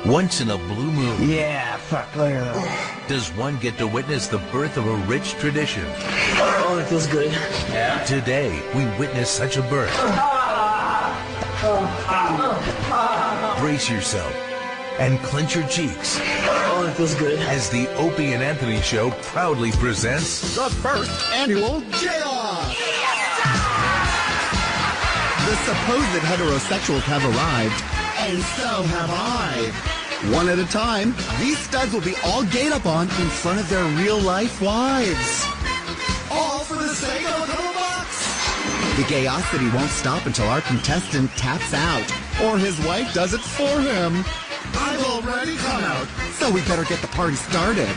Once in a blue moon. Yeah, fuck, look at that. Does one get to witness the birth of a rich tradition? Oh, that feels good. Yeah. Today, we witness such a birth. Brace yourself and clench your cheeks. Oh, that feels good. As the Opie and Anthony Show proudly presents the first annual J-Off! The supposed heterosexuals have arrived, and so have I. One at a time, these studs will be all gayed up on in front of their real-life wives. All for the sake of a couple bucks. The gayosity won't stop until our contestant taps out, or his wife does it for him. I've already come out, so we better get the party started.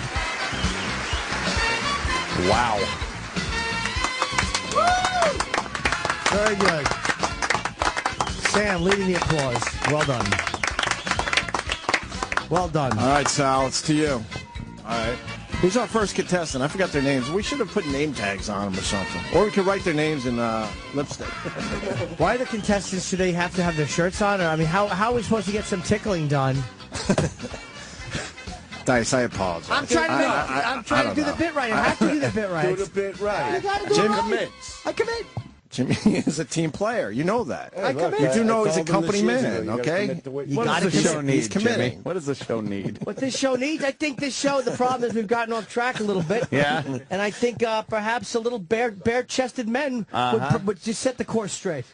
Wow. Woo! Very good. Sam, leading the applause. Well done. Well done. All right, Sal, it's to you. All right. Who's our first contestant? I forgot their names. We should have put name tags on them or something. Or we could write their names in lipstick. Why the contestants, do they have to have their shirts on? Or, I mean, how are we supposed to get some tickling done? Dice, I apologize. I'm trying to do the bit right. I have to do the bit right. Do the bit right. You gotta do Jim it right. commits. I commit. Jimmy is a team player. You know that. Hey, look, you do know I he's a told him company this years man, ago, okay? You What gotta does the show commit. need, He's committing. Jimmy? What does the show need? What this show needs? I think this show, the problem is we've gotten off track a little bit. Yeah. And I think perhaps a little bare-chested men would just set the course straight.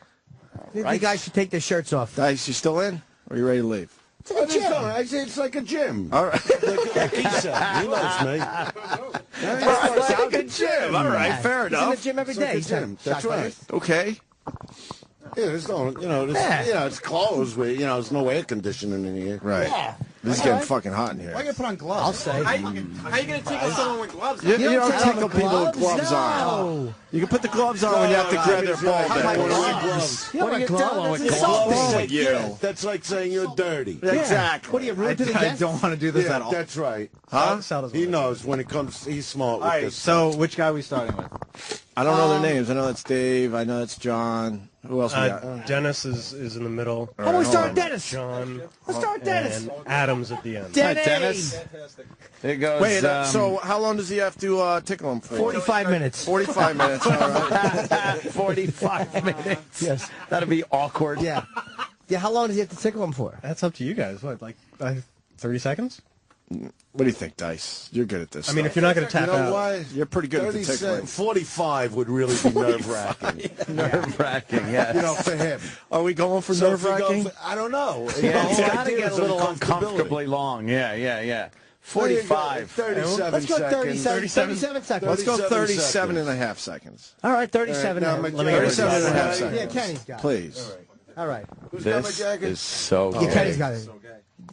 I think you guys should take their shirts off. Dice, you still in? Or are you ready to leave? It's like a gym. I say it's like a gym. All right. Like he said. He knows me. It's like a gym. All right, fair He's in enough. the gym every It's like day. a gym. That's right. Okay. Yeah, there's no, it's closed. There's no air conditioning in here. Right. Yeah. This is getting fucking hot in here. Why you put on gloves? I'll say. How you gonna tickle someone with gloves? You don't take tickle off people with gloves? gloves on. No. You can put the gloves on when you have to grab their ball back. You don't are you wear gloves. doing with That's gloves? insulting. with you? Yeah, that's like saying you're dirty. Exactly. What are you, rude to the I guests? don't want to do this Yeah, at all. that's right. Huh? He knows when it comes. He's smart with All right, this. so which guy are we starting with? I don't know their names. I know that's Dave. I know that's John. Who else we got? Dennis is in the middle. How about we start with Dennis? John. Let's start with Dennis. And Adams at the end. Dennis. There goes. Wait, so how long does he have to tickle him for? 45 minutes. 45 minutes. All right. 45 minutes. Yes. That'd be awkward. Yeah. Yeah, how long does he have to tickle him for? That's up to you guys. What, like 30 seconds? What do you think, Dice? You're good at this. I mean, stuff. if you're not going to tap You know out. why? You're pretty good at the tickling. 45 would really be nerve-wracking. Nerve-wracking, yes. For him. Are we going for So if we go nerve-wracking? for- I don't know. Yeah, it's The whole got to idea get is a little uncomfortability. uncomfortably long. Yeah. There you go, 45. 37 Let's go seconds. 37 seconds. Let's go 37 37 and a half seconds. All right, 37 Now, minutes. my- 37 and a half Yeah, Yeah, seconds. Kenny's got it. Please. All right. Who's got my This jacket? is so Yeah, Kenny's gay. got it.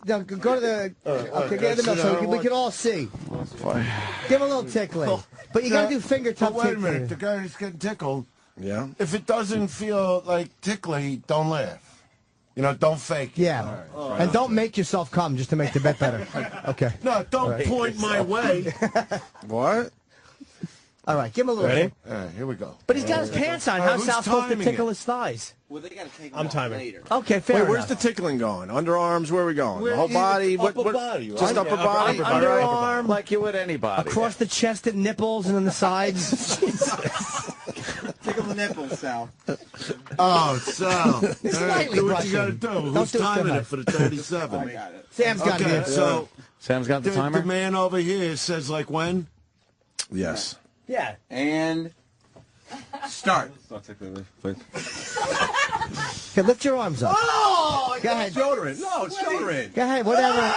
Now, go to the... Okay, get in the middle so we can all see. Give him a little tickling. But you got to do fingertip But wait a minute. The tickling. guy who's getting tickled, Yeah. if it doesn't feel like tickly, don't laugh. Don't fake it. Yeah. And don't make yourself come just to make the bet better. Okay. No, don't point my way. What? All right, give him a little... Ready? Here we go. But he's got his pants on. How's who's Sal supposed to timing tickle it? his thighs? I'm timing. Okay, fair Wait, enough. where's the tickling going? Underarms? Where are we going? The whole body? Upper body, right? Just upper body? upper body. Underarm, Like you would anybody. across the chest at nipples and on the sides. Tickle the nipples, Sal. Oh, Sal. Slightly Do what you got to brushing. do. Don't Who's do it too timing high. it for the 37? Sam's got to be Okay, it. so Sam's got the the timer? man over here says, like, when? Yes. Yeah. And start. Okay, lift your arms up. Oh, Go ahead. Deodorant. No, it's deodorant. Go ahead, whatever.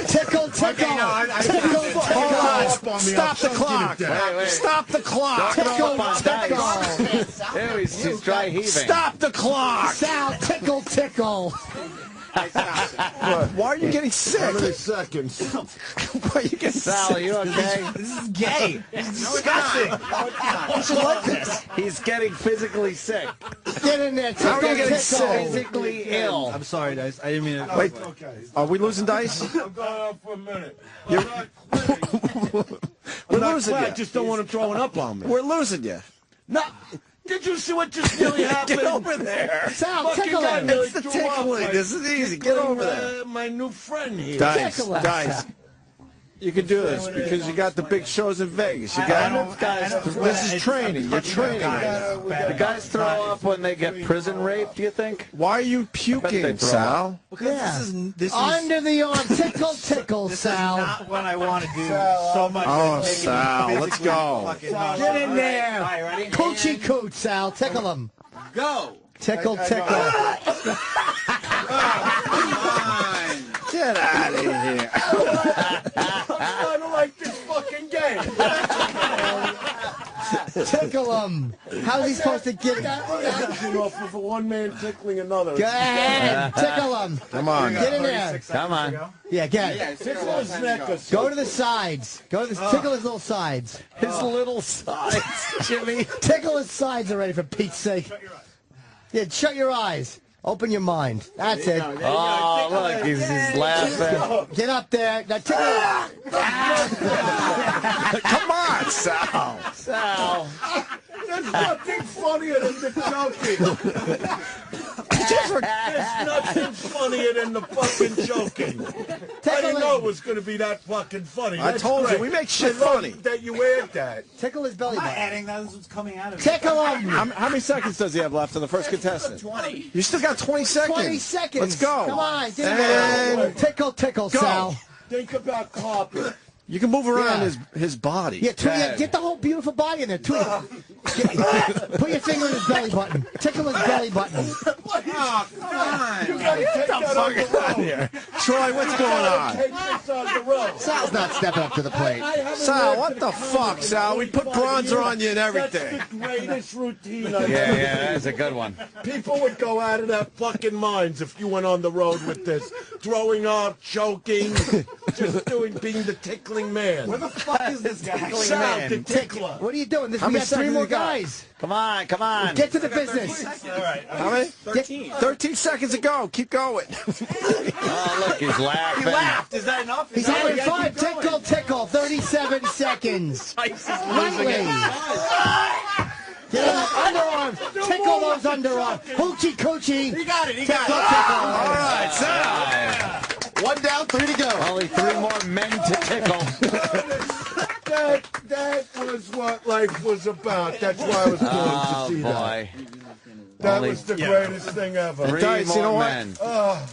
Tickle. Hold on. Stop the clock. Stop the clock. Tickle. There he's dry-heaving. Stop the clock. Sal, tickle. Why are you getting sick? How many seconds? Why are you getting Sal, are sick? you okay? This is gay. This is disgusting. You should like this. He's getting physically sick. Get in there. How are you getting sick? Physically ill. I'm sorry, Dice. I didn't mean to. Wait, are we losing Dice? I'm going out for a minute. We're losing I you. just don't want him throwing up on me. We're losing you. No. Did you see what just nearly happened? Get over there. Sal, Fucking tickle guy him. nearly It's the threw up, tickling. like, This is easy. Get over there. My new friend here. Dice, Tickle him. Dice. You can do this because you got the big shows in Vegas. You got this is training. You're training. The guys throw up when they get prison raped, do you think? Why are you puking, Sal? Yeah. Under the arm. Tickle, tickle, Sal. Not what I want to do so much. Oh, Sal, let's go. Get in there. All right, ready? Coochie cooch, Sal. Tickle him. Go. Tickle, tickle. Get out of here. I don't like this fucking game. Tickle him. How's he supposed to get that reaction off of one man tickling another? Go ahead. Tickle him. Come on. Get in there. Come on. Yeah, get it. Tickle his neck or Go to the sides. Go to the, tickle his little sides. His little sides, Jimmy. Tickle his sides already, for Pete's sake. Yeah, shut your eyes. Open your mind. That's it. Oh, look, he's laughing. Get up there. Now tickle. Come on, Sal. Sal. There's nothing funnier than the joking. There's nothing funnier than the fucking joking. I didn't know it was going to be that fucking funny. I told you, we make shit funny. That you add that. Tickle his belly I'm not button. adding that. This is coming out of me. Tickle him. How many seconds does he have left in the first contestant? 20. You still got 20 seconds. 20 seconds. Let's go. Come on. Get in there. And Tickle, tickle, go. Sal. Think about carpet. you can move around Yeah. his body. Yeah, get the whole beautiful body in there. Put your finger in his belly button. Tickle his belly button. Oh, come on. You gotta take that on the road. Here. Troy, what's going on? Take this on the road. Sal's not stepping up to the plate. Sal, what the fuck, Sal? We put bronzer on you and everything. That's the greatest routine I've Yeah, ever yeah, that's a good one. People would go out of their fucking minds if you went on the road with this. Throwing up, choking, just being the tickling man. Where the fuck is this guy? Sal, the tickler. What are you doing? We many got 3 seconds more you got? guys. Come on, come on. Get to the business. All right. How many? 13. 13 seconds to go. Keep going. Oh, look, he's laughing. He laughed. Is that enough? He's having 5. Tickle, tickle. 37 seconds. Lightly. Get him underarms. Tickle those underarms. Hoochie coochie. He got it. He Tickle, got tickle. All right, Sal. 1 down, 3 to go. Only 3 more men to tickle. That was what life was about. That's why I was going to see that. Boy. That Only- was the greatest thing ever. 3 Dice, more you know what? men.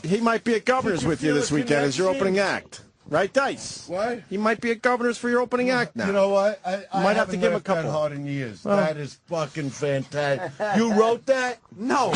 He might be at Governor's with you this weekend as your opening act. Right, Dice? What? He might be at Governor's for your opening act now. You know what? I might have to haven't give a laughed that couple. hard in years. That is fucking fantastic. You wrote that? No.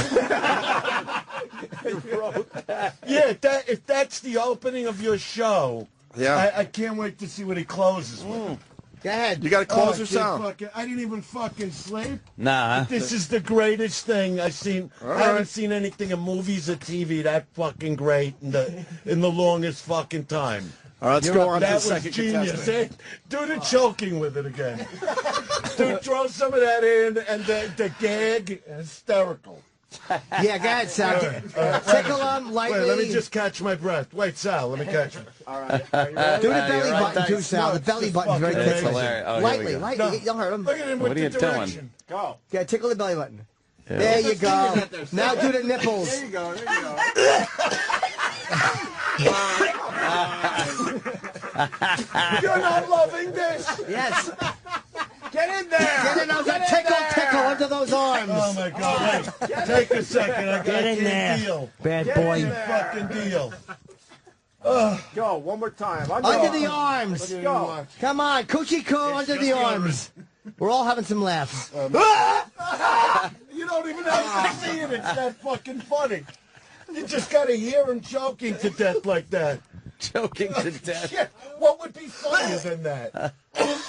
Yeah, if that's the opening of your show, Yeah. I can't wait to see what he closes with. Go ahead. You got to close your I can't sound. I didn't even fucking sleep. Nah. This is the greatest thing I've seen. I haven't seen anything in movies or TV that fucking great in the longest fucking time. All right, let's go on to the That was second genius. contestant. Do the choking with it again. Dude, throw some of that in, and the gag, hysterical. Yeah, go ahead, Sal. Tickle him lightly. Wait, let me just catch my breath. Wait, Sal, let me catch him. Do the belly you're right, button too, Dice. Sal. No, The belly it's button's very fucking That's ticklish. hilarious. Oh, here we Lightly, go. lightly. Don't hurt him. Look at him What with are you the doing? direction. Go. Yeah, tickle the belly button. There you go. Now do the nipples. There you go. There you go. You're not loving this? Yes. Get in there! Get in those. Tickle under those arms. Oh my God! Wait, take a second. I Get in there. deal. Bad Get boy. in the fucking deal. Go, one more time. Under the arms. Go. Come on, coochie coo under the arms. We're all having some laughs. You don't even have to see it. It's that fucking funny. You just gotta hear him choking to death like that. Choking to death. Yeah, what would be funnier than that? He's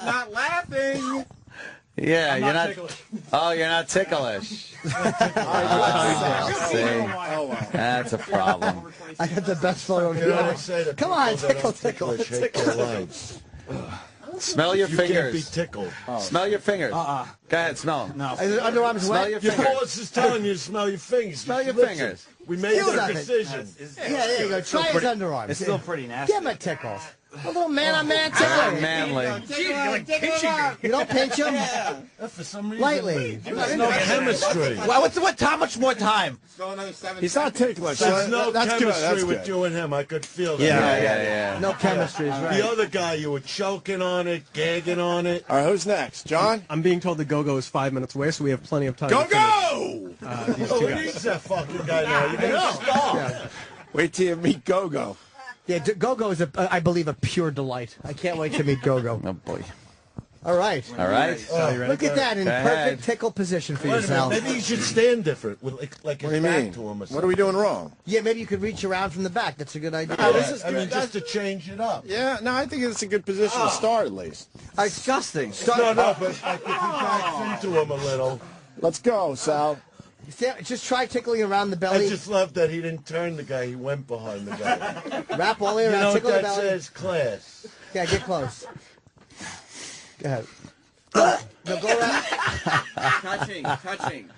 not laughing. Yeah, you're not. ticklish. Oh, you're not ticklish. See, that's a problem. I got the best photo You know, I here. say to Come on, people that tickle, are tickle. ticklish, hate their lives. Smell your You can't be fingers. tickled. Smell your fingers. Go ahead, smell. No. Is it underarms Smell wet? your Your fingers. boss is telling you to smell your fingers. Smell your Listen, fingers. We made Still that nothing. decision. Yeah, there you go. Try his underarms. It's still pretty nasty. Give him a tickle. A little man-on-man tickling. Manly. You don't pinch him? For some reason, Lightly. there's no chemistry. How much more time? He's not ticklish. There's no That's good. chemistry That's with good. you and him. I could feel that. Yeah. No chemistry is right. The other guy, you were choking on it, gagging on it. All right, who's next? John? I'm being told the go-go is 5 minutes away, so we have plenty of time. Go, to finish, go! these Oh, two it guys. needs that fucking guy now. You gotta stop. Wait till you meet Go-Go. Yeah, Go-Go is, I believe, a pure delight. I can't wait to meet Go-Go. Oh, boy. All right. All right. Look at that in Go ahead. perfect tickle position for Wait a minute, yourself. maybe you should stand different, with like What his do you back mean? to him or something. What are we doing wrong? Yeah, maybe you could reach around from the back. That's a good idea. I mean, just to change it up. Yeah, no, I think it's a good position to start at least. Disgusting. No, but I think he backs into him a little. Let's go, Sal. Just try tickling around the I belly. just love that he didn't turn the guy, he went behind the guy. Wrap all the way You around. know what Tickle the that belly. says? Class. Yeah, get close. Go ahead. No, go around. Touching.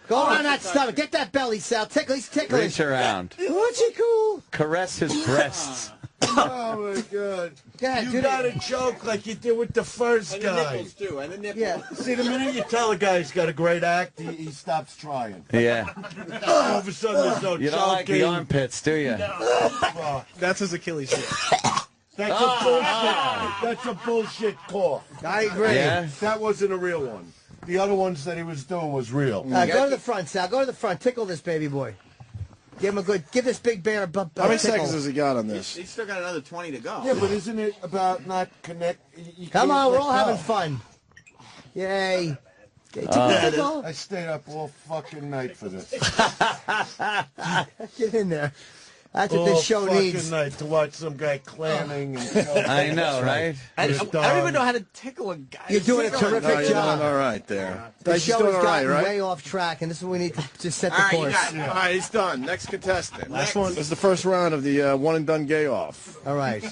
Go around that stomach. Get that belly, Sal. Tickle. He's tickling. Reach around. What's cool? Caress his breasts. Oh, my God. Go ahead, You do gotta choke like you did with the first guy. too. And the nipples. Yeah. See, the minute you tell a guy he's got a great act, he stops trying. Yeah. All of a sudden, there's no You don't like the choking. armpits, do you? That's his Achilles heel. That's a bullshit. That's a bullshit cough. I agree. Yeah. That wasn't a real one. The other ones that he was doing was real. Go to the front, Sal. Go to the front. Tickle this baby boy. Give him a good. Give this big bear a How many tickle. seconds has he got on this? He's still got another 20 to go. Yeah, but isn't it about not connect? You Come can't on, we're let all go. having fun. Yay. Okay, tickle. I stayed up all fucking night for this. Get in there. That's what All this show fucking needs. night to watch some guy clamming and choking. I know, right? I don't even know how to tickle a guy. You're doing a terrific No, you're job. doing all right there. The He's show doing has all right, gotten right? way off track, and this is what we need to just set the All right, you course. got it. All right, he's done. Next contestant. Last one. This is the first round of the one and done gay off. All right.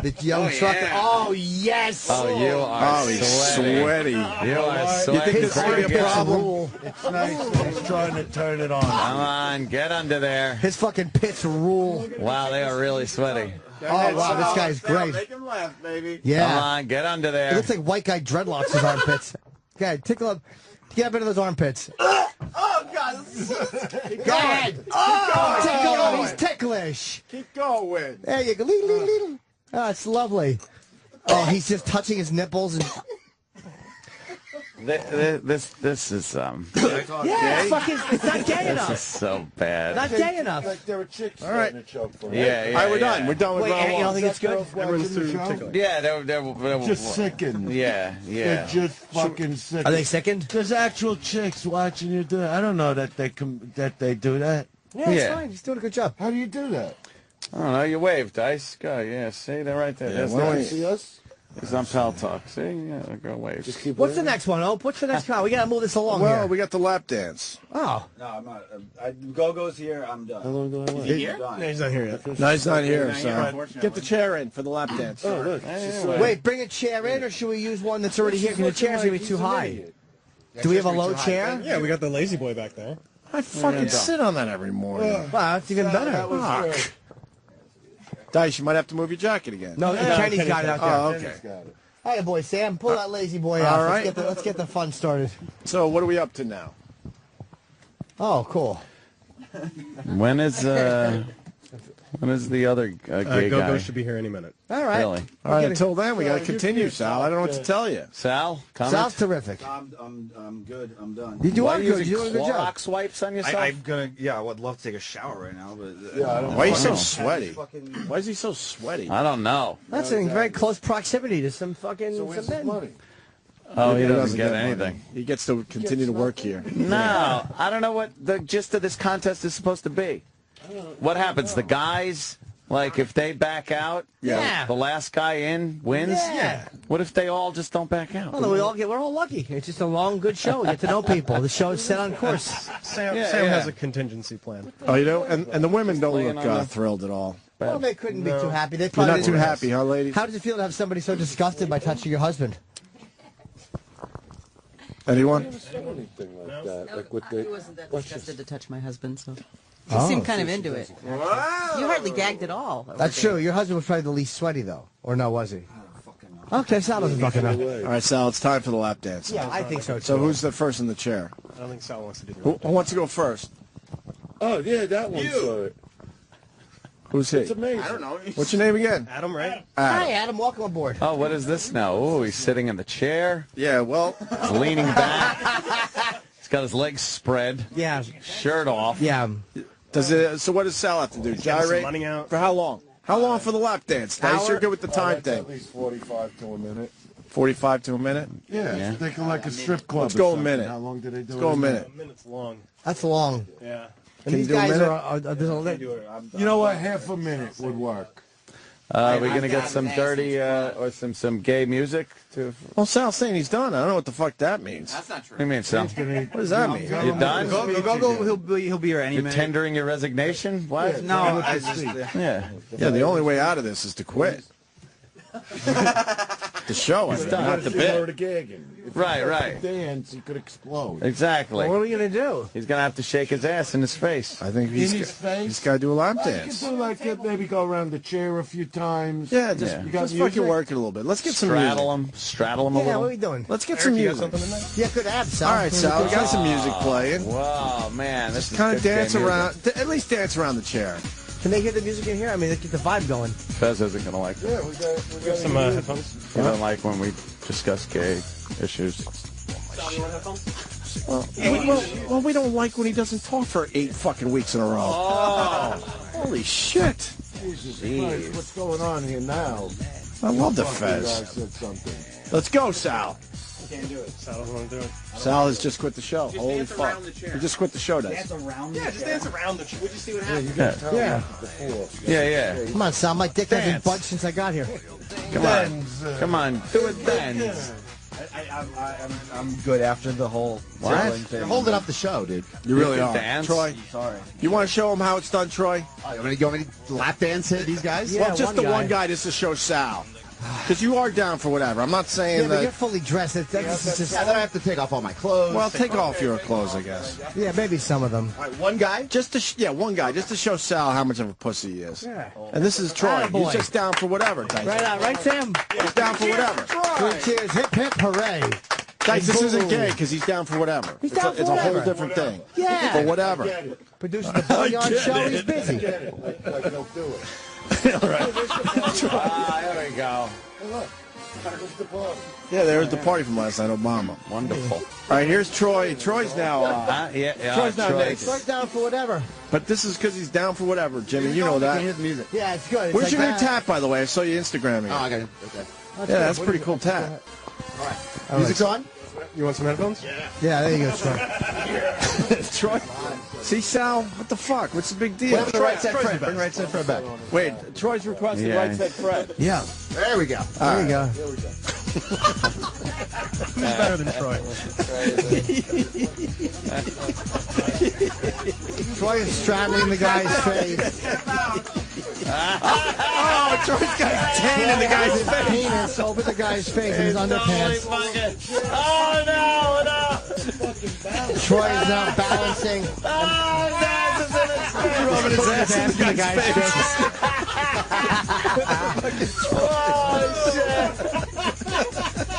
The young trucker. Oh, yes. Oh, you are Oh, he's sweaty. sweaty. You are You sweaty. think this is Very gonna be a good. problem? Rule. It's nice that he's trying to turn it on. Come on, get under there. His fucking pits rule. Wow, they are really sweaty. Oh, wow, this guy's great. Make him laugh, baby. Come Yeah. on, get under It there. looks like white guy dreadlocks his armpits. Okay, tickle up. Get up into those armpits. Oh, God. Go ahead. Tickle him. He's ticklish. Keep going. There you go. Leedle, leedle, leedle. Oh, it's lovely. Oh, he's just touching his nipples. And This is yeah, fucking, it's not gay this is enough. so bad. Not gay enough. Like there were chicks All right. starting to choke for him. Yeah, yeah. All right, we're yeah. done. We're done with Wait, round you don't one. think it's good? Everyone's through tickling. Yeah, they're Just sickened. Yeah, They're yeah. just fucking sick. Are they sickened? There's actual chicks watching you do it. I don't know that they do that. Yeah, it's Yeah. fine. He's doing a good job. How do you do that? I don't know. You waved, Dice. Go. Yeah, see, they're right there. Yeah, There's why don't the, we- See us? it's on Pal Talk. See, yeah, go wave. Just keep What's the waving. next one, Ope? What's the next one? We gotta move this along Well, here. we got the lap dance. Oh, No, I'm not. Go-Go's here. I'm done. How long do I wait? Is he here? No, he's not here yet. No, he's not here, Not here, so unfortunately. get the chair in for the lap dance. Oh, look. wait, bring a chair in, or should we use one that's already here? Because the chair's gonna be too high. Do we have a low chair? Yeah, we got the lazy boy back there. I fucking sit on that every morning. Wow, that's even better. That was Fuck. good. Dice, you might have to move your jacket again. No, Kenny's got it out there. Oh, okay. Got it. Hey, boy, Sam, pull that lazy boy out. All right. Let's get the fun started. So what are we up to now? Oh, cool. When is the other gay Go-Go guy? should be here any minute. All right. Really? All right, until then, we got to continue, Sal. I don't know what to tell you. Sal, comment? Sounds terrific. I'm good. I'm done. You Why are are you good. You're using doing a good job. Clorox wipes on yourself? I'm gonna. Yeah, I would love to take a shower right now, but Yeah, I don't Why are you so know. sweaty? fucking. Why is he so sweaty? I don't know. That's in very close proximity to some fucking So where's some his men. money? Oh, he He doesn't get money. anything. He gets to continue to work here. No, I don't know what the gist of this contest is supposed to be. What happens? The guys, like, if they back out, Yeah. the last guy in wins? Yeah. What if they all just don't back out? Well, we're all lucky. It's just a long, good show. We get to know people. The show is set on course. Sam Yeah, has yeah. a contingency plan. Oh, you know? And the women don't Playing look on the- thrilled at all. Well, they couldn't be too happy. They You're probably not too didn't- happy, huh, ladies? How does it feel to have somebody so disgusted by touching your husband? Anyone? Anything like that. Like with I wasn't that disgusted to touch my husband, so. You seem kind of into it. You hardly gagged at all. That's true. Your husband was probably the least sweaty, though. Or no, was he? Okay, Sal doesn't fucking know. All right, Sal, it's time for the lap dance. Yeah, I think so, too. So who's the first in the chair? I don't think Sal wants to do Who wants to go first? Oh, yeah, that one's good. Who's he? It's amazing. I don't know. What's your name again? Adam, right? Hi, Adam. Welcome aboard. Oh, what is this now? Oh, he's sitting in the chair. Yeah, well, He's leaning back. He's got his legs spread. Yeah. Shirt off. Yeah. so what does Sal have to do? Getting some Gyrate? money out. For how long? How long for the lap dance? Dice, you're good with the time At thing. least 45 to a minute. 45 to a minute? Yeah, Yeah. think of like a strip club. Let's or go a something. minute. How long do they do Let's go a minute. A minute's long. That's long. Yeah. And Can these you do a guys minute? there's a You know what? Half a minute would work. We're going to get some dirty or some gay music. Well, Sal's saying he's done. I don't know what the fuck that means. That's not true. What do you mean, Sal? What does that mean? You done? Go. He'll be here any You're minute. tendering your resignation? What? No, I just. Yeah. Yeah, the only way out of this is to quit. The show, I mean, not the bit. gagging. If Right, you right. dance, he could explode. Exactly. What are we going to do? He's going to have to shake his ass in his face. I think In his face? he's got to do a lap You could dance. do like maybe go around the chair a few times. Yeah, just, Yeah. You got just music? fucking work it a little bit. Let's get some music. Straddle him a Yeah, what are little. we doing? Let's get some music. Yeah, good abs, Sal. All right, Sal, we got some music playing. Wow, man. This is Kind of good dance gay music. around, at least dance around the chair. Can they hear the music in here? I mean, let's get the vibe going. Fez isn't going to like it. Yeah, we got Some headphones. He doesn't like when we discuss gay issues. Well, we don't like when he doesn't talk for 8 fucking weeks in a row. Oh. Holy shit. Jesus Christ, what's going on here now? I love the Fuck, you guys Fez. said something. Let's go, Sal. Sal doesn't want to do it. Sal has just quit the show. Holy fuck. He just quit the show, does. around. Yeah, just dance around the chair. We'll just see what happens. Yeah. Yeah. Come on, Sal. My dick hasn't Dance. budged since I got here. Come on. Come on. Do it then. I'm good after the whole tickling thing. You're holding up the show, dude. You really can are. dance. Troy, Sorry. you want to show him how it's done, Troy? Oh, you want me to lap dance hit these guys? Yeah, Well, just one the one guy. guy just to show Sal. Because you are down for whatever. I'm not saying Yeah, but you're that. fully dressed. That's just, Yeah, then I have to take off all my clothes. Well, take off your clothes, I guess. yeah, maybe some of them. All right, one guy. Just to, one guy, just to show Sal how much of a pussy he is. Yeah. And this is Troy. Attaboy. He's just down for whatever, Dice. Right on, right, Sam? He's down for whatever. Three cheers, hip, hip, hooray. Dice, this Boom. isn't gay because he's down for whatever. He's It's down a, for it's a whole whatever. different thing. Yeah. For whatever. Producing the Bouillon show, he's busy. Like he'll do it. There we go. Yeah, there's the party from last night, Obama. Wonderful. All right, here's Troy. Troy's now, Troy's not next. Right down for whatever. But this is because he's down for whatever, Jimmy. You know You can hear that. the music. Yeah, it's good. It's Where's like your new that. tap, by the way? I saw you Instagramming Oh, I it. got it. Okay. Yeah, that's a pretty cool tap. Music's on? You want some headphones? Yeah, there you go, Troy. Troy, see Sal? What the fuck? What's the big deal? Bring the right side Fred. Bring right side Fred back. Wait, Troy's requested Yeah. right said Fred. Yeah, There we go. there you go. Who's better than Troy? Troy is straddling the guy's face. Oh, Troy's got his tan in the guy's face. Penis over the guy's face in his underpants. Oh, no. Troy is now balancing. Rubbing his ass in the guy's face.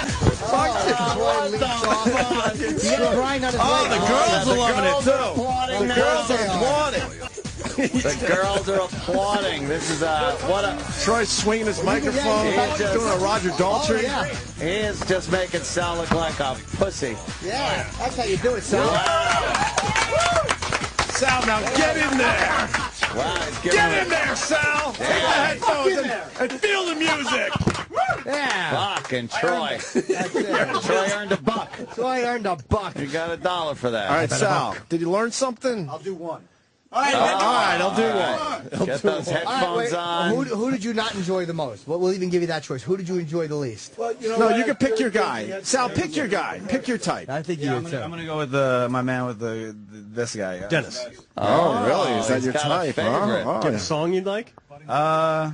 Troy leaps off. He's getting grind on his leg. Oh, the girls are loving it, too. Applauding The girls are now. applauding. The girls are applauding. This is what a. Troy's swinging his microphone, He just- doing a Roger Daltrey. Oh, yeah. He is just making Sal look like a pussy. Yeah, that's how you do it, Sal. Sal, now get in there. Wow, he's giving Get him in there, Sal. Take the headphones and feel the music. Yeah. Fucking Troy. That's it. Troy earned a buck. Troy earned a buck. You got $1 for that. All right, Sal, did you learn something? I'll do one. All right, I'll do one. Get those All right, headphones wait. on. Who did you not enjoy the most? We'll even give you that choice. Who did you enjoy the least? Well, you know No, what? you can pick your guy. Sal, pick your guy. Pick your type. I think Yeah, you I'm would too. gonna go with my man with this guy. Dennis. Oh, really? Is that he's your got a type? favorite. Huh? Do you have a song you'd like? I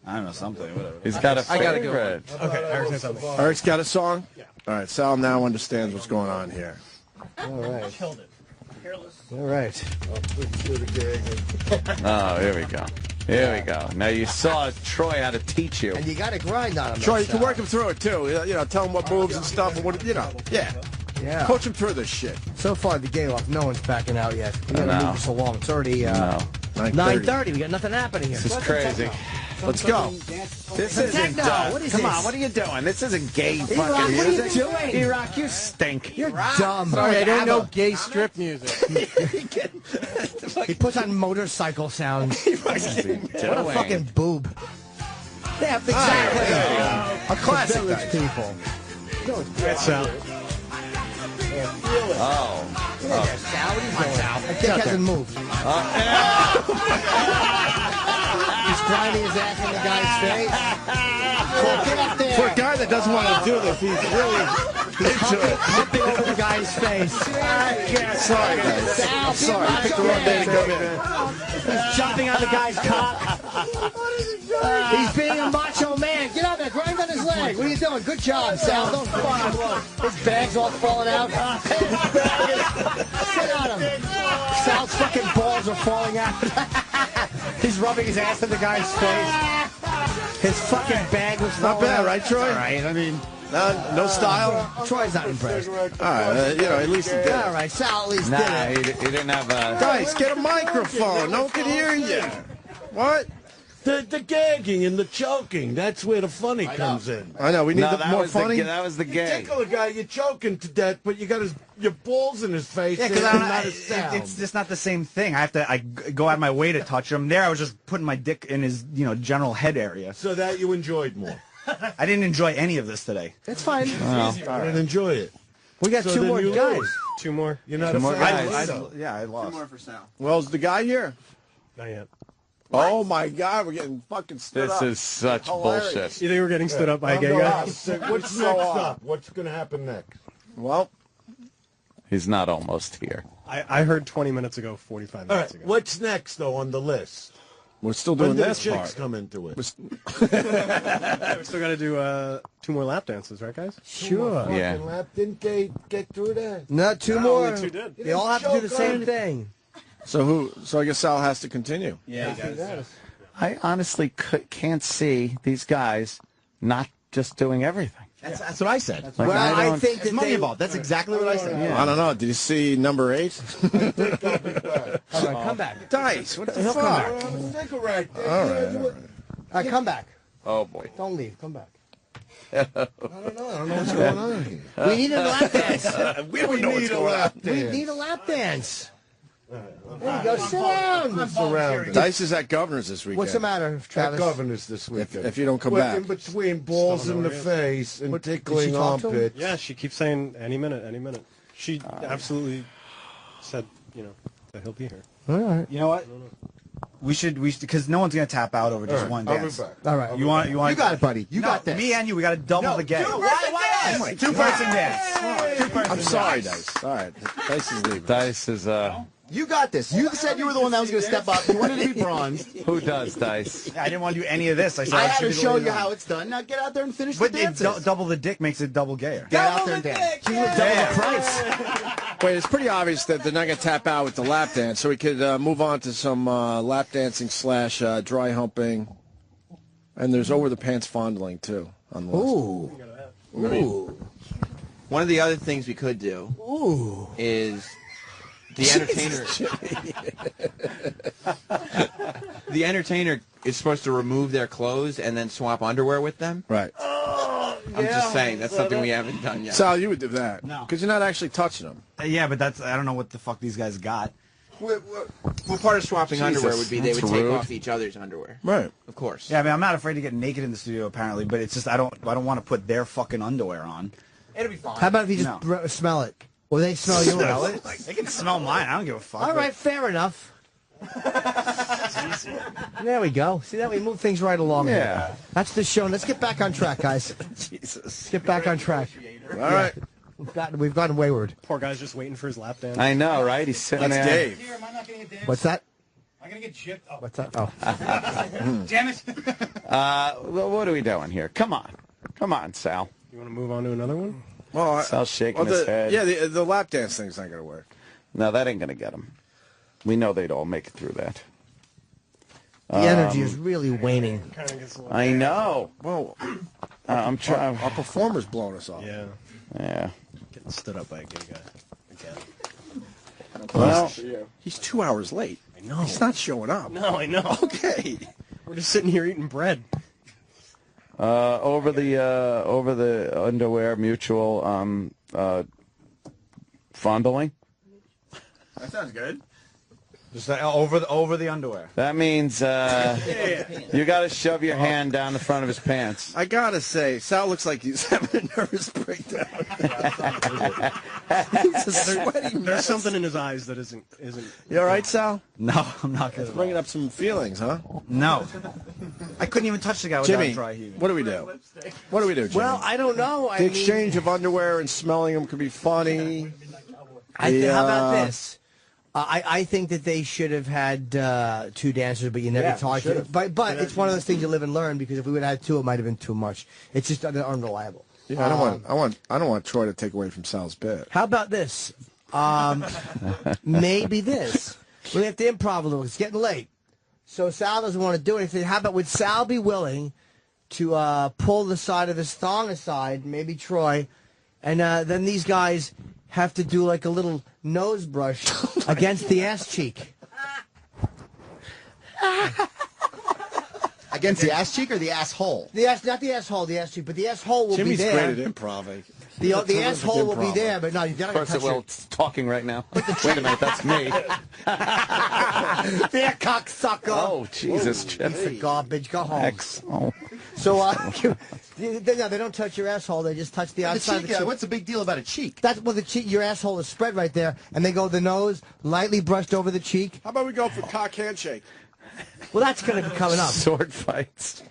don't know, something, whatever. He's got a I gotta go. favorite. Okay, Eric says something. Eric's got a song? All right, Sal now understands what's going on here. All right. Killed it. All right. Oh, here we go. Here we go. Now you saw Troy how to teach you. And you got to grind on him. Troy, you can work him through it too. You know, tell him what moves and stuff, and what yeah. Yeah. Coach him through this shit. So far, the game off. No one's backing out yet. We got to move this along. It's already 9:30. We got nothing happening here. This is crazy. Let's go. This isn't. What is come this? on, what are you doing? This isn't gay E-Rock, fucking what are you music. doing? E-Rock, you stink. You're dumb. Sorry, I don't know gay strip music. He puts on motorcycle sounds. What a fucking boob. Yeah, exactly. A classic. Village people. That's out. Oh. Sal, what are you doing? That dick hasn't moved. He's grinding his ass in the guy's face. Get up there. For a guy that doesn't want to do this, he's really into it. Humping over the guy's face. Sorry, guys. Sal, I'm sorry. I picked the wrong day to come in. He's jumping on the guy's cock. He's being a macho man. Get out there. Grind on his leg. What are you doing? Good job, Sal. Don't fucking look. His bag's all falling out. Sit on him. Sal's fucking balls are falling out. He's rubbing his ass in the guy's face. His fucking bag was Not falling bad, out. right, Troy? All right. I mean, no style. Troy's not impressed. All right, you know, at least he did. All right, Sal at least Nah, did it. he didn't have a... Guys, get a microphone. No one can hear you. What? The gagging and the choking, that's where the funny comes in. I know, we need that more was funny. that was the gay. Tickle a guy, you're choking to death, but you got your balls in his face. Yeah, and because not a sound. it's just not the same thing. I go out of my way to touch him. There, I was just putting my dick in his, general head area. So that you enjoyed more. I didn't enjoy any of this today. It's fine. I didn't enjoy it. We got So two then more you guys. lose. Two more. You're not Two a more fan. guys. I lost. 2 more for Sal. Well, is the guy here? Not yet. Oh, my God, we're getting fucking stood This up. is such Hilarious. bullshit. You think we're getting stood up by a I'm gay going guy? out. What's next up? What's going to happen next? Well, He's not almost here. I heard 20 minutes ago, 45 All minutes right, ago. what's next, though, on the list? we're still When doing do the this chicks part. come into it? We still got to do 2 more lap dances, right, guys? Sure. Yeah. Fucking lap. Didn't they get through that? No, two No, more. only 2 did. They all have to do the same thing. So I guess Sal has to continue. Yeah, you guys. I honestly can't see these guys not just doing everything. That's what I said. Like, Well, I don't- think It's that Moneyball. That's exactly what I said. Yeah. I don't know. Did you see number 8? All right, come back. Dice. What the He'll come fuck? back. All right. All right. All right, come back. Oh, boy. Don't leave. Come back. I don't know what's going on here. We need a lap dance. We don't know what's going on. We need a lap dance. There you go. Sit down. Surrounded. Dice is at Governor's this weekend. What's the matter, At Travis? Governors this weekend. if you don't come We're back. in between balls in the face and Did she tickling talk to him? armpits. Yeah, she keeps saying any minute, any minute. She absolutely said, that he'll be here. All right. You know what? We should, because no one's gonna tap out over just All one right, I'll dance. be back. All right. You want? You got it, buddy. You No, got this. me and you. We got to double the game. Why us? 2-person dance. 2-person I'm sorry, dance. Dice. All right. Dice is leaving. Dice is, You got this. You said you were the one that was going to step up. You wanted to be bronze. who does Dice? I didn't want to do any of this. I said I I had should to be the show leader. you how it's done. Now get out there and finish But the dances. double the dick makes it double gayer. Get out there and dance. She's with double the price. Wait, it's pretty obvious that they're not going to tap out with the lap dance, so we could move on to some lap dancing / dry humping. And there's over the pants fondling, too, on the list. Ooh. One of the other things we could do is the entertainer. The entertainer is supposed to remove their clothes and then swap underwear with them. Right. I'm just saying that's something we haven't done yet. Sal, you would do that. No. Because you're not actually touching them. Yeah, but I don't know what the fuck these guys got. Well, part of swapping Jesus, underwear would be they that's would take rude. off each other's underwear. Right. Of course. Yeah, I mean, I'm not afraid to get naked in the studio apparently, but it's just I don't want to put their fucking underwear on. It'll be fine. How about if you just smell it? Or they smell yours? Smell it? They can smell mine. I don't give a fuck. All right, fair enough. There we go. See, that we move things right along. Yeah. Here. That's the show. Let's get back on track, guys. Jesus. Let's get back on track. All right. We've gotten wayward. Poor guy's just waiting for his lap dance. I know, right? He's sitting That's there. Dave. Am I not going to get danced? What's that? I'm going to get chipped. Oh. What's that? Oh. Damn it. Well, what are we doing here? Come on. Come on, Sal. You want to move on to another one? Well, Sal's shaking his head. Yeah, the lap dance thing's not going to work. No, that ain't going to get them. We know they'd all make it through that. The energy is really waning. I know. Well, I'm trying. Our performer's blowing us off. Yeah. Yeah. Getting stood up by a gay guy again. Well, he's 2 hours late. I know. He's not showing up. No, I know. Okay. We're just sitting here eating bread. Over the underwear mutual fondling. That sounds good. Just over the underwear. That means you got to shove your hand down the front of his pants. I gotta say, Sal looks like he's having a nervous breakdown. He's a sweaty mess. There's something in his eyes that isn't. You all right, Sal? No, I'm not good. It's bringing up some feelings, huh? No. I couldn't even touch the guy without Jimmy, dry-heaving. what do we do? What do we do, Jimmy? Well, I don't know. The exchange of underwear and smelling them could be funny. How about this? I think that they should have had 2 dancers, but you never talked to them. But it's one of those things you live and learn, because if we would have had 2, it might have been too much. It's just unreliable. Yeah, I don't want Troy to take away from Sal's bit. How about this? Maybe this. We have to improv a little. It's getting late. So Sal doesn't want to do anything. How about, would Sal be willing to pull the side of his thong aside, maybe Troy, and then these guys have to do like a little nose brush against the ass cheek. Against the ass cheek or the asshole? The ass, not the asshole, the ass cheek, but the asshole will Jimmy's be there. great at improv. The asshole will be there, but no, you gotta touch Well, it's talking right now. Wait a minute, that's me. There, cocksucker. Oh, Jesus, Jimmy. Piece of garbage. Go home. Oh. So, they don't touch your asshole. They just touch the outside of the cheek. What's the big deal about a cheek? That's the cheek. Your asshole is spread right there, and they go the nose, lightly brushed over the cheek. How about we go for cock handshake? Well, that's going to be coming up. Sword fights.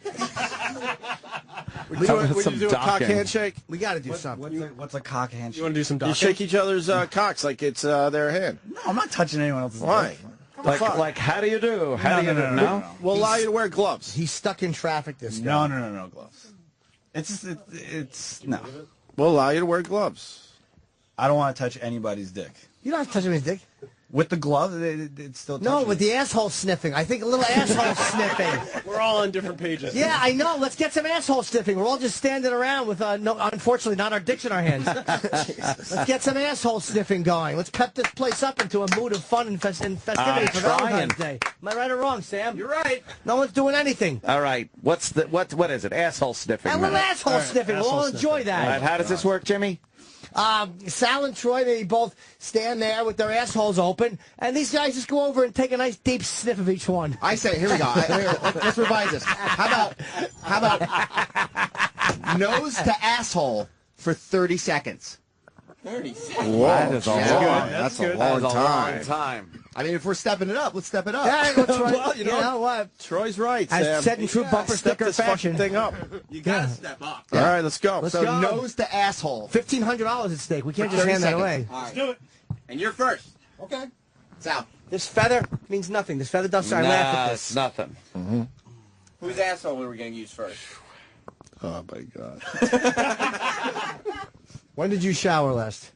Would you do a cock handshake? We got to do something. What's a cock handshake? You want to do some docking? You shake each other's cocks like it's their hand. No, I'm not touching anyone else's. Why? Like, how do you do? How do you do? No. We'll allow you to wear gloves. He's stuck in traffic, this guy. No gloves. It's no. We'll allow you to wear gloves. I don't want to touch anybody's dick. You don't have to touch him his dick. With the glove, it's still touching. No, with the asshole sniffing. I think a little asshole sniffing. We're all on different pages. Yeah, I know. Let's get some asshole sniffing. We're all just standing around with, unfortunately, not our dicks in our hands. Let's get some asshole sniffing going. Let's cut this place up into a mood of fun and festivity for Valentine's Day. Am I right or wrong, Sam? You're right. No one's doing anything. All right. What is it? Asshole sniffing. A little asshole sniffing. We'll all enjoy that. All right. How does this work, Jimmy? Sal and Troy, they both stand there with their assholes open, and these guys just go over and take a nice deep sniff of each one. I say, here we go. Let's revise this. How about nose to asshole for 30 seconds? 30 seconds. Whoa, that's a long. That's a long time. I mean, if we're stepping it up, let's step it up. Yeah, well, Troy, Well, you know what? Troy's right, As Sam. said in true bumper Step sticker this fashion. fucking thing up. You gotta step up. All right, let's go. Let's So go. nose to asshole. $1,500 at stake. We can't just 30 hand that seconds. away. All right. Do it. And you're first. Okay. Sal. This feather means nothing. This feather doesn't. I laugh at It's this. nothing. Whose asshole are we gonna use first? Oh, my God. When did you shower last?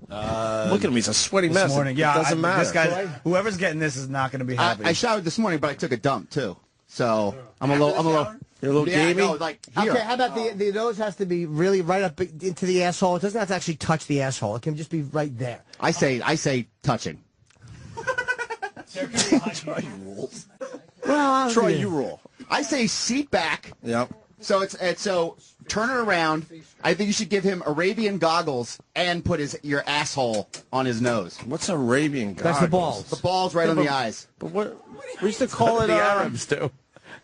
Look at him. He's a sweaty This mess. morning, It yeah. doesn't matter. This guy, whoever's getting this is not going to be happy. I showered this morning, but I took a dump too. So I'm a little. You're a little Yeah, gamey? no, like here. Okay, how about the nose has to be really right up into the asshole? It doesn't have to actually touch the asshole. It can just be right there. I say touching. Troy rules. Well, Troy, you rule. I say seat back. Yep. So so turn it around. I think you should give him Arabian goggles and put your asshole on his nose. What's Arabian goggles? That's the balls. The balls right on the eyes. But what? We used to call it the Arabs do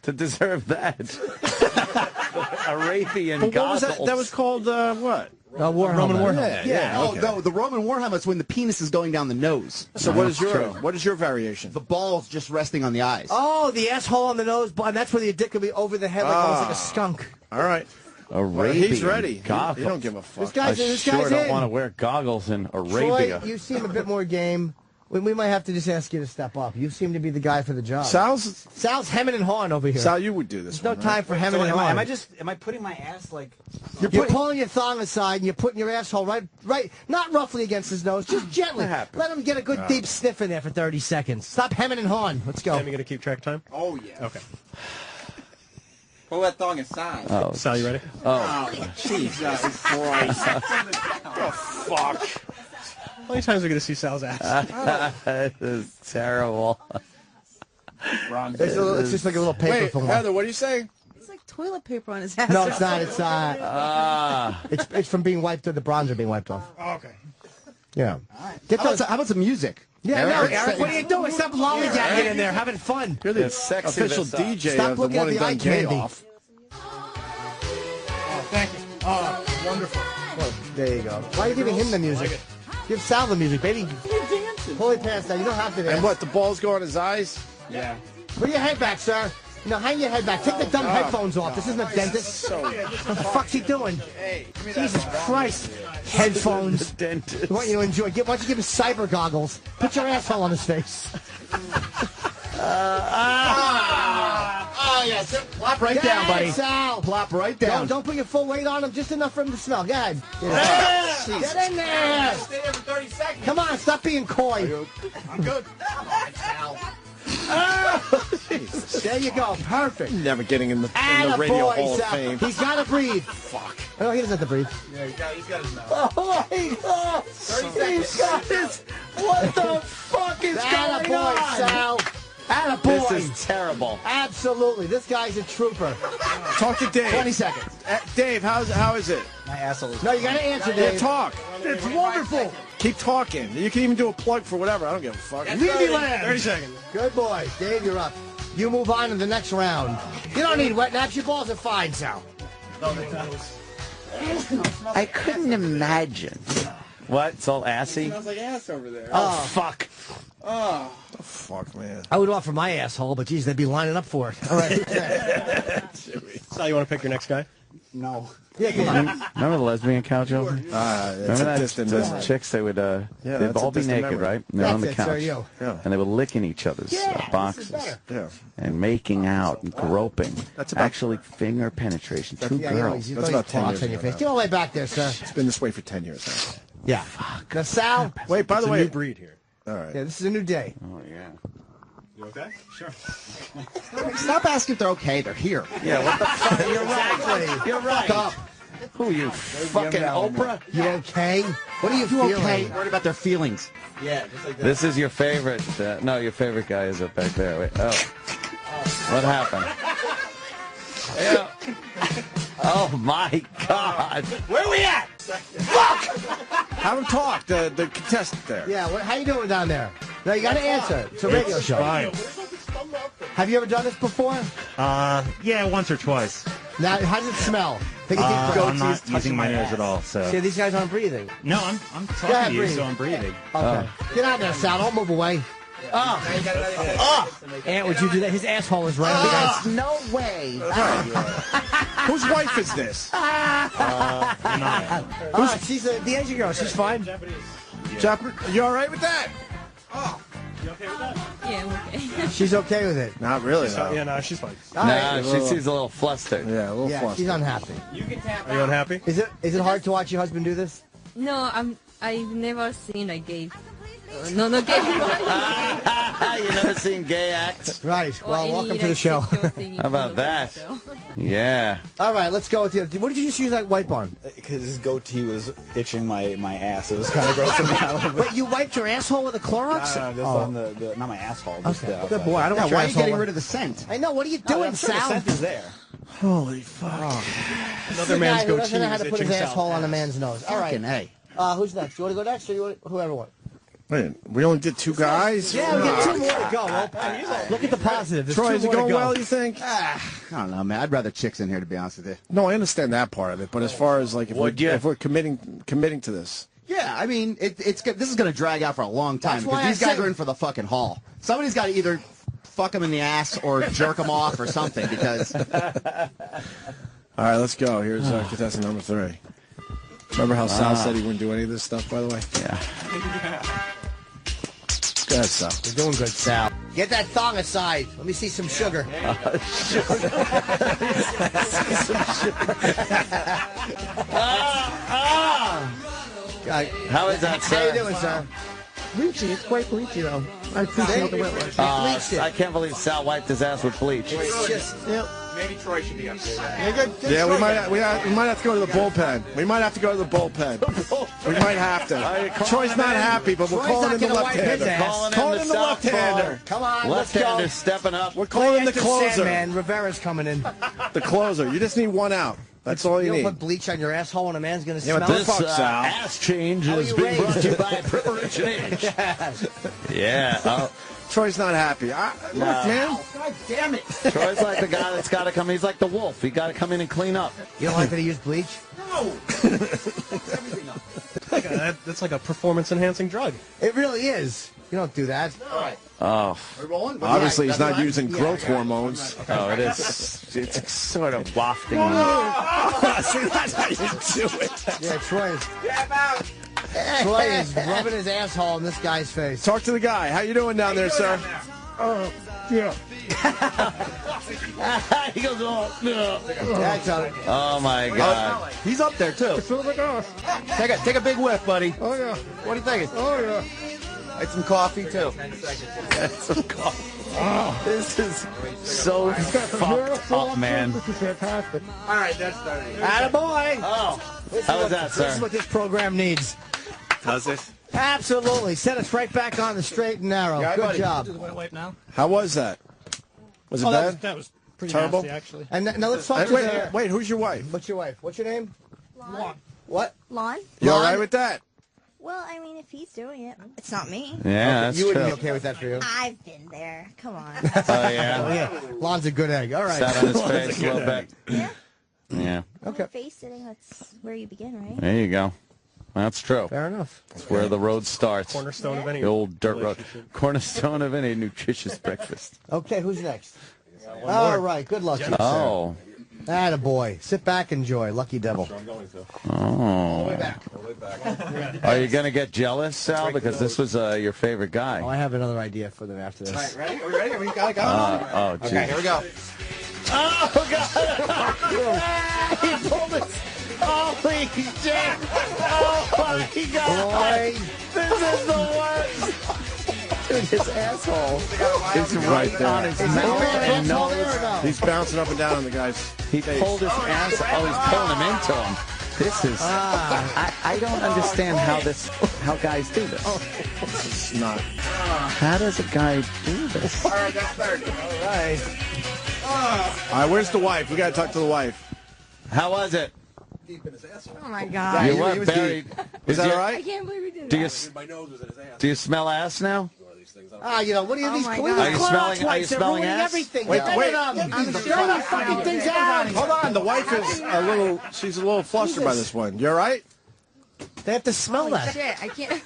to deserve that. Arabian But what was goggles. that? That was called what? Roman Warhammer. Yeah. Oh, okay. no, the Roman Warhammer is when the penis is going down the nose. So what is your variation? The balls just resting on the eyes. Oh, the asshole on the nose, and that's where the dick will be over the head like a skunk. All right. Arabian He's ready. goggles. You don't give a fuck. This guy's I in. sure don't want to wear goggles in Arabia. Troy, you seem a bit more game. We might have to just ask you to step up. You seem to be the guy for the job. Sal's hemming and hawing over here. Sal, you would do this. There's no time for hemming and hawing. Am I putting my ass like? You're pulling your thong aside and you're putting your asshole right, not roughly against his nose, just gently. Let him get a good deep sniff in there for 30 seconds. Stop hemming and hawing. Let's go. Sam, you gonna keep track of time? Oh yeah. Okay. Pull that thong aside. Oh. Sal, you ready? Oh, Jesus Christ. Oh, fuck. How many times are we going to see Sal's ass? This is terrible. It's just like a little paper Wait, from Heather, what are you saying? It's like toilet paper on his ass. No, it's not. It's from being wiped, the bronzer being wiped off. Oh, okay. Yeah. How about some music? Yeah, Eric, what are you doing? Stop lollygagging in there, having fun. You're the sexy official DJ Stop of the looking one at and the eye done gay candy. off. Oh, thank you. Oh, wonderful. Well, there you go. Why are you giving him the music? Give Sal the music, baby. Pull your pants down. You don't have to dance. And what, the balls go on his eyes? Yeah. Put your head back, sir. No, hang your head back. Take the dumb headphones off. This isn't a dentist. What the fuck's he doing? Jesus Christ. Headphones. Dentist. I want you to enjoy. Why don't you give him cyber goggles? Put your asshole on his face. Oh, yes. Plop right down, buddy. Sal. Plop right down. Don't put your full weight on him. Just enough for him to smell. Go ahead. Get in there. Stay there for 30 seconds. Come on, stop being coy. I'm good. Come on, Sal. There you go. Perfect. Never getting in the Radio Hall of Fame. He's got to breathe. Fuck. Oh, he doesn't have to breathe. Yeah, he's got his mouth. Oh, my God. 30 seconds. He's got his... What the fuck is going on? Sal. Attaboy. This is terrible. Absolutely. This guy's a trooper. Talk to Dave. 20 seconds. Dave, how is it? My asshole is. No, you got to answer, Yeah, Dave. talk. It's wonderful. Keep talking. You can even do a plug for whatever. I don't give a fuck. Levy Land. 30 seconds. Good boy. Dave, you're up. You move on to the next round. You don't need wet naps. Your balls are fine, Sal. I couldn't imagine. What? It's all assy? Smells like ass over there. Oh, fuck. Oh. Fuck, man. I would offer my asshole, but geez, they'd be lining up for it. All right. Sal, you want to pick your next guy? No. Yeah, come on. Remember the lesbian couch over? It's Remember a distant those memory. chicks? They would they'd that's all a be distant naked, memory. right? And they're on the That's it, couch, sir, Yeah. and they would lick in each other's boxes, Yeah. and making out and groping. That's about- actually finger penetration. Two Yeah, girls. you That's throw about your 10 box years in your ago face. now. Get all the way back there, sir. It's been this way for 10 years now. Yeah. Now, Sal. Wait, by It's the a way. new breed here. All right. Yeah, this is a new day. Oh yeah. You okay? Sure. Stop asking if they're okay. They're here. Yeah. What the fuck? You're Exactly. right. You're right. Stop. Who you fucking Oprah? You okay? What are you You feeling? okay? Worried about their feelings. Yeah, just like that. This is your favorite. No, your favorite guy is up back there. Wait. Oh. What happened? Yeah. Oh my God. Where we at? Have him talk, the contestant there. Yeah, how you doing down there? No, you got to answer. It's a radio show. Fine. Have you ever done this before? Yeah, once or twice. Now, how does it smell? Take a deep breath. I'm not using my nose at all, so. See, these guys aren't breathing. No, I'm Go talking ahead, to you, breathe. so I'm breathing. Okay. Get out there, Sal. Don't move away. Ant, would you do that? His asshole is right There's no way. Whose wife is this? She's the Asian girl. She's fine. You all right with that? Yeah, I'm okay. She's okay with it. Not really, though. Yeah, no, she's fine. Nah, she seems a little flustered. Yeah, a little Yeah, flustered. she's unhappy. Are you unhappy? Is it hard to watch your husband do this? No, I've never seen a gay. No gay. You never seen gay acts? Right. Or Well, any, welcome to the show. sexual thing in How about front of that? myself. Yeah. All right, let's go with you. What did you just use that wipe on? Because his goatee was itching my ass. It was kind of grossing me out a little bit. Wait, you wiped your asshole with a Clorox? Just on the not my asshole. Just Okay. the Good outside. boy. I don't want your Why are you asshole. getting rid of the scent? I know. What are you No, doing, I'm sure the Sal? scent is there. Holy fuck. Another The man's guy who doesn't goatee know how is to put itching his Sal's asshole on a ass. man's nose. All right. Fucking A. Who's next? You want to go next, or you want whoever wants? Wait, we only did two guys? Yeah, we got two more to go. Look at the positive. There's Troy, two is it more to going go. well, you think? I don't know, man. I'd rather chicks in here, to be honest with you. No, I understand that part of it, but as far as like if we're committing to this. Yeah, I mean, it's good. This is going to drag out for a long time That's why because these I guys said- are in for the fucking haul. Somebody's got to either fuck them in the ass or jerk them off or something because... All right, let's go. Here's contestant number 3. Remember how Sal said he wouldn't do any of this stuff, by the way? Yeah. That's Sal. You're doing good, Sal. Get that thong aside. Let me see some sugar. How is that, sir? How you doing, sir? Bleachy, it's quite bleachy though. I appreciate the wet wash. I can't believe Sal wiped his ass with bleach. It's just... Maybe Troy should be up there. Yeah, we might have to go to the bullpen. We might have to go to the bullpen. We might have to. Troy's not happy, but we're calling in the left-hander. Calling in the left-hander. Come on, Left-hander let's stepping up. We're calling in the closer. Man, Rivera's coming in. The closer. You just need one out. That's all you You need. don't put bleach on your asshole and a man's going to smell This it. ass change is being brought to you by Privilege Age. Yeah. Troy's not happy. Look, man. God damn it. Troy's like the guy that's got to come. He's like the wolf. He got to come in and clean up. You don't like that he used bleach? No. That's like a performance-enhancing drug. It really is. You don't do that. Oh. We're rolling? Obviously, he's not using growth hormones. Oh, it is. It's sort of wafting. See, that's how you do it. Yeah, Troy is rubbing his asshole in this guy's face. Talk to the guy. How you doing down there, sir? Yeah. He goes, oh, no. That's all right. Oh, my God. He's up there, too. It smells like ass. Take a big whiff, buddy. Oh yeah. What do you think? Oh yeah. Had some coffee, too. Some coffee. This is so fucked up, man. This is fantastic. All right, that's starting. Attaboy! Oh, how was that, This is sir? what this program needs. Does it? Absolutely. Set us right back on the straight and narrow. Yeah, Good buddy. job. Do the wet wipe now? How was that? Was it bad? That was pretty Terrible? nasty, actually. And now let's talk to the... Wait, who's your wife? What's your wife? What's your name? Lawn. What? Lawn? You all Lon? right with that? Well, I mean, if he's doing it, it's not me. Yeah, that's You wouldn't be true. okay with that for you. I've been there. Come on. Oh, Oh, yeah. yeah. Lon's a good egg. All right. Sat on his face a little bit. Yeah. Yeah. Okay. Face sitting, that's where you begin, right? There you go. That's true. Fair enough. That's where the road starts. Cornerstone of any The old dirt road. relationship. Cornerstone of any nutritious breakfast. Okay, who's next? All right. Good luck to you, Oh. Attaboy. Sit back, enjoy. Lucky devil. Oh. Are you going to get jealous, Sal? Because this was your favorite Oh, guy. I have another idea for them after this. All right, ready? Are we ready? We got it going? Oh, Okay, geez. here we go. Oh, God. He pulled it. Holy shit. Oh, my God. Boy. This is the worst. Dude, his asshole is right there. on his Is that mouth where and the nose. or no? He's bouncing up and down on the guy's He face. pulled his ass. Oh, he's pulling him into him. This is. I don't understand how guys do this. It's not. How does a guy do this? All right, that's 30. All right. All right, where's the wife? We got to talk to the wife. How was it? Oh, my God. You were buried. Is that all I right? can't believe we did Do that. you smell ass now? You know, what are you, Oh these my clean God. Are you cloths smelling- are you wipes? They're smelling ruining ass? everything. Wait, Get wait. rid of them. I'm These sure dirty fucking things out. Hold on. The wife is she's a little flustered by this one. You all right? They have to smell that. Shit, I can't.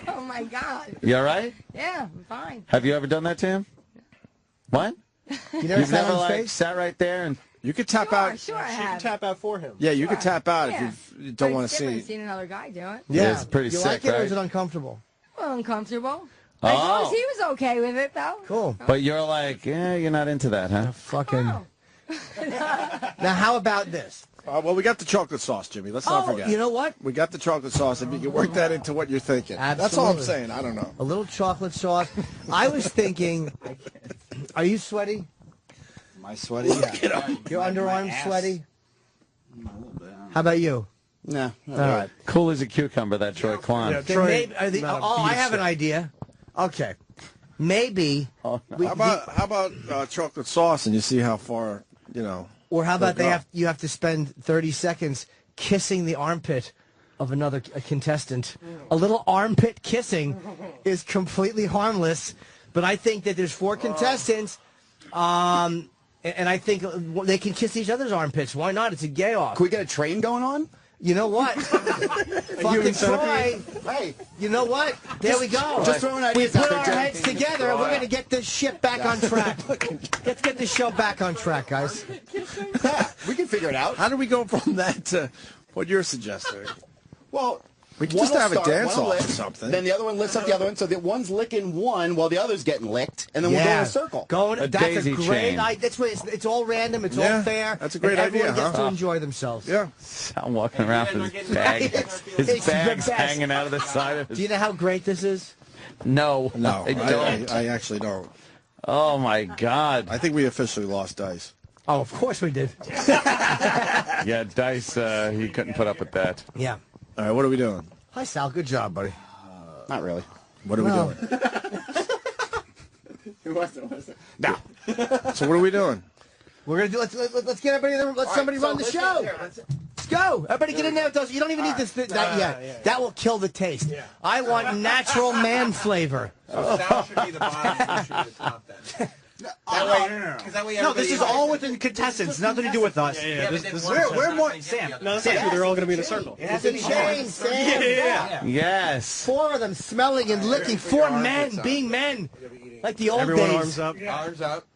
Oh, my God. You all right? Yeah, I'm fine. Have you ever done that to him? What? You never You've sat never on his like face? sat right there and You could tap out. Sure, I She have. can tap out for him. Yeah, you could tap out Yeah. if you don't want to see. I've seen another guy do it. Yeah, it's pretty you sick, like it, or right? is it uncomfortable? Well, uncomfortable. As long as Oh, he was okay with it, though. Cool. but you're like, yeah, you're not into that, huh? Fucking. Oh. Now, how about this? Well, we got the chocolate sauce, Jimmy. Let's not forget. You know what? We got the chocolate sauce. If you can work that into what you're thinking. That's all I'm Absolutely. saying. I don't know. A little chocolate sauce. I was thinking, are you sweaty? Am I sweaty? Your underarms ass. sweaty? A little bit. How about you? No. All right. Cool as a cucumber, that Troy Kwan. Yeah, Then Troy, maybe, not a I beast. have an idea. Okay. Maybe. Oh, no. we- How about chocolate sauce, and you see how far or how about Look up. you have to spend 30 seconds kissing the armpit of another contestant. A little armpit kissing is completely harmless, but I think that there's 4 contestants, and I think they can kiss each other's armpits. Why not? It's a gay off. Can we get a train going on? You know what? Fucking Troy. Hey, You know what? There we go. just throwing We ideas put out there, our Jim. heads together, and we're going to get this shit back on track. Let's get this show back on track, guys. yeah, we can figure it out. How do we go from that to what you're suggesting? Well, We could One just will have a start, dance one will off or lick, something. Then the other one lifts up the other one, so the one's licking one while the other's getting licked, and then we'll go in a circle. That's a great idea. That's what it's all random. It's all fair. That's a great and everyone idea, gets huh? to enjoy themselves. Yeah. I'm walking around with his bag. His It's the bag's best. hanging out of the side of his... Do you know how great this is? No, No, I don't. I actually don't. Oh, my God. I think we officially lost Dice. Oh, of course we did. Yeah, Dice, he couldn't put up with that. Yeah. All right, what are we doing? Hi, Sal. Good job, buddy. Not really. What are we doing? Who was it? No. So what are we doing? We're gonna do. Let's get everybody there. Let somebody run the show. Let's go. Everybody get in there with those. You don't even need this that yet. Yeah. That will kill the taste. I want natural man flavor. So Sal should be the bottom, you should be the top then. No, this is all within contestants. Nothing to do with us. We're more Sam. No, that's not true. They're all going to be in a circle. It has to change, Sam. Yeah. Yes. 4 of them smelling and licking. 4 men being men, like the old Everyone days. arms up. Arms up.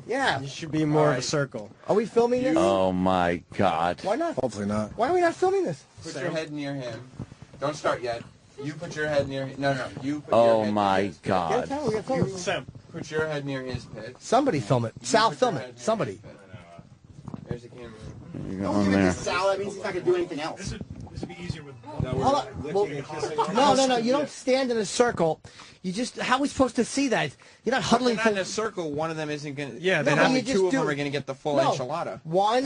Yeah. You should be more of a circle. Are we filming this? Oh, my God. Why not? Hopefully not. Why are we not filming this? Put your head near him. Don't start yet. You put your head near him. No. You put your Oh, head my near his God. We gotta film it. Sam. Put your head near his pit. Somebody film it. Sal, Put film your it. head near Somebody. his pit. There's the camera. You Don't go in give it there. to Sal. That means he's not going to do anything else. This would be easier with... Hold on. Well, no. You don't stand in a circle. You just. How are we supposed to see that? You're not huddling. Not in a circle. One of them isn't going to. Yeah, No, then but only you just two of them do- are going to get the full No. enchilada. One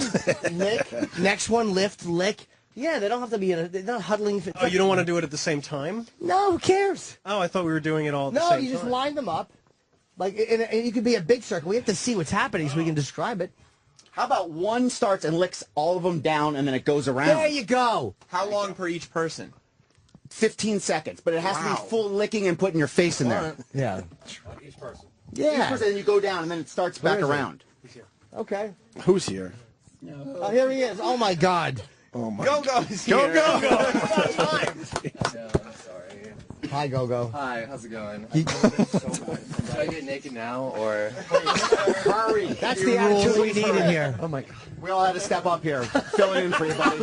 lick. Next one lift lick. Yeah, they don't have to be in a. They're not huddling. Oh, you don't want to do it at the same time? No, who cares? Oh, I thought we were doing it all at the No, same you just time. line them up. Like, and you could be a big circle. We have to see what's happening so we can describe it. How about one starts and licks all of them down, and then it goes around? There you go. How long per each person? 15 seconds, but it has to be full licking and putting your face in there. Yeah. Each person. Yeah. Each person, and you go down, and then it starts back is it? around. Okay. Who's here? Oh, here he is. Oh my God. Oh my. Go is here. Hi, Go-Go. Hi, how's it going? You- Should I get naked now, or? Hurry. That's the attitude we need in here. Oh my God. We all had to step up here. Fill it in for you, buddy.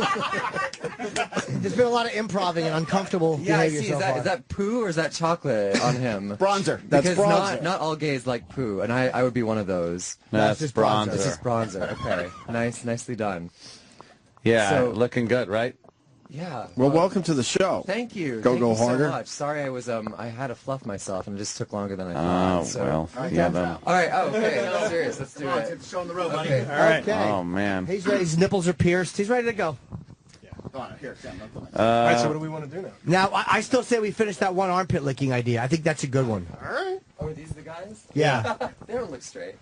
There's been a lot of improving and uncomfortable Yeah, I behavior see. so far. Is that poo or is that chocolate on him? Bronzer. That's Because bronzer. not all gays like poo, and I would be one of those. That's just bronzer. This is bronzer. Okay, nicely done. Yeah, So- looking good, right? Yeah. Well, welcome to the show. Thank you. Go Thank you harder. so much. Sorry, I had to fluff myself, and it just took longer than I Oh, thought. So. well. Yeah, then. All right. Oh, okay. I'm serious. Let's do it. Show on the road, buddy. All right. Okay. Oh, man. He's ready. His nipples are pierced. He's ready to go. Go on, here, Sam. Don't film it. All right, so what do we want to do now? Now, I still say we finish that one armpit licking idea. I think that's a good one. All right. Oh, are these the guys? Yeah. They don't look straight.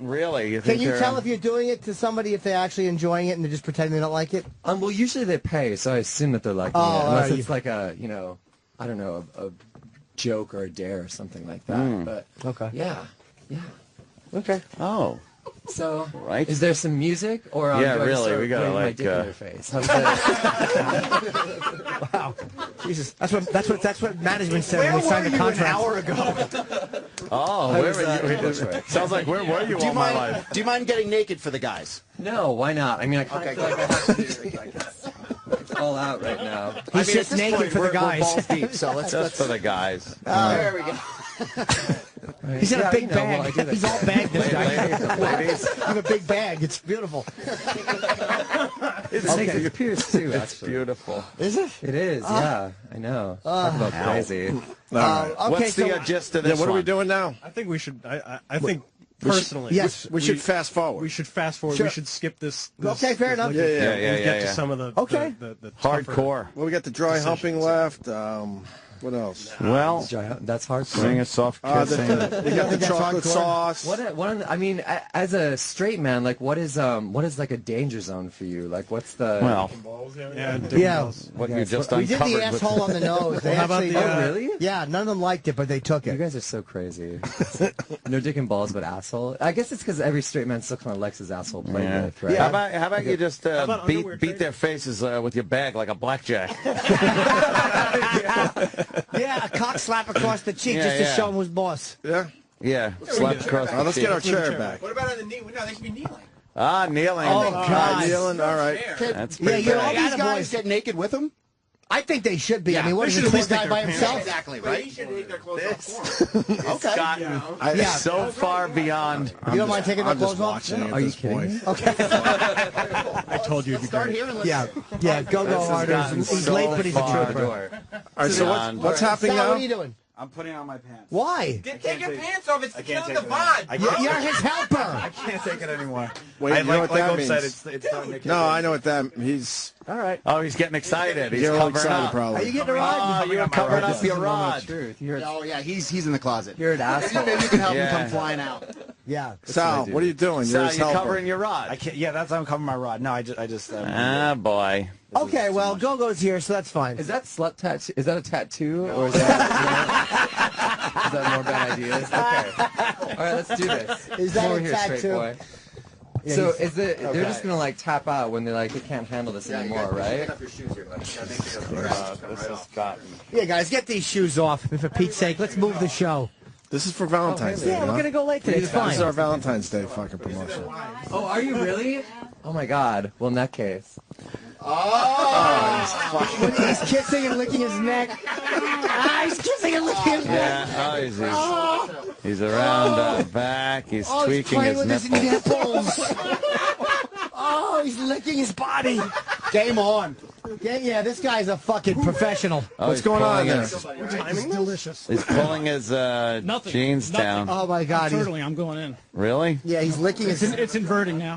Really? You Can think you they're- tell if you're doing it to somebody if they're actually enjoying it and they're just pretending they don't like it? Well, usually they pay, so I assume that they're liking Oh, it. all Unless right. it's like a, I don't know, a joke or a dare or something like that. But Okay. yeah. Okay. Oh. So, Right. is there some music, or Yeah, do I just really, start we gotta, putting my like, dick in their face? How's that? Wow. Jesus. That's what management said when we signed the contract. An hour ago. Oh, where were you? Sounds like, where were you all my life? Do you mind getting naked for the guys? No, why not? I mean, I kind of feel like I have to do like it's all out right now. He's just naked for the guys. We're balls deep, so let's Just for the guys. there we go. He's in a big well, I bag. do that. He's all bagged, this guy. Ladies. He's in a big bag. It's beautiful. It makes it pierce too. It's Actually, beautiful. Is it? it is. Yeah, I know. Talk about crazy. Okay, What's so the gist of Yeah, this what are we one? doing now? I think we should. I think personally, yes. We should fast forward. we should fast forward. Sure. We should skip this. Okay, fair enough. licking Yeah, thing yeah, and yeah, get yeah. to some of the Okay. the tougher- Hardcore. Well, we got the dry humping left. What else? Well, That's hard. sing a soft kissing. We got the That's chocolate hardcore. sauce. I mean, as a straight man, like, what is like a danger zone for you? Like, what's the? Well, Yeah. Yeah. what you just We did uncovered. the asshole on the nose. They How about actually, the, Oh, really? yeah, none of them liked it, but they took You it. guys are so crazy. No dick and balls, but asshole. I guess it's because every straight man still kind of likes his asshole played Yeah. with, right? Yeah. How about you just about underwear beat their faces with your bag like a blackjack? Yeah, a cock slap across the cheek Yeah, just to yeah. show him who's boss. Yeah. Yeah, slap across the Let's cheek. get our chair back. What about on the knee? No, they should be kneeling. Kneeling. Oh, God. Kneeling, all right. That's Yeah, pretty you know, bad. all these guys get naked with him? I think they should be. I mean, what is this guy by himself? Exactly, But right? he should take their clothes off for him. It's gotten so far beyond. You don't mind taking their I'm just clothes off? watching at Are you this kidding point. me? Okay. I told you it'd be great. Yeah, go harder. gotten He's so late, but he's a far. trooper. All right, so what's happening Sal, now? what are you doing? I'm putting on my pants. Why? Take your pants off. It's I can't killing take the it vibe. I bro. can't- You're his helper. I can't take it anymore. Wait, I you know what that Hope said, means? it's starting to kick No, in. I know what that he's. All right. Oh, he's getting excited. He's You're covering excited, up. probably. Are you getting a ride? Oh, you're covering up your rod. Truth. You're, Oh, yeah, he's in the closet. you're an asshole. Maybe you can help him Yeah. come flying out. Yeah. Sal, what are you doing? You're So his you're helper. covering your rod. I can't. Yeah, that's how I'm covering my rod. No, I just. Ah, boy. Okay, well, Go-Go's here, so that's fine. Is that slut tattoo? Is that a tattoo, or is that is that more bad ideas? Okay. All right, let's do this. Is that Come over a here, straight tattoo? boy. Yeah, So he's- is it? They're just gonna like tap out when they can't handle this anymore, right? This has gotten. Yeah, guys, get these shoes off. For Pete's sake, let's move the show. This is for Valentine's Day. Yeah, we're huh? gonna go late today. It's This is our fine. Valentine's Day fucking promotion. Oh, are you really? Oh my God. Well, in that case. He's kissing and licking his neck. He's kissing and licking his neck. Yeah, he's around back. He's tweaking playing his with his nipples. nipples. He's licking his body. Game on. Yeah, this guy's a fucking professional. Oh, What's he's going on pulling there? his- Timing delicious. He's pulling his jeans down. Oh my God, he's, Totally, I'm going in. Really? yeah, he's licking his. It's inverting now.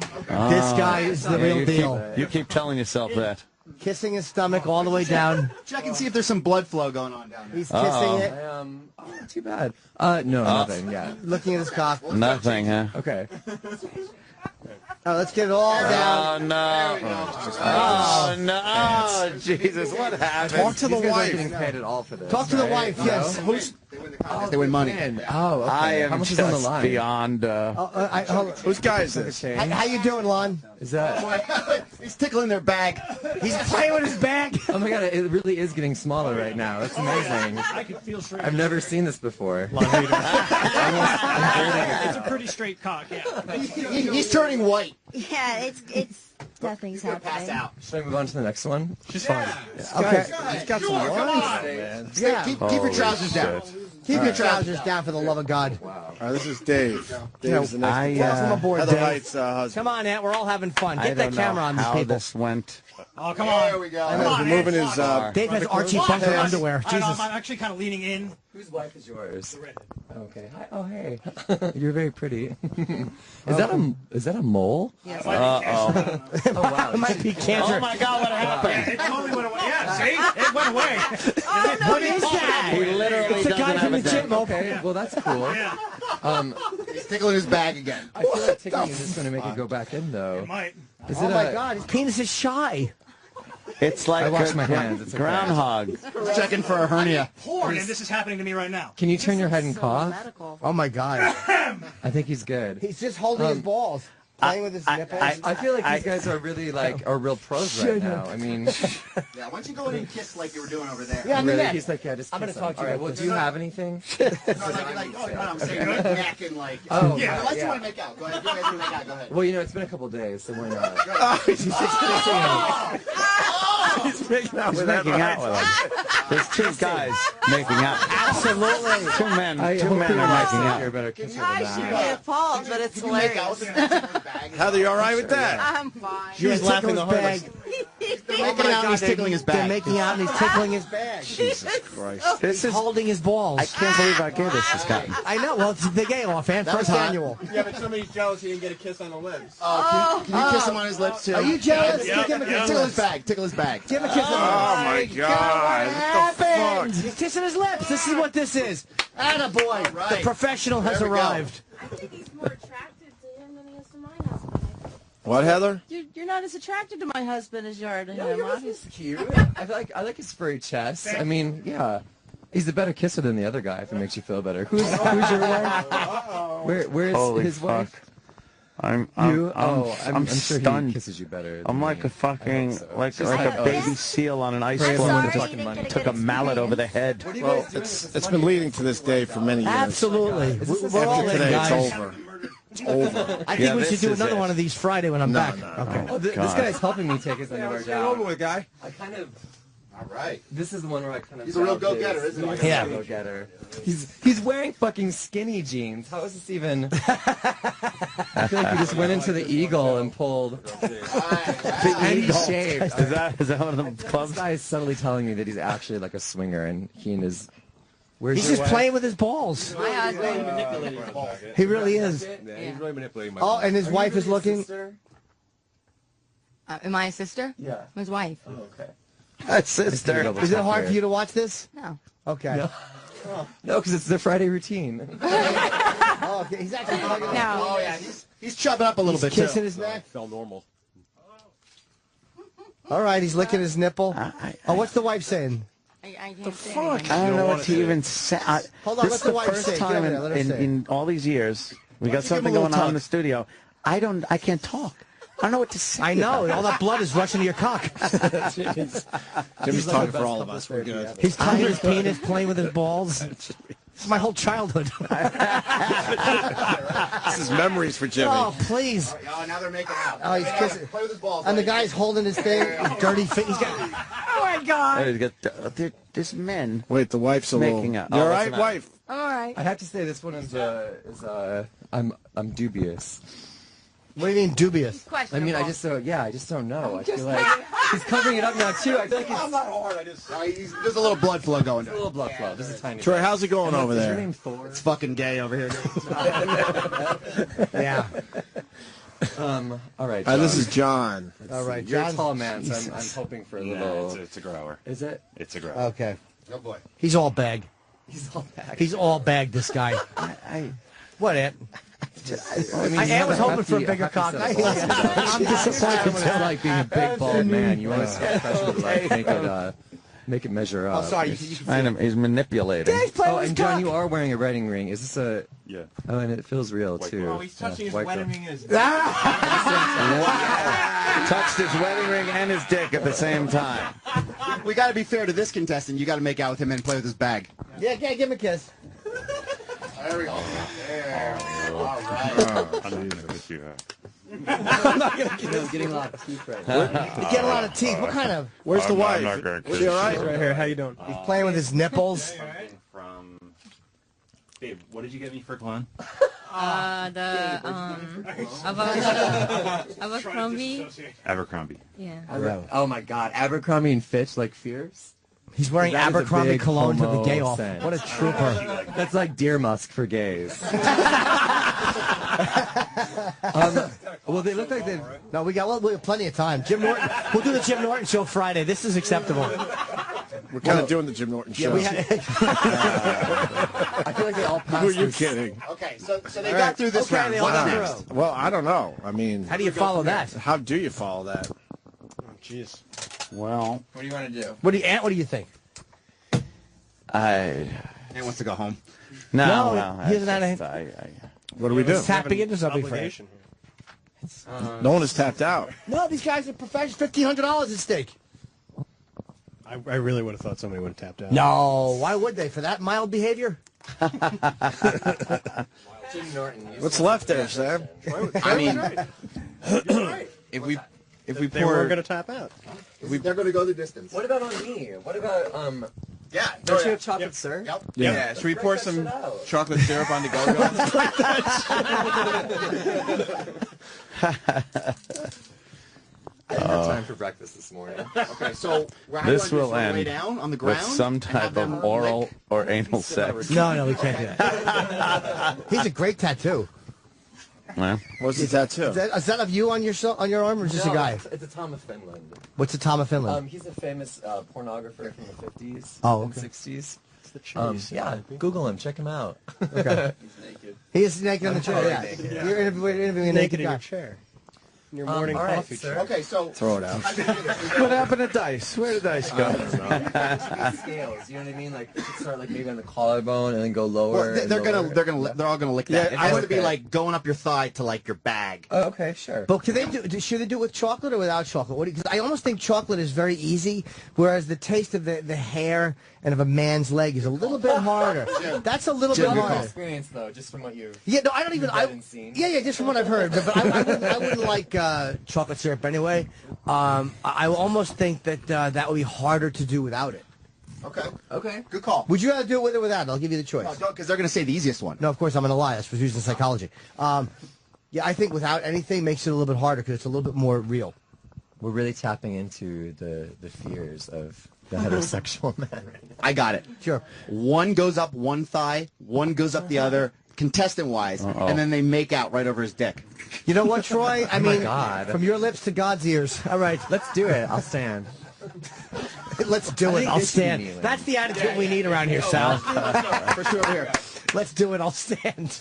This guy is the real deal. You keep telling yourself that. Kissing his stomach all the way down. Check and see if there's some blood flow going on down there. He's kissing it, Not too bad. No, nothing. Yeah. looking at his cock. Nothing, huh? Okay. Oh, let's get it all down. Oh, no. Oh, no. Oh, Jesus. What happened? Talk to the These guys aren't wife. getting paid at all for this. Talk to the right? wife. Yes. No? Who's? They win money. Man. Oh, okay. I am How much is on the just line? beyond. Whose guy is this? Okay. How you doing, Lon? Is that? He's tickling their bag. He's playing with his bag. Oh my God! It really is getting smaller right now. That's amazing. I can feel straight. I've never seen this before. It's a pretty straight cock, yeah. He's turning white. Yeah, it's nothing's Pass happening. out. Should I move on to the next one? She's fine. Okay. He's got some lines. Man. Yeah. Keep your trousers down. Keep your trousers down for the love of God. All right, this is Dave. Dave's the next I, Welcome aboard, Heather Dave. Heights husband. Come on, Aunt. We're all having fun. I Get that don't know camera on these how people. this went. Oh, come on. There we go. He's moving his. Dave has Archie Bunker underwear. Jesus. I'm actually kind of leaning in. Whose wife is yours? Okay. Hi. Oh, hey. You're very pretty. Is that a mole? Yes. Uh-oh. Oh wow. It might be cancer. Oh, my God, what happened? It totally went away. Yeah, see? It went away. What is that? He literally It's the guy doesn't from have the a gym. dick. Okay. Well, that's cool. Yeah, He's tickling his bag again. I feel like tickling is just going to make it go back in, though. it might. Is Oh it my a- God, his penis is shy. It's like I wash a my hands. It's okay. groundhog. Checking for a hernia. Porn, and this is happening to me right now. Can you turn your head and cough? Medical. Oh my God. I think he's good. He's just holding his balls, playing with his nipples. I feel like these guys are really are real pros right now. I mean, Yeah, why don't you go in and kiss like you were doing over there? Yeah, I mean, really, yeah. he's like, yeah, just I'm gonna kiss talk him. to you All right, about well, this. do you have anything? No, I'm saying good neck and like. Oh, yeah. Unless you yeah. want to make out. Go ahead. You guys want to make out. Go ahead. Well, you know, it's been a couple days, so why not? He's making out with him. There's two guys making out. Absolutely. Two men are hopefully making you're out. a better kisser I than should that. be appalled, but it's You make out hilarious. with him, tickle his bag. Heather, you all right with that? I'm fine. She's laughing the hardest. They're making out and he's tickling his They're bag. making out and he's tickling his bag. Jesus Christ. This He's is. holding his balls. I can't believe how gay this has gotten. I know. Well, it's the gay off, and That was first hot. annual. Yeah, but somebody's jealous he didn't get a kiss on the lips. Can you kiss him on his lips too? Are you jealous? Yeah, Give him a kiss. yeah. Tickle his bag. Tickle his bag. Give him a kiss. Oh my God. What What the happened? fuck? He's kissing his lips. This is what this is. Attaboy. right. The professional has There we go. arrived. I think he's more attracted to him than he is to my husband. What, Heather? You're not as attracted to my husband as you are to him, obviously. Cute. I like his furry chest. I mean, yeah. He's a better kisser than the other guy, if it makes you feel better. Who's your wife? Where's Holy his wife? fuck. I'm I'm sure stunned. he kisses you better. I'm than like me. a fucking, like She's a like, baby seal on an ice Pray floe everyone and to just fucking money. took a mallet over the head. Well, it's been leading to this day for many years. Absolutely. Is this We're all After in, today, it's guys. over. It's over. I think we should do another one of these Friday when I'm back. Okay. Oh, this guy's helping me take his underwear down. over with, guy. I kind of. All right. This is the one where I kind of. He's a real go-getter, isn't he? Yeah. Go-getter. He's wearing fucking skinny jeans. How is this even? I feel like he just went into the Eagle and pulled. And he's shaved. Is that one of the clubs? This guy is subtly telling me that he's actually like a swinger, and he and his. Where's He's your just wife? playing with his balls. My husband. He really is. Yeah, he's really manipulating my Oh, and his wife is looking. Am I a sister? Yeah. His wife. Oh, okay. Sister. Is it hard for you to watch this? No. Okay. No, because it's their Friday routine. Oh, okay. He's actually talking about. No. Oh yeah, he's chubbing up a little bit Kissing too. his neck. Felt normal. All right, he's licking his nipple. Oh, what's the wife saying? I can't say I don't know what to even say. Hold on, This let is the the wife first say it. Get time over there, let her say it. in all these years we got don't you give him something a little going on in tug? the studio. I can't talk. I don't know what to say. I know. All that blood is rushing to your cock. Jimmy's talking for all of us. We're good. He's touching his penis, playing with his balls. This is my whole childhood. This is memories for Jimmy. Oh, please. Oh, now they're making out. Oh, he's kissing. Play with his balls. And the guy's holding his thing. His dirty feet. He's got. Oh my God. There's men. Wait, the wife's a Making little. up. You're Oh, right, listen up. wife. I'm all right. I have to say this one is I'm dubious. What do you mean dubious? I mean, I just don't know. I feel like he's covering it up now too. I feel like I'm not hard. There's a little blood flow going. a little blood flow. Just a tiny. Troy, bit. how's it going over Is your there? name Thor? It's fucking gay over here. Yeah. All right. This John. is John. All right, You're a John. tall man, so I'm hoping for a little. It's a grower. Is it? It's a grower. Okay. Oh boy. He's all bag. He's all back. He's all bag. This guy. What, Ant? I was hoping for a bigger cock. I'm disappointed. It's like being a big bald man. You want to start fresh with life, make it measure up. Oh, sorry. He's manipulating. He's playing Oh, with his and John, cock. you are wearing a wedding ring. Is this a? Yeah. Oh, and it feels real too. Oh, he's touching his white wedding girl. ring in his. Touched his wedding ring and his dick at the same time. We got to be fair to this contestant. You got to make out with him and play with his bag. Yeah, give him a kiss. There we go. There. All right. I'm not gonna kiss. Getting a lot of teeth right now. He's getting a lot of teeth. What kind of? Where's the wife? Is she all right? Right here. How you doing? He's playing with his nipples. From Babe, what did you get me for Glenn? Abercrombie. Abercrombie. Yeah. Oh my God, Abercrombie and Fitch, like fierce. He's wearing That is a Abercrombie big cologne to the homo gay off. scent. What a trooper. That's like deer musk for gays. Well, they look like they. No, we have plenty of time. Jim Norton. We'll do the Jim Norton show Friday. This is acceptable. We're kind of doing the Jim Norton show. Yeah, I feel like they all passed. Who are you this- kidding? Okay, so they got through this round. they What's all got next? through. Well, I don't know. I mean, How do you follow that? how do you follow that? Jeez. Well, What do you want to do? What do you think? Ant wants to go home. No, well, he doesn't have just- What do we do? He's tapping into something for him. Obligation here. No one is tapped out. No, these guys are professionals. $1,500 at stake. I really would have thought somebody would have tapped out. No, why would they? For that mild behavior? Jim Norton. What's left there, Sam? I mean, if we They pour, were going to tap out. they're going to go the distance. What about on me? What about Yeah. Don't you have chocolate syrup? Yep. Yeah. Should we pour Break that some shit out. chocolate syrup on the go-go? I didn't have time for breakfast this morning. Okay, so how This do you will want to end lay down on the with ground some and have type them of oral lick? or anal sex. No, we can't do that. He's a great tattoo. Well, What's the tattoo? Is that of you on your arm, or is this a guy? It's a Tom of Finland. What's the Tom of Finland? He's a famous pornographer from the 50s Oh, and okay. 60s. The cheese. Yeah, Google him. Check him out. Okay. He is naked on the chair. Yeah. You're interviewing a Naked naked in guy. your chair. Your morning all right, coffee. sir. Okay, so Throw it out. What happened to dice? Where did dice go? Scales, you know what I mean? Like you could start like maybe on the collarbone and then go lower. well, they're all gonna lick that. Yeah, It has to okay. be like going up your thigh to like your bag. Oh, okay, sure. But can they should they do it with chocolate or without chocolate? Because I almost think chocolate is very easy, whereas the taste of the hair and of a man's leg is a little bit harder. That's a little bit harder. Experience though, just from what you. Yeah, no, I don't even. Yeah, just from what I've heard. But I wouldn't like chocolate syrup anyway. I almost think that that would be harder to do without it. Okay. Okay. Good call. Would you rather do it with or without? I'll give you the choice. No, don't, because they're gonna say the easiest one. No, of course I'm going to lie. That's was using psychology. Yeah, I think without anything makes it a little bit harder because it's a little bit more real. We're really tapping into the fears of the heterosexual man. I got it. Sure. One goes up one thigh, one goes up the other, contestant-wise, and then they make out right over his dick. You know what, Troy? I mean, God. from your lips to God's ears. All right. Let's do it. I'll stand. Let's do it. I'll stand. That's the attitude we need around here, Sal. First two over here. Let's do it. I'll stand.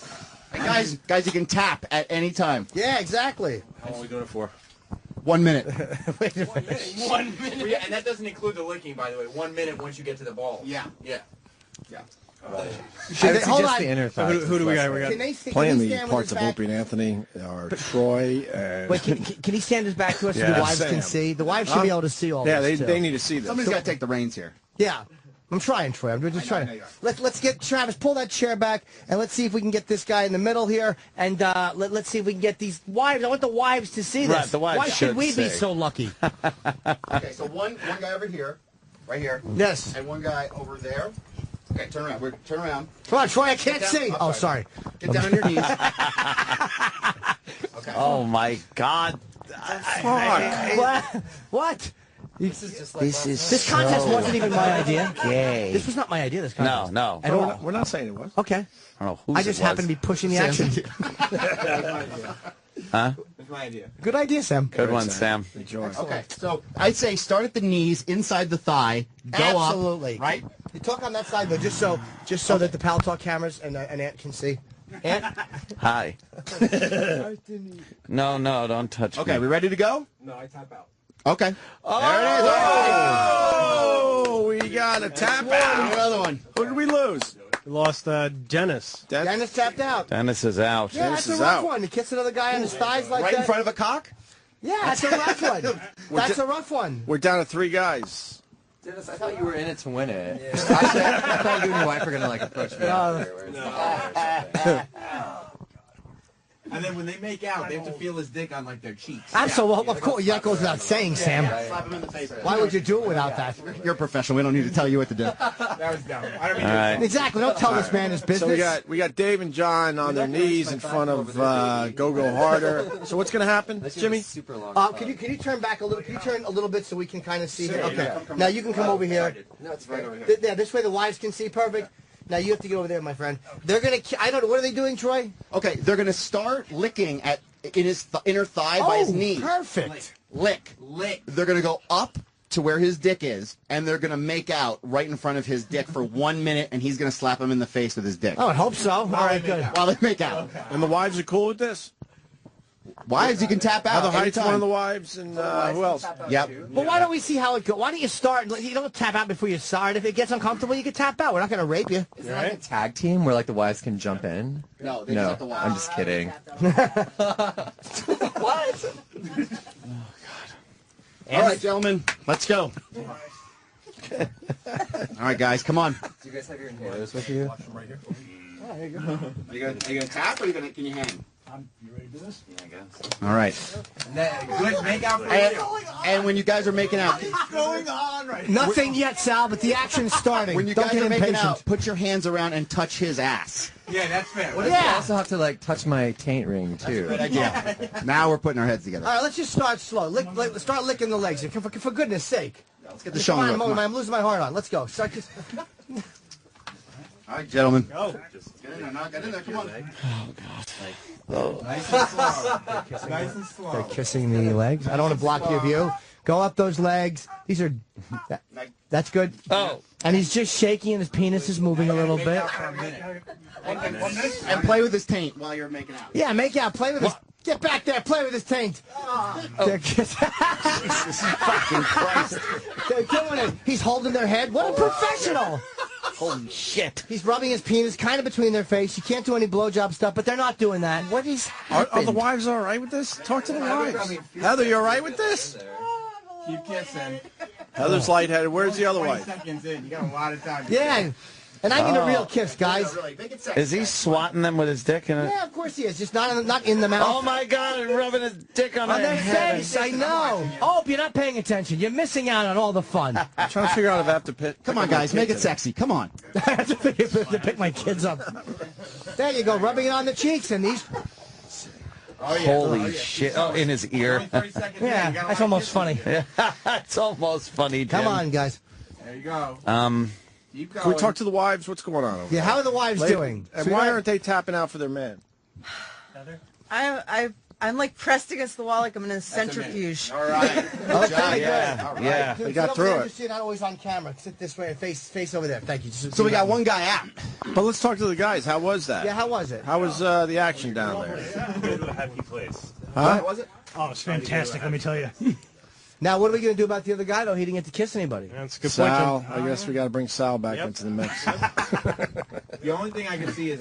Hey, guys, you can tap at any time. Yeah, exactly. How long are we doing it for? 1 minute. Wait a minute. 1 minute. And that doesn't include the licking, by the way. 1 minute once you get to the ball. Yeah. Yeah. Yeah. Hold on. The inner thigh. Who do we got? Can they see, Playing can he the stand parts with of his Opie and Anthony are Troy and... Wait, can he stand his back to us so Yeah, the wives Sam. can see? The wives should be able to see all Yeah, this, too. they need to see this. Somebody's got to take the reins here. Yeah. I'm trying, Troy. I'm just trying. I know you are. Let's get Travis. Pull that chair back, and let's see if we can get this guy in the middle here, and let's see if we can get these wives. I want the wives to see this. Right, the wives Why should should we be see. so lucky? Okay, so one guy over here, right here. Yes. And one guy over there. Okay, turn around. Turn around. Come on, Troy. I can't Get down. see. I'm Oh, sorry. Get down on your knees. Okay. Oh my God! What? This is just like This contest wasn't even my idea. Gay. This was not my idea. This contest. No. At all. We're not saying it was. Okay. I don't know whose I just it was. happened to be pushing the action. Huh? That's my idea. Good idea, Sam. Good one, Sam. Enjoy. Okay, so I'd say start at the knees, inside the thigh, go Absolutely. up, right? You talk on that side though, just so that the Pal Talk cameras and Ant can see. Ant. Hi. No, don't touch me. Okay, we ready to go? No, I tap out. Okay. Oh, we got a tap out. Another one. Who did we lose? We lost Dennis. Dennis tapped out. Dennis is out. Yeah, that's a is rough out. one. To kiss another guy on his thighs like Right that. in front of a cock? Yeah, that's a rough one. That's a rough one. We're down to 3 guys. Dennis, I thought you were in it to win it. I thought you and your wife were gonna like approach me afterwards. And then when they make out, they have to feel his dick on like their cheeks. Absolutely, of course. Yeah, that goes without saying, Sam. Slap him in the face. Why would you do it without that? You're a professional. We don't need to tell you what to do. That was dumb. I don't mean All right. Exactly. Don't tell this man his business. So we got Dave and John on their knees in front of Go Harder. So what's going to happen, Jimmy? Super long. Can you turn back a little? Can you turn a little bit so we can kind of see here? Okay. Now you can come over here. No, it's right over here. Yeah, this way the wives can see perfect. Now you have to get over there, my friend. They're gonna. I don't know. What are they doing, Troy? Okay, they're going to start licking in his inner thigh by his knee. Perfect. Lick. They're going to go up to where his dick is, and they're going to make out right in front of his dick for 1 minute, and he's going to slap him in the face with his dick. Oh, I hope so. All right, good. While they make out. And the wives are cool with this? Wives, you can tap out Heather Height's anytime. one of the wives, and who else? Yep. But why don't we see how it goes? Why don't you start? You don't tap out before you start. If it gets uncomfortable, you can tap out. We're not going to rape you. Is it like a tag team where like the wives can jump in? No, they just have to watch. I'm just kidding. What? All right, gentlemen, let's go. All right, guys, come on. Do you guys have your inhalers with you? Are you going to tap or can you hang? You ready to do this? Yeah, I guess. All right. Good make out for And when you guys are making out, What's going on right Nothing yet, Sal, but the action's starting. when you Don't guys get are making impatient. out, put your hands around and touch his ass. Yeah, that's fair. What if I also have to like touch my taint ring too? Good idea. Now we're putting our heads together. All right, let's just start slow. Start licking the legs. For goodness sake. Let's get the show on the road. Come on. I'm losing my heart on. Let's go. Start just. All right, gentlemen. Go. Get in there, now. Get in there. Come on. Nice and slow. Nice and slow. They're kissing the legs. I don't want to block your view. Go up those legs. These are. That's good. Oh. And he's just shaking, and his penis is moving a little bit. And play with his taint while you're making out. Yeah, make out. Play with his. Get back there, play with his taint. Jesus fucking Christ. They're doing it. He's holding their head. What a professional. Holy shit. He's rubbing his penis kind of between their face. You can't do any blowjob stuff, but they're not doing that. What is Are happening? the wives all right with this? Talk to the wives. Heather, you all right with this? Keep kissing. Heather's lightheaded. Where's the other wife? Seconds in, you got a lot of time. Yeah. And I need a real kiss, guys. Is he swatting them with his dick in it? Yeah, of course he is. Just not in the mouth. Oh my God! And rubbing his dick on their their head. face. I know. Oh, you're not paying attention. You're missing out on all the fun. I'm trying to figure out if I have to pick. Come on, guys, make it sexy. Come on. I have to pick my kids up. There you go, rubbing it on the cheeks and these. Holy shit! Oh, in his ear. Yeah, that's almost funny. It's almost funny. Jim. Come on, guys. There you go. Keep going. Can we talk to the wives? What's going on over Yeah, how are the wives doing? And why aren't they tapping out for their man? I'm like pressed against the wall like I'm in a centrifuge. All right. Okay, Yeah, good. yeah. They got through it. Just so you're not always on camera. Sit this way and face over there. Thank you. So we got one guy out. But let's talk to the guys. How was that? Yeah, how was it? How was the action down there? Go to a happy place. Huh? What was it? Oh, it's fantastic, let me tell you. Now, what are we going to do about the other guy, though? He didn't get to kiss anybody. That's a good Sal, point. I guess we got to bring Sal back into the mix. The only thing I can see is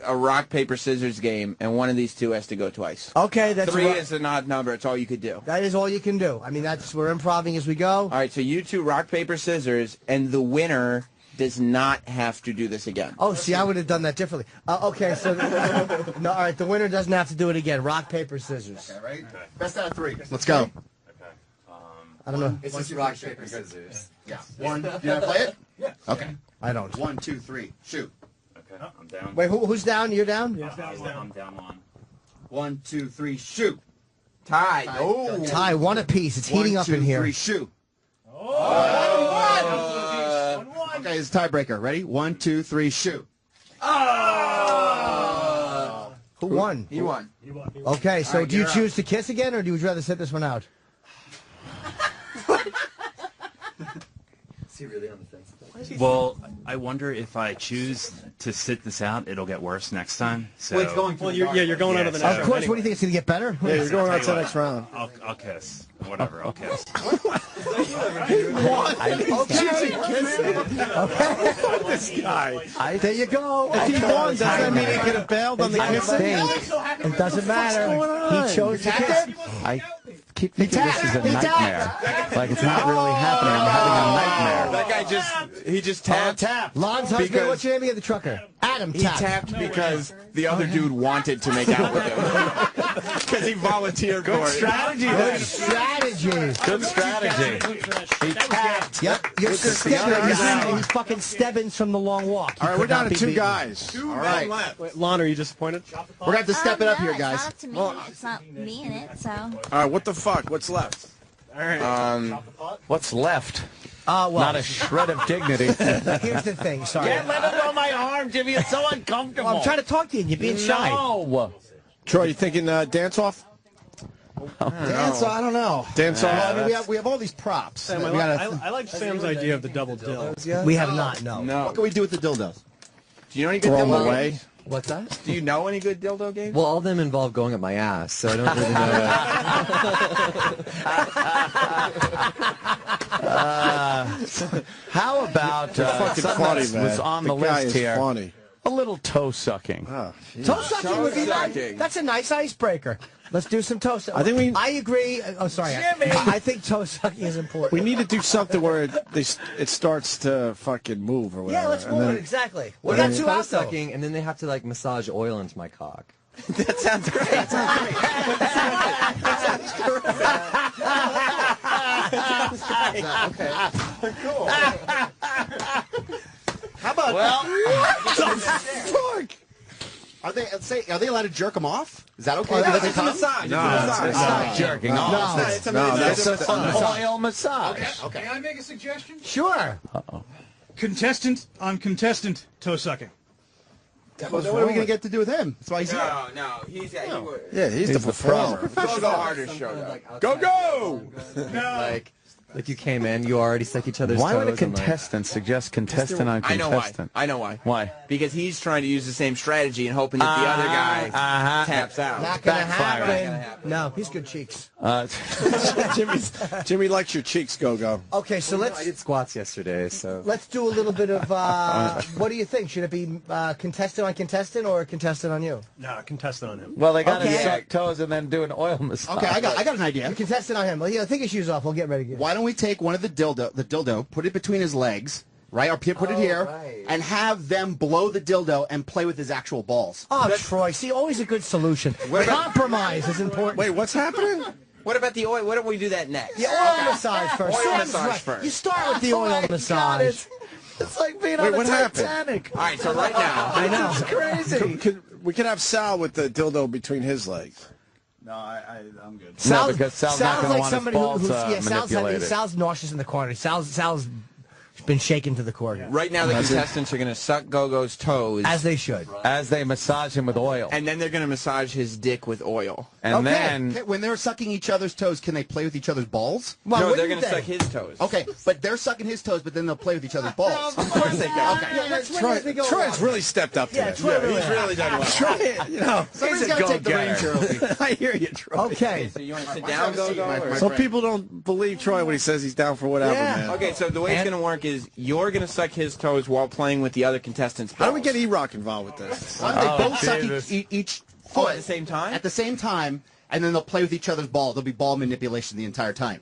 a rock, paper, scissors game, and one of these two has to go twice. Okay, that's 3 is an odd number. It's all you could do. That is all you can do. I mean, we're improvising as we go. All right, so you two rock, paper, scissors, and the winner does not have to do this again. Oh, see, I would have done that differently. Okay, so no, all right, the winner doesn't have to do it again. Rock, paper, scissors. Okay, right? Best out of 3. Let's go. I don't know. It's just rock, paper, scissors. Yeah. One. Do you want to play it? Yeah. Okay. I don't. 1, 2, 3. Shoot. Okay, I'm down. Wait, who's down? You're down? Yeah, I'm down one. 1, 2, 3. Shoot. Tie. Oh. Tie, one apiece. It's heating up in 1, 2, here. 3. Shoot. Okay, it's a tiebreaker. Ready? 1, 2, 3. Shoot. Who won? He won. Okay, so right, do you you're choose to kiss again, or do you rather sit this one out? Is he really on the fence? Well, I wonder if I choose to sit this out, it'll get worse next time. So Well, it's going Well, you're going out of the next Of course, what do you think? It's going to get better? Yeah, you're going on to the next round. I'll kiss. Whatever, I'll kiss. This guy. There you go. If he won, does that mean he could have bailed on the kissing? It doesn't matter. He chose to kiss. I keep thinking this is a nightmare. Like it's not really happening. I'm having a nightmare. That guy just tapped. Lon's husband, Because- what's your name of the trucker? Adam He tapped. tapped because the other dude wanted to make out with him. Because he volunteered for it. Strategy. Good strategy. Good strategy. He tapped. Yep. You're He's fucking Stebbins from the long walk. He All right, we're could not down to be 2 beaten. guys. All right. Wait, Lon, are you disappointed? We're going to have to step it up here, guys. It's not up to me. It's not me in it, so. All right, what the fuck? What's left? All right. What's left? Well, Not a shred of dignity. here's the thing. Sorry. Can't let him on my arm, Jimmy. It's so uncomfortable. Well, I'm trying to talk to you, and you're being shy. No. Troy, you thinking dance off? Dance, I don't know. Dance off? I mean, we have all these props. Sam, We gotta- I like Sam's idea of the double dill. We have not, no. What can we do with the dildos? Do you know any good Throw them dildo away. games? What's that? Do you know any good dildo games? Well, all of them involve going up my ass, so I don't really know. How about Fucking something funny, that man. was on the guy list is here? funny. A little toe sucking. Oh, Toe sucking would be nice. sucking. That's a nice icebreaker. Let's do some toe sucking. I think we- I agree. Oh, sorry. I think toe sucking is important. We need to do something where it starts to fucking move or whatever. Yeah, let's and move then- it. Exactly. We Well, got then two toe out, though. sucking, and then they have to like massage oil into my cock. That sounds great. Cool. How about? Well, Are they allowed to jerk them off? Is that okay? No, Do they it's a come? massage. No, it's not jerking off. It's It's an oil massage. Okay. Can I make a suggestion? Sure. Contestant on contestant toe sucking. What are we going to get to do with him? That's why he's here. No, he's Yeah, he's the performer. Professional artist showdown. Go, go! Like Like you came in, you already stuck each other's Why toes. would a contestant suggest contestant on contestant? I know why. Why? Because he's trying to use the same strategy and hoping that the other guy taps out. Not gonna happen. No, he's good cheeks. Jimmy likes your cheeks, Go-Go. Okay, so I did squats yesterday, so. let's do a little bit of, what do you think? Should it be contestant on contestant or contestant on you? No, contestant on him. Well, they got to suck toes and then do an oil massage. Okay, I got an idea. Contestant on him. Well, yeah, take his shoes off. We'll get ready again. Why don't we take one of the dildo, put it between his legs, right? Or put it here, and have them blow the dildo and play with his actual balls. Oh, Troy, see, always a good solution. Compromise is important. Wait, what's happening? What about the oil? Why don't we do that next? The oil massage first. Oil massage first. You start with the oil massage. It's like being Wait, on what the happened? Titanic. All right, so right now. I know. It's crazy. We could have Sal with the dildo between his legs. No, I'm good. No, because Sal's not going to want his balls manipulated. Sal's nauseous in the corner. Sal's been shaken to the core. Right now, the contestants are going to suck Go-Go's toes. As they should. As they massage him with oil. And then they're going to massage his dick with oil. And then... Okay, when they're sucking each other's toes, can they play with each other's balls? Well, no, they're going to suck his toes. Okay, but they're sucking his toes, but then they'll play with each other's balls. Of course they can. Okay. Troy's really stepped up today. Yeah, Troy he's really done well. Somebody's got to take the reins here, Opie. I hear you, Troy. Okay. So you want to sit down, Go-Go? So people don't believe Troy when he says he's down for whatever, man. Okay, so the way it's going to work is you're going to suck his toes while playing with the other contestants' balls. How do we get E-Rock involved with this? Why don't they both suck each foot at the same time? At the same time, and then they'll play with each other's ball. There'll be ball manipulation the entire time.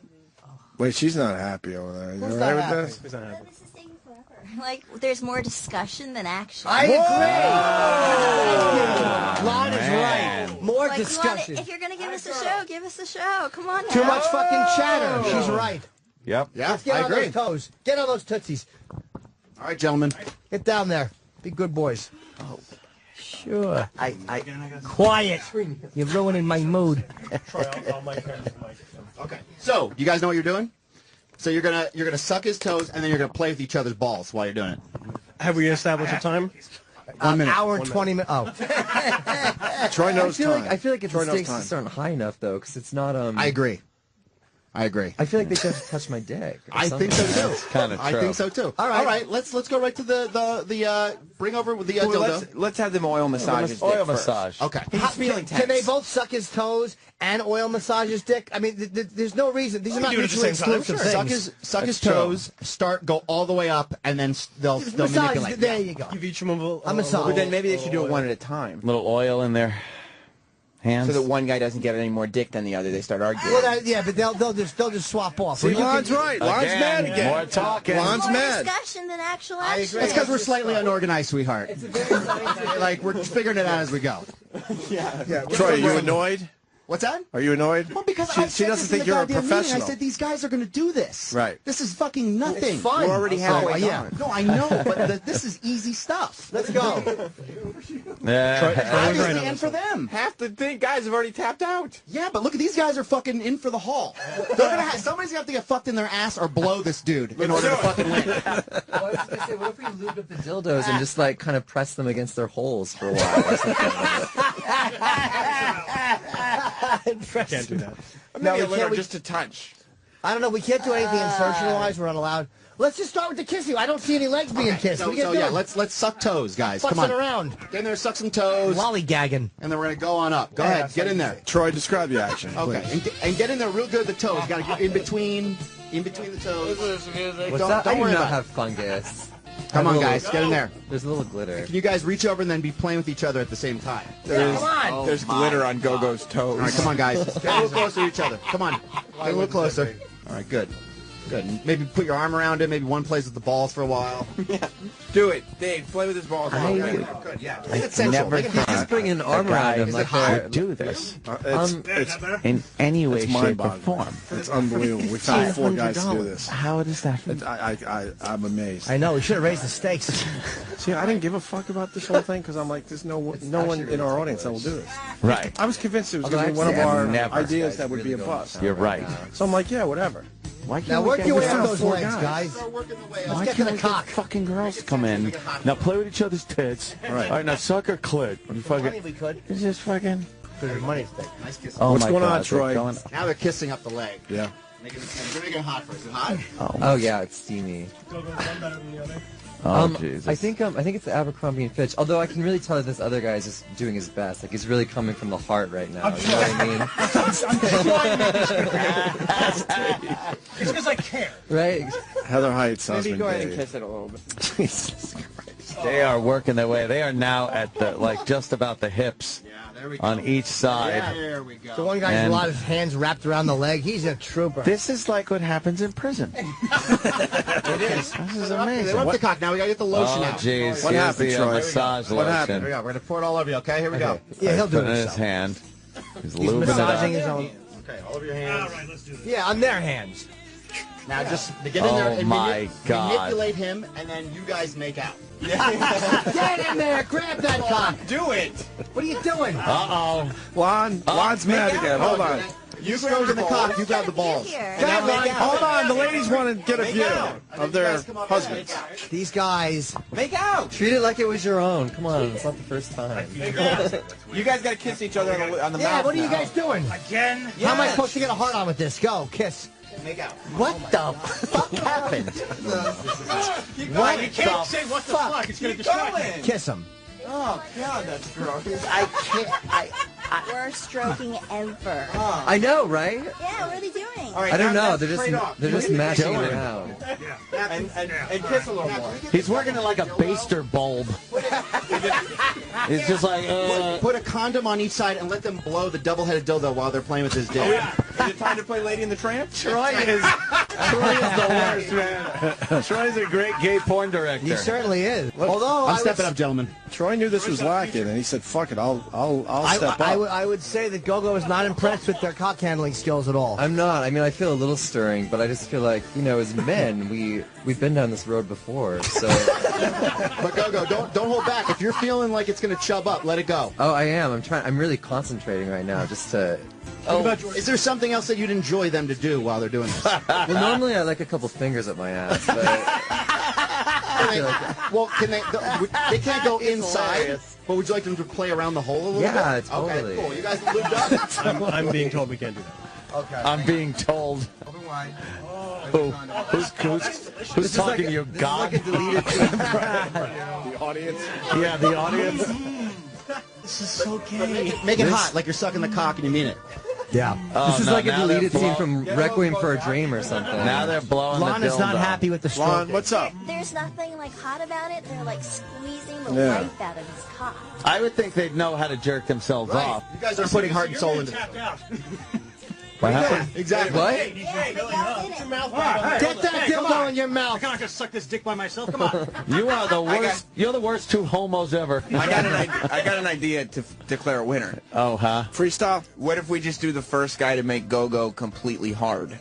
Wait, she's not happy over there. You all right with this? He's not happy. Like, there's more discussion than action. I agree. Lon is right. More Like, discussion. if you're going to give us a show, give us a show. Come on now. Too much fucking chatter. She's right. Yep. Yeah, Let's get I on agree. those toes. Get on those tootsies. All right, gentlemen. Get down there. Be good boys. Oh, sure. Quiet. You're ruining my mood. Okay. So, you guys know what you're doing? So you're gonna suck his toes, and then you're gonna play with each other's balls while you're doing it. Have we established a time? 1 minute. Hour and 20 minutes. Oh. Troy knows time. I feel like the Troy knows stakes time. just aren't high enough though, because it's not. I agree. I agree. I feel like they just touch my dick. or I think so something. too. kind of I true. think so too. All right. Let's go right to the bring over with the dildo. Let's have them oil massage his dick Oil first. massage. Okay. He's feeling tense. Can they both suck his toes and oil massage his dick? I mean, there's no reason. These are not do it at the mutually same time, exclusive sure. things. Suck his toes. Go all the way up, and then they'll Massage, manipulate. there you go. Give each of them A massage. But then maybe they should do it one at a time. Little oil in their hands. So that one guy doesn't get any more dick than the other. They start arguing. Well, yeah, but they'll just swap off. See, Lon's right. Lon's mad again. More talking. Lon's More mad. discussion than actual action. It's because we're slightly unorganized, sweetheart. Like we're figuring it out as we go. Troy, are you annoyed? What's that? Are you annoyed? Well, because she doesn't think you're a professional. I said these guys are going to do this. Right. This is fucking nothing. It's fun. We're already halfway yeah. No, I know, but this is easy stuff. Let's go. Obviously, and for them. Half the guys have already tapped out. Yeah, but look at these guys are fucking in for the haul. They're gonna somebody's gonna have to get fucked in their ass or blow this dude in order to fucking win. Well, I was gonna say, what if we lubed up the dildos and just like kind of press them against their holes for a while or something? Can't do that. Maybe a we little can't- just a touch. I don't know. We can't do anything insertion-wise. We're not allowed. Let's just start with the kissing. I don't see any legs being kissed. So, What are you so doing? yeah, let's suck toes, guys. Come Fussing on. around. Get in there, suck some toes, Lollygagging. and then we're gonna go on up. Go ahead, get in there. Troy, describe the action. Okay, and get in there real good. The toes. Got to get in between the toes. What's Don't that? I do worry not about it. have fungus. Come on, guys, get in there. There's a little glitter. Can you guys reach over and then be playing with each other at the same time? There's glitter on Go-Go's toes. All right, come on, guys. Get a little closer to each other. Come on. Get a little closer. All right, good. Good. Maybe put your arm around it. Maybe one plays with the balls for a while. Do it, Dave. Play with his balls. Good. Yeah. It's essential. never Make it- Just bring an arm around him like I do this It's in any way, It's shape, or mind-boggling. form. It's unbelievable. We found 4 guys to do this. How does that? I'm amazed. I know. We should have raised the stakes. See, I didn't give a fuck about this whole thing because I'm like, there's no one in our audience that will do this. Right. I was convinced it was going to be one of our Never. ideas that would be a bust. You're right. So I'm like, yeah, whatever. Why can't Now we work get your way this up out? those 4 legs, guys. guys. Why Let's get can't to we the cock. get fucking girls to come in? Now play with each other's tits. All right. Now suck her clit. You Funny fucking. we could. It's just fucking. For the money stake. Nice kiss. Oh What's my going God, on, they're Troy? going- Now they're kissing up the leg. Yeah. Make it hot first. Is it hot? Oh yeah, it's steamy. Jesus. I think it's the Abercrombie and Fitch. Although I can really tell that this other guy is just doing his best. Like he's really coming from the heart right now. You know what I mean? It's because I care. Right. Heather Heights. Maybe go ahead and Dave. kiss it a little bit. Jesus Christ. They are working their way. They are now at the just about the hips on each side. Yeah, there we go. The one guy's a lot of his hands wrapped around the leg. He's a trooper. This is like what happens in prison. It is. This is amazing. They left the cock. Now we gotta get the lotion out. Jeez. What happened, Troy? Massage What lotion. happened? Here we go. We're gonna pour it all over you. Okay, here we go. Yeah, he'll do Put it it in his himself. hand. He's He's lubing it massaging up. his own. Okay, all over your hands. All right, let's do this. Yeah, on their hands. Now just get in there and my God. manipulate him, and then you guys make out. Get in there! Grab that cock! Do it. What are you doing? Uh-oh. Juan's mad again. Hold on. You grab the cock, you grab the balls. Hold on. The ladies want to get a view of their husbands. These guys. Make out. Treat it like it was your own. Come on, it's not the first time. You guys got to kiss each other on the Yeah, mouth. what are you now. guys doing? Again? How am I supposed to get a heart on with this? Go, kiss. Make out. What the fuck happened? What? You can't say what the fuck. It's going to distract you. Kiss him. Oh God, that's gross. I can't. Worst stroking ever. I know, right? Yeah, what are they doing? All right, I don't now know. that's straight off. They're just mashing it around. And kiss a little more. He's working it like a baster bulb. It's just like, Put a condom on each side and let them blow the double-headed dildo while they're playing with his dick. Oh, yeah. Is it time to play Lady and the Tramp? Troy is the worst, man. Troy's a great gay porn director. He certainly is. Although I'm stepping up, gentlemen. Troy knew this was lacking, and he said, "Fuck it, I'll step up." I would say that Gogo is not impressed with their cock handling skills at all. I'm not. I mean, I feel a little stirring, but I just feel like, as men, we've been down this road before. So. But Gogo, don't hold back. If you're feeling like it's gonna chub up, let it go. Oh, I am. I'm really concentrating right now, just to. Is there something else that you'd enjoy them to do while they're doing this? Well, normally I like a couple fingers up my ass, but. Well, can they they can't go inside, but would you like them to play around the hole a little bit? Yeah, totally. Okay, cool. You guys lubed up? I'm being told we can't do that. Okay. I'm being told. Who's talking to you, God? This is like a deleted scene. The audience. Yeah, the audience. This is so gay. Make it hot, like you're sucking the cock and you mean it. Yeah. This is like a now deleted they're scene from Requiem for a Dream or something. Now they're blowing the dildo. Lana's not happy with the stroke. Lon, what's up? There's nothing like hot about it. They're like squeezing the Yeah. life out of his cock. I would think they'd know how to jerk themselves off. You guys are putting heart and soul into this. Tapped out. What happened? Exactly. What? Yeah, make out in it. Get that dildo in your I mouth. cannot just suck this dick by myself. Come on. You are the worst. You're the worst two homos ever. I got an idea to declare a winner. Oh, huh? Freestyle. What if we just do the first guy to make Go-Go completely hard?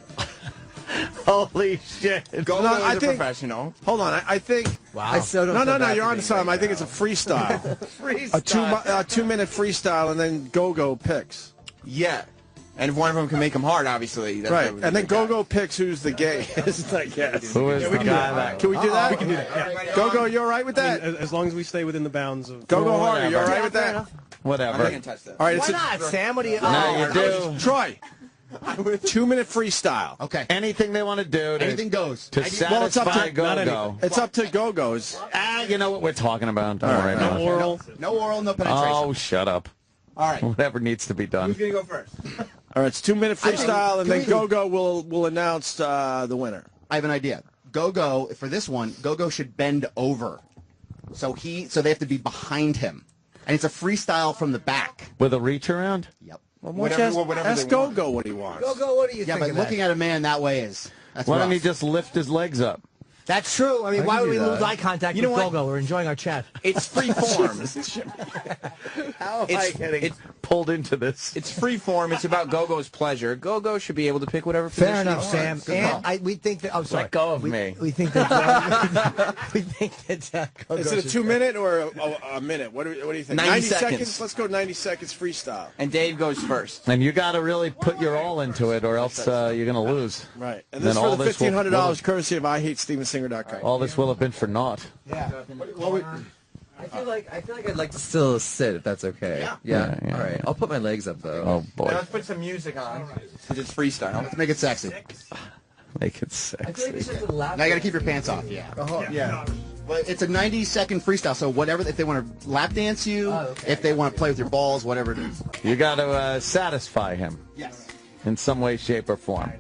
Holy shit. Go-Go No, is I a think- professional. Hold on. I think. Wow. I still don't. No, feel bad you're for on to being something. like I think it's a freestyle. a 2-minute freestyle, and then Go-Go picks. Yeah. And if one of them can make him hard, obviously. That's Right, what we and then do. Go-Go picks who's the gayest, I guess. Who is the guy that? Can we do that? We can do that. Yeah. Go-Go, you all right with that? As long as we stay within the bounds of. Go-Go Harder, you all Whatever. right with that? I'm Whatever. not going to touch that. All right, Why it's not, Sam? What do you? No, you do. Troy. 2-minute freestyle. Okay. Anything they want to do to, Anything goes. to Well, it's up satisfy to- Go-Go. It's up to Go-Go's. You know what we're talking about. Don't worry about it. Oral. No oral, no penetration. Oh, shut up. All right. Whatever needs to be done. Who's going to go first? All right, it's 2-minute freestyle, and then Go-Go will announce the winner. I have an idea. Go-Go, for this one, Go-Go should bend over. So they have to be behind him. And it's a freestyle from the back. With a reach around? Yep. Well, Whatever ask they want. Go-Go what he wants. Gogo, what do you Yeah, think but of looking that? at a man that way is... That's Why don't rough. he just lift his legs up? That's true. I mean, I why can would we do lose that. eye contact You know with what? Gogo? We're enjoying our chat. It's free form. How am I getting pulled into this? It's free form. It's about Go-Go's pleasure. Go-Go should be able to pick whatever position Fair enough, he Sam. wants. And we think that. I'm sorry. Let go of me. We think that. we think that. Gogo Is it a should- 2-minute or a minute? What do you think? 90 seconds. Let's go 90 seconds freestyle. And Dave goes first. And you got to really put your all into it, or else you're going to lose. Right. And Then this all for the this will- $1,500 courtesy of IHateStevenSinger.com. All this will have been for naught. Yeah. I feel like I'd like to still sit if that's okay. Yeah. All right. I'll put my legs up though. Oh boy. Now let's put some music on. Since it's freestyle. Let's make it sexy. Make it I feel like sexy. it's just a loud. Now you got to keep your pants off. Yeah. But it's a 90-second freestyle, so whatever, if they want to lap dance you, if they want to play with your balls, whatever it is. You got to satisfy him. Yes. In some way, shape, or form.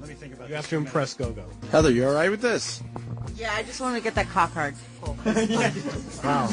You have to impress Go-Go. Heather, you all right with this? Yeah, I just want to get that cock hard. Wow.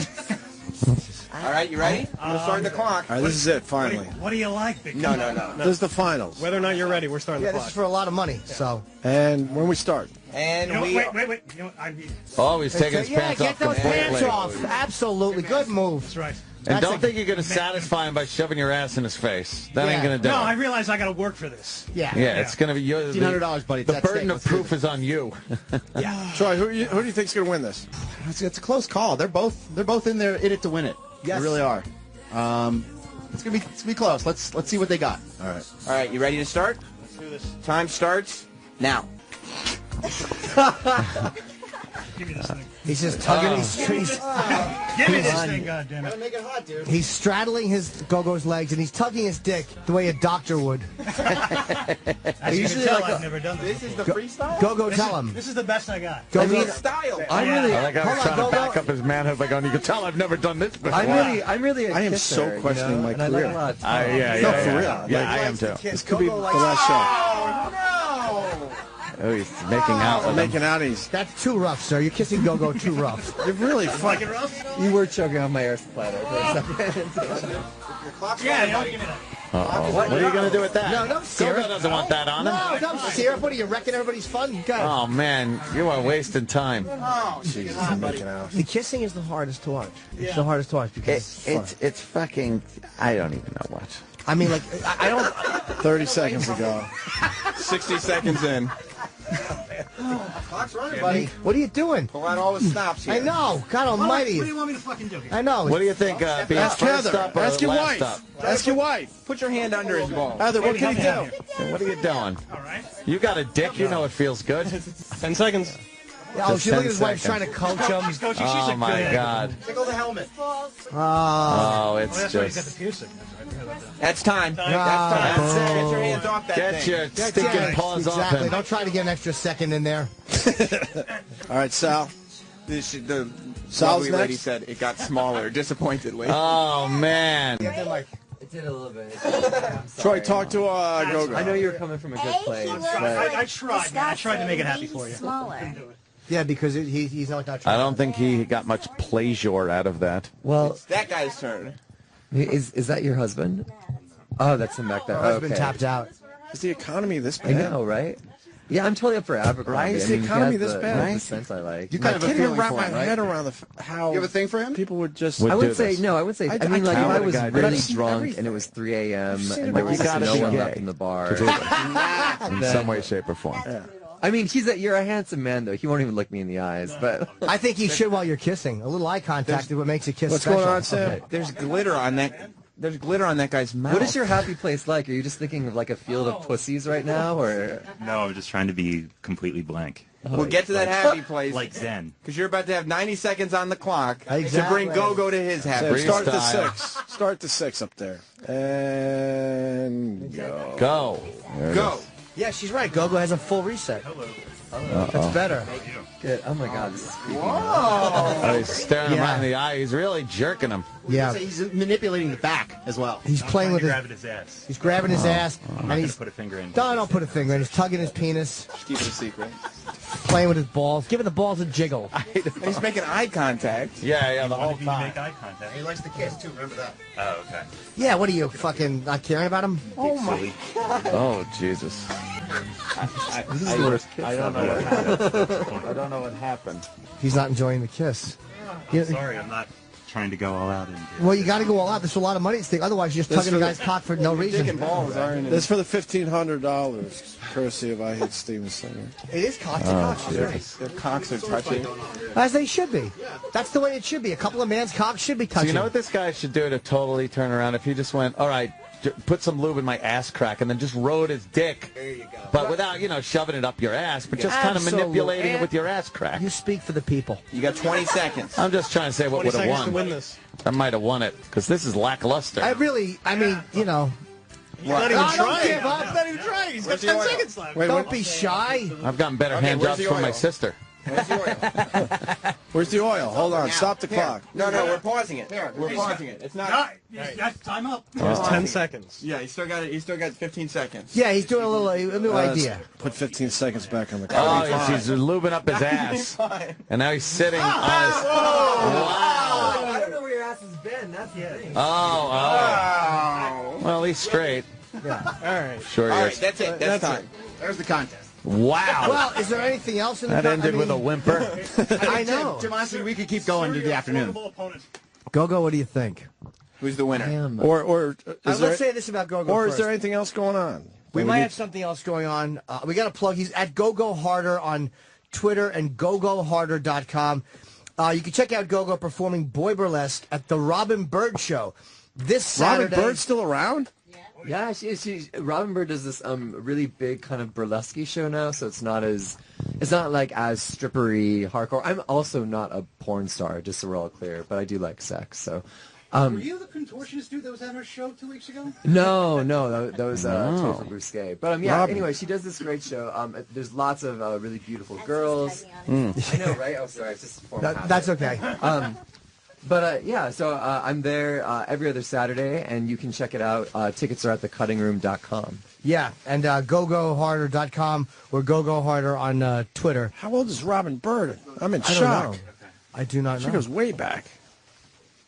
All right, you ready? I'm gonna start the clock. All right, this is it, finally. What do you like, big No. This is the finals. Whether or not you're ready, we're starting Yeah, the this is clock. for a lot of money. So. And when we start? And You know, we. wait. You know, I mean, Oh, he's taking his Yeah, pants get off those completely. pants off. Absolutely. Good move. that's right. And That's don't a- think you're going to satisfy him by shoving your ass in his face. That ain't Yeah. going to do No, it. I realize I got to work for this. Yeah. Yeah, it's going to be your $1,500, buddy. The That's burden it. of proof is on you. Troy, who do you think's going to win this? It's a close call. They're both in it to win it. Yes. They really are. It's gonna be close. Let's see what they got. All right. All right, you ready to start? Let's do this. Time starts now. Give me this thing. He's just tugging. He's Give me this thing, goddammit. Make it hot, dude. He's straddling his Go-Go's legs and he's tugging his dick the way a doctor would. As you can tell, I've never done this. This is the freestyle? Go-Go, tell him. This is the best I got. Go-Go. Style. I'm really. I like how Hold he's on, trying to Go-Go. back up his manhood by going, you can tell I've never done this before. I'm really a I am kisser, so questioning you know? my and I like career. a lot. Yeah, for real. Yeah, I am too. This could be the last show. Oh, he's making out I'm with him. making out. That's too rough, sir. You're kissing Go-Go too rough. You're really fucking You were choking on my air supply there for a second. Yeah, give me that. Uh-oh. What are you going to do with that? No, don't syrup. Go-Go doesn't want that on him. No, don't syrup. What are you wrecking everybody's fun? Go. Oh, man, you are wasting time. Jesus, I'm making out. The kissing is the hardest to watch. It's the hardest to watch because It's fucking, I don't even know what. I mean, like, I don't. 30 seconds ago. 60 seconds in. Clock's running, buddy. What are you doing? Pull out all the stops here. I know. God Almighty. What do you want me to fucking do here? I know. What do you think, being Ask first Heather. up or Ask your last wife. up? Ask your wife. Put your hand under his ball. Heather, what can he do? What are you doing? All right. You got a dick, you know it feels good. 10 seconds. Oh, Just she's looking 10 at his wife seconds. trying to coach him. She's coaching. She's Oh, a my good God. Tickle the helmet. Oh, Oh, it's that's why he's got the just... piercing. That's right. I forgot about that. That's time. Time. That's time. That's it. Get your hands off that Get thing. your stinking paws off Exactly. him. Don't try to get an extra second in there. All right, Sal. The Sal's lovely lady next. said it got smaller, disappointedly. Oh, man. It did a little bit. Troy, talk to Go-Go. I know you were coming from a good place, but I tried. Man. I tried to make it happy for you. Smaller. Yeah, because he's not I trying. don't think he got much pleasure out of that. well, It's that guy's turn. is that your husband? Oh, that's him back there. Husband Okay. tapped out. Is the economy this I bad? know, right? Yeah, I'm totally up for Abercrombie. Right? I Is the mean, he economy has this the, bad? he has Right? the sense I like. You kind of I have a can't even feeling wrap for my him, right? head around how You have a thing for him? people would just... Would I do wouldn't say this. no. I wouldn't say. I mean, like if can't. I was Guy really does. drunk and it was 3 a.m. seen and it there all. was You just gotta no be one gay left in the bar. to do this. In some way, shape, or form. I mean, you're a handsome man though. He won't even look me in the eyes. But I think he should while you're kissing. A little eye contact is what makes a kiss What's special. going on, Sam? Okay. There's glitter on that. There's glitter on that guy's mouth. what is your happy place like? Are you just thinking of like a field of pussies right now, or? No, I'm just trying to be completely blank. We'll get to that happy place. Like Zen. Because you're about to have 90 seconds on the clock to Exactly. bring Go-Go to his happy. Sam, start at the Freestyle. 6. Start at the 6 up there. And go. Go. There it Go. is. Yeah, she's right. Go-Go has a full reset. That's better. Good. Oh my God, this is creepy. Oh, he's staring him Yeah. right in the eye. He's really jerking him. Yeah, He's manipulating the back as well. he's playing with his. Grabbing his ass. He's grabbing his ass, I'm and not he's. gonna put a finger in. Don't put a finger in. He's tugging his penis, Keep it a secret. playing with his balls, giving the balls a jiggle. And he's making eye contact. Yeah, the whole You time. make eye contact. He likes the kiss too. Remember that. Oh, okay. Yeah, what are you fucking not caring about him? Oh my. Oh, Jesus. This is the worst kiss I don't know ever. what happened. I don't know what happened. He's not enjoying the kiss. You- Sorry, I'm not trying to go all out in here. Well, you got to go all out. There's a lot of money at stake. Otherwise, you're just tugging a guy's cock for no Dick and reason. balls aren't This is for the $1,500, courtesy of I Hate Steven Singer. It is cock to Oh, cock. Jesus. Their cocks are touching. As they should be. That's the way it should be. A couple of man's cocks should be So touching. you know what this guy should do to totally turn around? If he just went, all right, put some lube in my ass crack and then just rode his dick. There you go. But without, shoving it up your ass, but just kind of manipulating it with your ass crack. You speak for the people. You got 20 seconds. I'm just trying to say what would have won. To win this. I might have won it because this is lackluster. I mean, He's not even trying. He's not even trying. He's got 10 seconds left. Don't be shy. I've gotten better hand jobs from my sister. Where's the oil? Where's the oil? Hold on. Stop the clock. No, we're pausing it. We're pausing it. It's not. That's time up. There's 10 seconds. Yeah, he's still got 15 seconds. Yeah, he's doing a new idea. Put 15 seconds back on the clock. Oh, he's lubing up his ass. And now he's sitting on his... Wow. I don't know where your ass has been. That's the thing. Oh. Well, he's straight. Yeah. All right. Sure All he right, is. that's it. That's time. There's the contest. Wow. Well, is there anything else in the That ended with a whimper. I know. Jim, honestly, we could keep going to the afternoon. Go-Go, what do you think? Who's the winner? Or let's say this about Go-Go Or first. is there anything else going on? We might have something else going on. We got to plug. He's at Go-Go Harder on Twitter and gogoharder.com. You can check out Go-Go performing boy burlesque at the Robin Bird Show this Saturday. Robin Bird's still around? Yeah, Robin Bird does this really big kind of burlesque show now, so it's not like as strippery hardcore. I'm also not a porn star, just so we're all clear, but I do like sex. So, were you the contortionist dude that was at her show 2 weeks ago? No, that was Topher Brusquet. But Robin. Anyway, she does this great show. There's lots of really beautiful girls. I know, right? Oh, sorry, it's just a form of habit. That's okay. So I'm there every other Saturday, and you can check it out. Tickets are at thecuttingroom.com. Yeah, and gogoharder.com or gogoharder on Twitter. How old is Robin Bird? I'm in I don't shock. know. I do not know. She goes way back.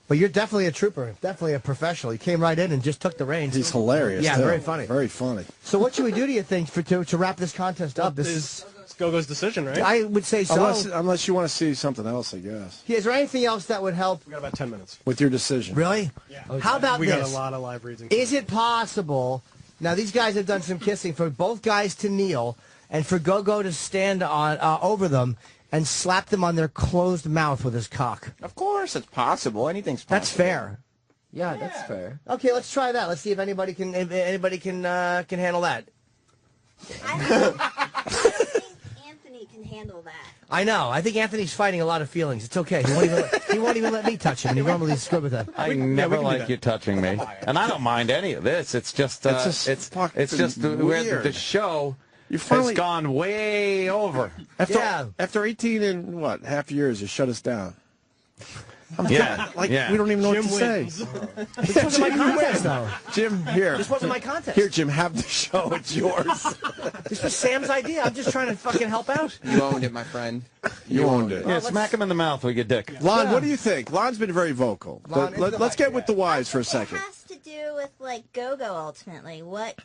But you're definitely a trooper, definitely a professional. You came right in and just took the reins. He's hilarious. Yeah, too. very funny. Very funny. So what should we do, do you think, to wrap this contest up? It's Go-Go's decision, right? I would say so. Unless you want to see something else, I guess. Yeah, is there anything else that would help? We got about 10 minutes. With your decision. Really? Yeah. How about we this? We got a lot of live reads. Is it possible, now these guys have done some kissing, for both guys to kneel and for Go-Go to stand on over them and slap them on their closed mouth with his cock? Of course, it's possible. Anything's possible. That's fair. Yeah, that's fair. Okay, let's try that. Let's see if anybody can handle that. I don't think Anthony can handle that. I know. I think Anthony's fighting a lot of feelings. It's okay. He won't even let me touch him, and he normally is good with that. I never like you touching me, and I don't mind any of this. It's just it's just where the show has gone way over. After 18 and what half years, you shut us down. We don't even know what to say. This wasn't my contest, though. Jim, here. This wasn't my contest. Here, Jim, have the show. It's yours. This was Sam's idea. I'm just trying to fucking help out. You owned it, my friend. You owned it. Yeah, smack him in the mouth with your dick. Lon, what do you think? Lon's been very vocal. Let's get with the wives for a second. It has to do with, like, Go-Go, ultimately. What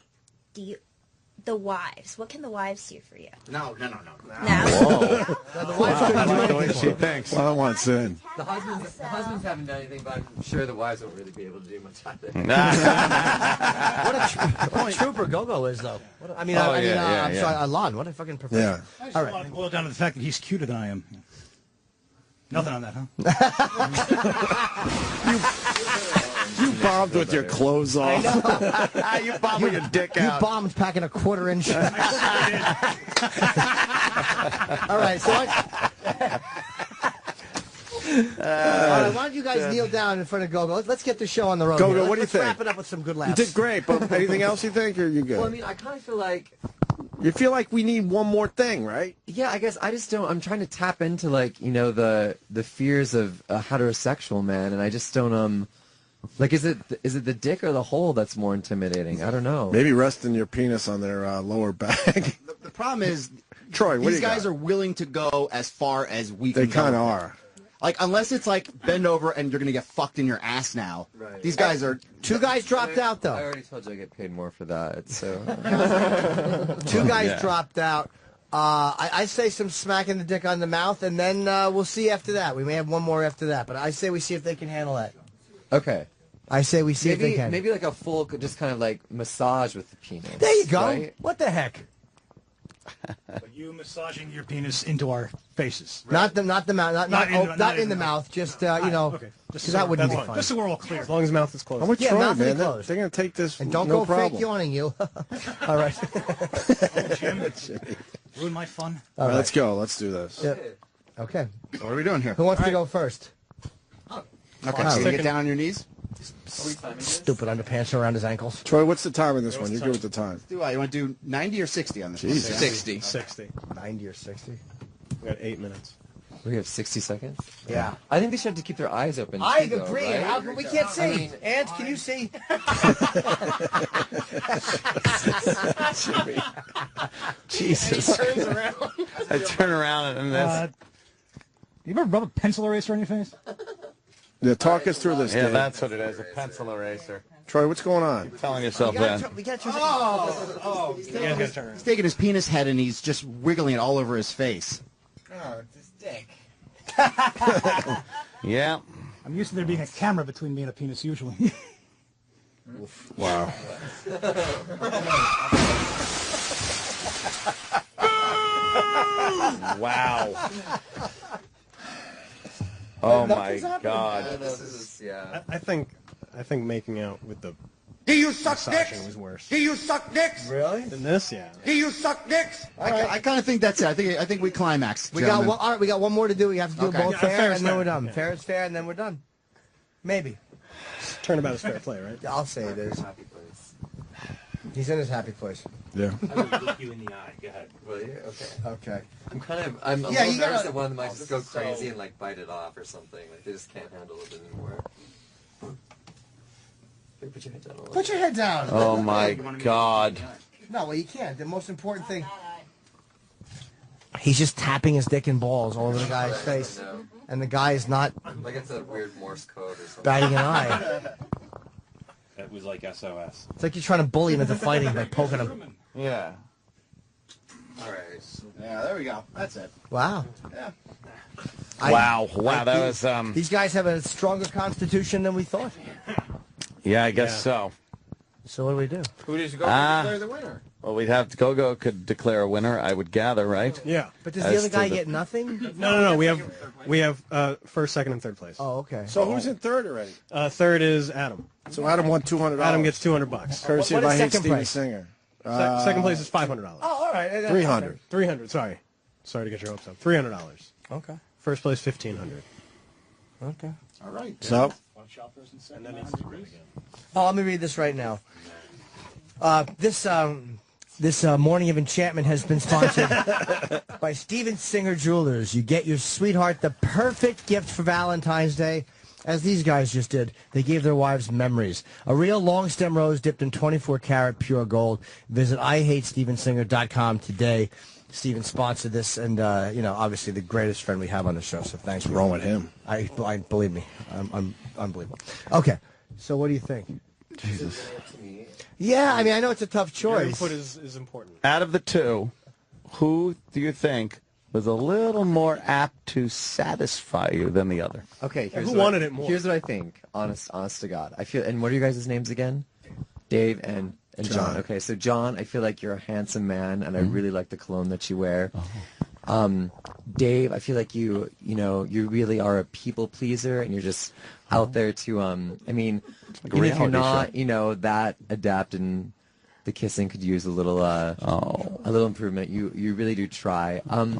do you... The wives. What can the wives do for you? No. No? The wives don't do anything. She thinks. Lon wants in. The husbands haven't done anything, but I'm sure the wives won't really be able to do much either. What a trooper Go-Go is, though. I'm sorry, Lon. What a fucking professional. Yeah. All right. Boil down to the fact that he's cuter than I am. Nothing on that, huh? You bombed with your clothes off. You bombed with your dick out. You bombed packing a quarter-inch. All right, so why don't you guys kneel down in front of Go-Go? Let's get the show on the road. Go-Go, what do you think? Let's wrap it up with some good You laughs. did great, but anything else you think, or you good? Well, I mean, I kind of feel like... You feel like we need one more thing, right? Yeah, I guess I just don't... I'm trying to tap into, like, you know, the fears of a heterosexual man, and I just don't, like, is it the dick or the hole that's more intimidating? I don't know. Maybe resting your penis on their lower back. The problem is, Troy, what do these you guys got? are willing to go as far as we can They go. kind of are. Like, unless it's like, bend over and you're going to get fucked in your ass now. Right. These guys are... Two guys dropped out, though. I already told you I get paid more for that, so... Two guys dropped out. I say some smacking the dick on the mouth, and then we'll see after that. We may have one more after that, but I say we see if they can handle that. Okay. I say we see if they can. Maybe like a full, just kind of like massage with the penis. There you go. Right? What the heck? But you massaging your penis into our faces. Not the mouth, not in the mouth. Just you know, Okay. because that wouldn't be fun. Just so we're all clear. As long as the mouth is closed. I'm with Yeah, Troy, mouth man. is They're, closed. they're going to take this. And don't no go problem. fake yawning, you. All right. Jim, ruin my fun. All right, let's go. Let's do this. Yeah. Okay. So what are we doing here? Who wants to go first? Okay, so you get down on your knees. Stupid underpants around his ankles. Troy, what's the time on this one? You're good with the time. Do I? You want to do 90 or 60 on this? Jesus. 60. 60. 90 or 60. We got 8 minutes. We have 60 seconds? Yeah. I think they should have to keep their eyes open. I too, though, agree. right? How come we can't see? I mean, Ant, can you see? Jesus. turns around. I turn around and this. You ever rub a pencil eraser on your face? Yeah, talk us through this, Yeah, Dave. that's what it is, a pencil eraser. Troy, what's going on? Telling yourself that. We got to He's taking his penis head and he's just wiggling it all over his face. Oh, it's his dick. Yeah. I'm used to there being a camera between me and a penis usually. Wow. Wow. Oh my God. I think making out with the Do you suck massaging dicks? was worse. Do you suck dicks? Really? Than this, yeah. Do you suck dicks? I kind of think that's it. I think we climaxed. We got one. All right, we got one more to do. We have to do Okay. both Yeah, fair, fair and is then fair. we're done. Yeah. Fair is fair, and then we're done. Maybe. Turnabout is fair play, right? I'll say it is. He's in his happy place. Yeah. I would look you in the eye. Go ahead. Will you? Okay. Okay. I'm a Yeah, little you nervous gotta- that one of them might just go crazy and like bite it off or something. Like they just can't handle it anymore. Hey, put your head down. a little. Put your head down. Oh my God. No, well, you can't. The most important thing. He's just tapping his dick and balls all over the guy's face, and the guy is not Like it's a weird Morse code or something. batting an eye. That was like SOS. It's like you're trying to bully him into fighting by poking him. Yeah. All right. Yeah, there we go. That's it. Wow. Yeah. Wow. Wow. That was These guys have a stronger constitution than we thought. Yeah, I guess so. So what do we do? Who does go declare the winner? Well, we'd have to Gogo could declare a winner, I would gather, right? Yeah. But does the other guy get nothing? No. We have first, second, and third place. Oh, okay. So who's in third already? Third is Adam. So Adam won $200. Adam gets $200. Courtesy What of is I Hate second Steven place? Singer. Second place is $500. Oh, all right. 300. 300. Sorry to get your hopes up. $300. Okay. First place $1,500. Okay. All right. So, And then it's again. Oh, let me read this right now. This morning of enchantment has been sponsored by Steven Singer Jewelers. You get your sweetheart the perfect gift for Valentine's Day, as these guys just did. They gave their wives memories. A real long stem rose dipped in 24-karat pure gold. Visit IHateStevenSinger.com today. Steven sponsored this, and obviously the greatest friend we have on the show. So thanks. what's wrong with him? I believe me, I'm unbelievable. Okay, so what do you think? Jesus. Yeah, I mean, I know it's a tough Your choice. input is important. Out of the two, who do you think was a little more apt to satisfy you than the other? Okay. Who wanted it more? Here's what I think. Honest to God. I feel. And what are you guys' names again? Dave and John. Okay, so John, I feel like you're a handsome man, and I really like the cologne that you wear. Dave, I feel like you really are a people pleaser, and you're just out there to, I mean, like a even if you're reality not, that adept in the kissing could use a little improvement. You really do try. I'm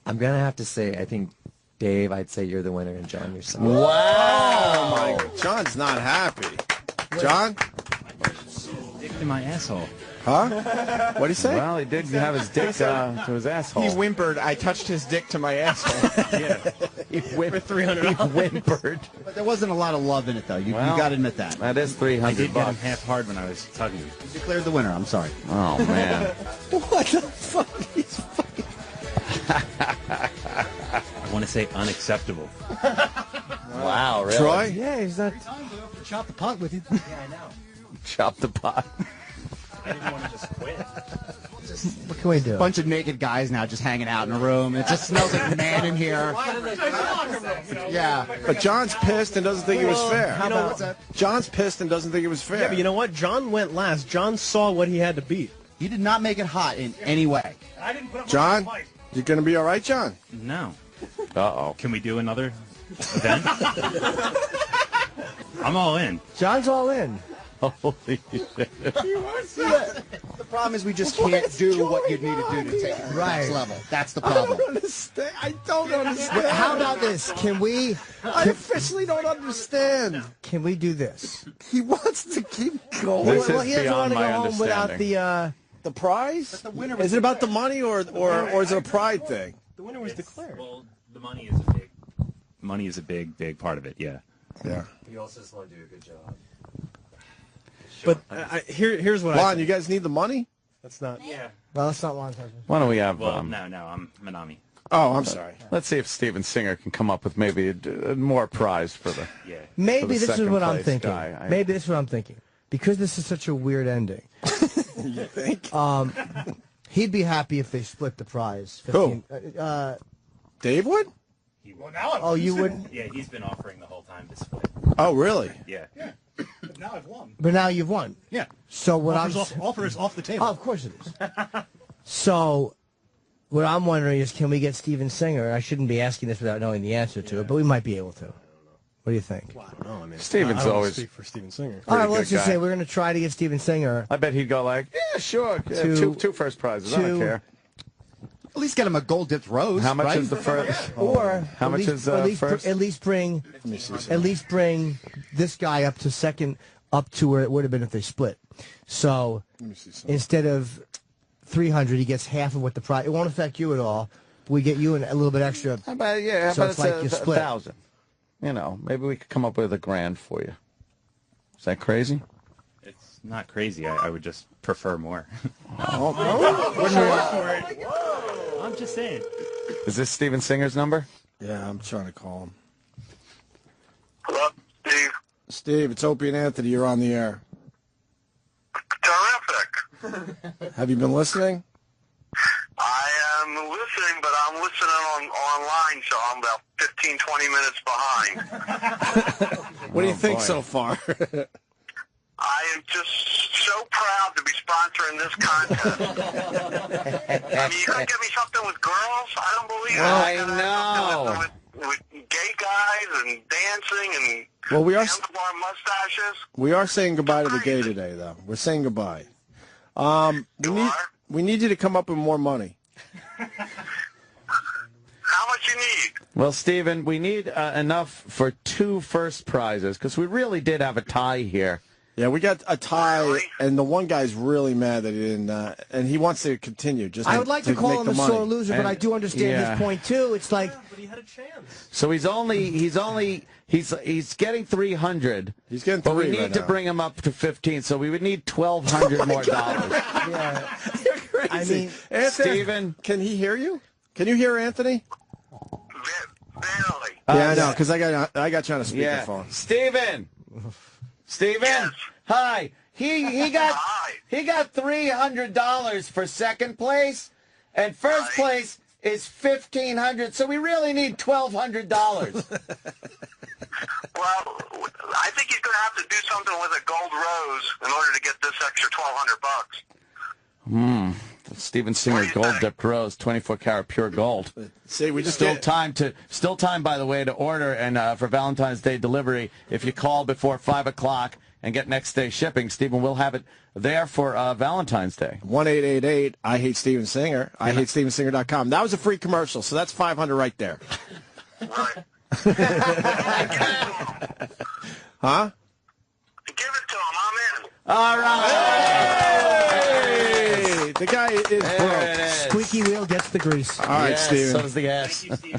gonna have to say, I think Dave, I'd say you're the winner, and John, you're second. Wow! Oh my! John's not happy. John? Dick in my asshole. Huh? What'd he say? Well, he did have his dick to his asshole. He whimpered, I touched his dick to my asshole. Yeah. He whimpered. For $300. He whimpered. But there wasn't a lot of love in it, though. You got to admit that. That is $300. I did get him half hard when I was tugging. You declared the winner. I'm sorry. Oh man. What the fuck? He's fucking... I want to say unacceptable. Wow, really? Troy? Yeah, he's not... Chop the pot with you. Yeah, I know. Chop the pot. I didn't want to just quit. What can we do? Bunch of naked guys now just hanging out in a room. It just smells like man in here. Yeah. But John's pissed and doesn't think it was fair. You know, what's that? John's pissed and doesn't think it was fair. Yeah, but you know what? John went last. John saw what he had to beat. He did not make it hot in any way. I didn't put up John, my fight. you going to be all right, John? No. Uh-oh. Can we do another event? I'm all in. John's all in. Holy shit. The problem is we just can't do what you need to do to take it to the Right. next level. That's the I problem. don't understand. I don't understand. How about this? Can we? I officially don't understand. Can we do this? He wants to keep going. This well, is he doesn't want beyond to go my home without understanding. The prize? Is it about the money or is it a pride thing? The winner was declared. Well, the money is a big part of it. Yeah. Yeah. You also just want to do a good job. But here's what Lon, you guys need the money? That's not. Yeah. Well, that's not Lon's. Why don't we have? Well, no, I'm Manami. Oh, I'm sorry. Let's see if Steven Singer can come up with maybe a more prize for the. Yeah. Maybe this is second what I'm place thinking. guy. Maybe this is what I'm thinking. Because this is such a weird ending. You think? He'd be happy if they split the prize. 15, Who? Dave would? Well, now Oh, you wouldn't? Yeah, he's been offering the whole time to split. Oh, really? Yeah. But now I've won. But now you've won. Yeah. So what Offer is off the table. Oh, of course it is. So what I'm wondering is, can we get Steven Singer? I shouldn't be asking this without knowing the answer to it, but we might be able to. What do you think? Well, I don't know. I mean, Steven's I don't always speak for Steven Singer. All right, pretty well, let's good just guy. say we're going to try to get Steven Singer. I bet he'd go like, yeah, sure, two first prizes. I don't care. At least get him a gold-dipped rose. How much right? is the first? Or How much is first? At least bring this guy up to second, up to where it would have been if they split. So instead of 300, he gets half of what the prize. It won't affect you at all. We get you a little bit extra. How about how So about it's like you split. 1,000? You know, maybe we could come up with $1,000 for you. Is that crazy? It's not crazy. I would just prefer more. I'm just saying. Is this Steven Singer's number? Yeah, I'm trying to call him. Hello, Steve. Steve, it's Opie and Anthony. You're on the air. Terrific. Have you been listening? I am listening, but I'm listening online, so I'm about 15, 20 minutes behind. What do you think so far? I am just so proud to be sponsoring this contest. I mean, you couldn't get me something with girls? I don't believe it. I know. With gay guys and dancing and Well, we are handlebar mustaches. we are saying goodbye to the gay today, though. We're saying goodbye. We need you to come up with more money. How much you need? Well, Steven, we need enough for 2 first prizes because we really did have a tie here. Yeah, we got a tie, and the one guy's really mad that he didn't, and he wants to continue. I would like to call make him the a money. sore loser, but I do understand his point too. It's like, But he had a chance. So he's getting 300. He's getting but we 3 need right to now. bring him up to 15. So we would need $1,200 more dollars. yeah. You're crazy. I mean, Steven, can he hear you? Can you hear Anthony? Barely. Yeah, I know, because I got you on a speakerphone. Steven. Yes. Hi. He got $300 for second place, and first place is $1,500. So we really need $1,200. Well, I think you're going to have to do something with a gold rose in order to get this extra $1,200. The Steven Singer gold dipped rose, 24-karat pure gold. See, we just still time, by the way, to order and for Valentine's Day delivery. If you call before 5 o'clock and get next day shipping, Stephen will have it there for Valentine's Day. 1-888 I hate Steven Singer. I hate StevenSinger.com. That was a free commercial, so that's $500 right there. Right. Huh? Give it to him. I'm in. All right. Hey, the guy is There broke. it is. squeaky wheel gets the grease. All right, Yes, Steven. so does the ass. Back in the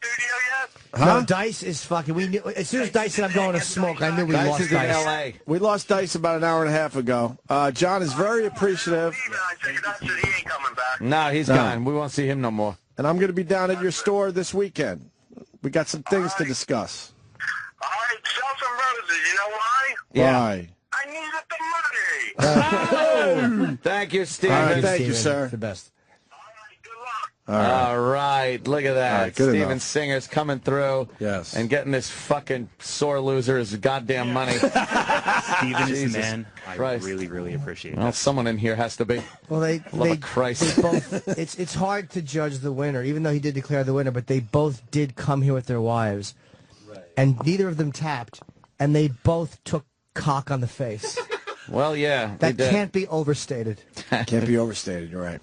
studio yet? No, Dice is fucking. We knew as soon as Dice said I'm going to smoke, I knew we Dice lost is in Dice. L.A. We lost Dice about an hour and a half ago. John is very appreciative, Steven, I figured out that he ain't coming back. No, he's gone. We won't see him no more. and I'm going to be down at your store this weekend. We got some things to discuss. All right, sell some roses. You know why? Why? I needed the money. Thank you, Steven. All right, thank you, Steven. sir. It's the best. All right, good luck. All right, look at that. All right, good Steven enough. Singer's coming through. Yes. And getting this fucking sore loser his goddamn money. Steven is Jesus the man. I Christ. really, really appreciate Well, that. someone in here has to be. Well, Love of Christ. they both, it's hard to judge the winner, even though he did declare the winner, but they both did come here with their wives. Right. And neither of them tapped, and they both took cock on the face. Well, yeah. That can't be overstated. Can't be overstated, you're right.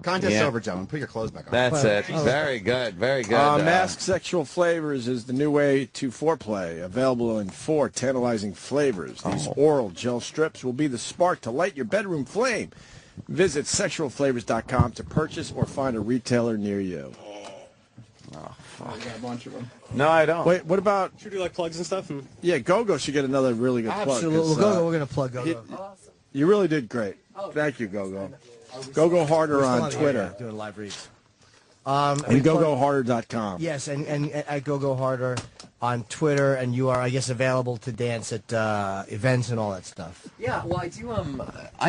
Contest over, gentlemen. Put your clothes back on. That's it. Very good. Very good. Masked Sexual Flavors is the new way to foreplay. Available in 4 tantalizing flavors. These oral gel strips will be the spark to light your bedroom flame. Visit sexualflavors.com to purchase or find a retailer near you. Oh, fuck. I got a bunch of them. No, I don't. Wait, what about... Should we do like plugs and stuff? Yeah, Go-Go should get another really good plug. Absolutely. Go-Go, we're going to plug Go-Go. You really did great. Thank you, Go-Go. Go Harder on Twitter. Doing live reads. And GoGoHarder.com. Yes, and at Go Harder on Twitter, and you are, I guess, available to dance at events and all that stuff. Yeah, well, I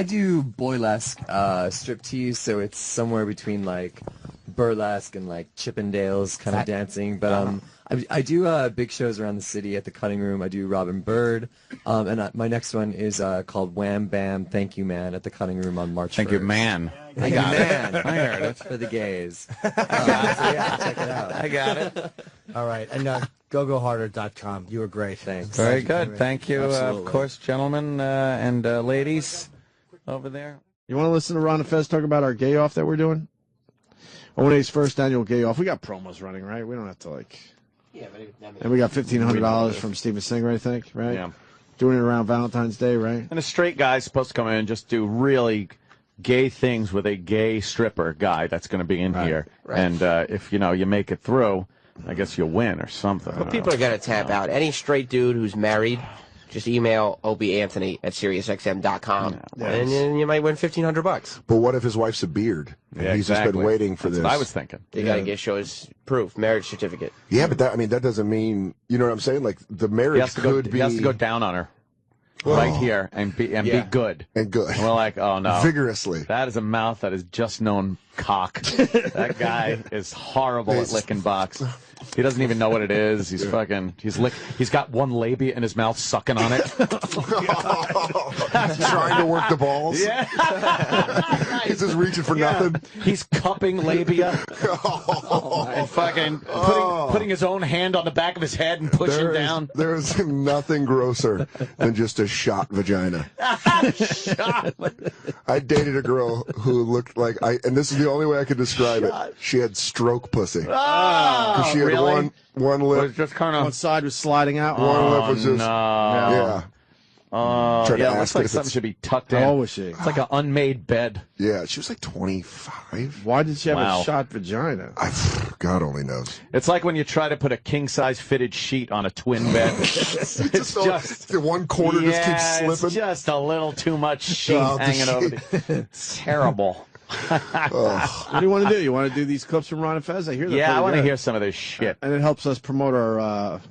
do boylesque striptease, so it's somewhere between like burlesque and like Chippendales kind of dancing. But I do big shows around the city at the Cutting Room. I do Robin Bird, and my next one is called Wham Bam Thank You Man at the Cutting Room on March 1st. Thank you, man. I got it. I heard it. For the gays. So yeah, check it out. I got it. All right, and GoGoHarder.com. You were great. Thanks. Very good. Thank you, of course, gentlemen and ladies over there. You want to listen to Ron and Fez talk about our gay off that we're doing? ONA's first annual gay off. We got promos running, right? We don't have to like... Yeah, and we got $1,500 from Steven Singer, I think, right? Yeah. Doing it around Valentine's Day, right? And a straight guy's supposed to come in and just do really gay things with a gay stripper guy that's going to be in here. Right. And if, you make it through, I guess you'll win or something. Well, people are going to tap out. Any straight dude who's married, just email OpieAnthony@SiriusXM.com, and you might win $1,500. But what if his wife's a beard? And he's just been waiting for That's this. what I was thinking. They got to show his proof, marriage certificate. Yeah, but that doesn't mean, you know what I'm saying? Like, the marriage could be... He has to go down on her. Right here and be good. And good. And we're like, oh no. Vigorously. That is a mouth that has just known cock. That guy is horrible at licking box. He doesn't even know what it is. He's he's got one labia in his mouth sucking on it. Trying to work the balls. Yeah. He's just reaching for nothing. He's cupping labia. And fucking putting his own hand on the back of his head and pushing down. There is nothing grosser than just a shot vagina. I dated a girl who looked like and this is the only way I could describe it. She had stroke pussy. Oh, she had really? one lip. Was just kind of one side was sliding out. One lip was just yeah. Tried to Yeah, it ask looks it like if something it's- should be tucked in. How old was she? It's like an unmade bed. Yeah, she was like 25. Why did she have Wow. a shot vagina? God only knows. It's like when you try to put a king-size fitted sheet on a twin bed. It's just the one corner just keeps slipping. It's just a little too much sheet hanging over. It's terrible. What do you want to do? You want to do these clips from Ron and Fez? I hear they're Yeah, I pretty want to good. hear some of this shit. And it helps us promote our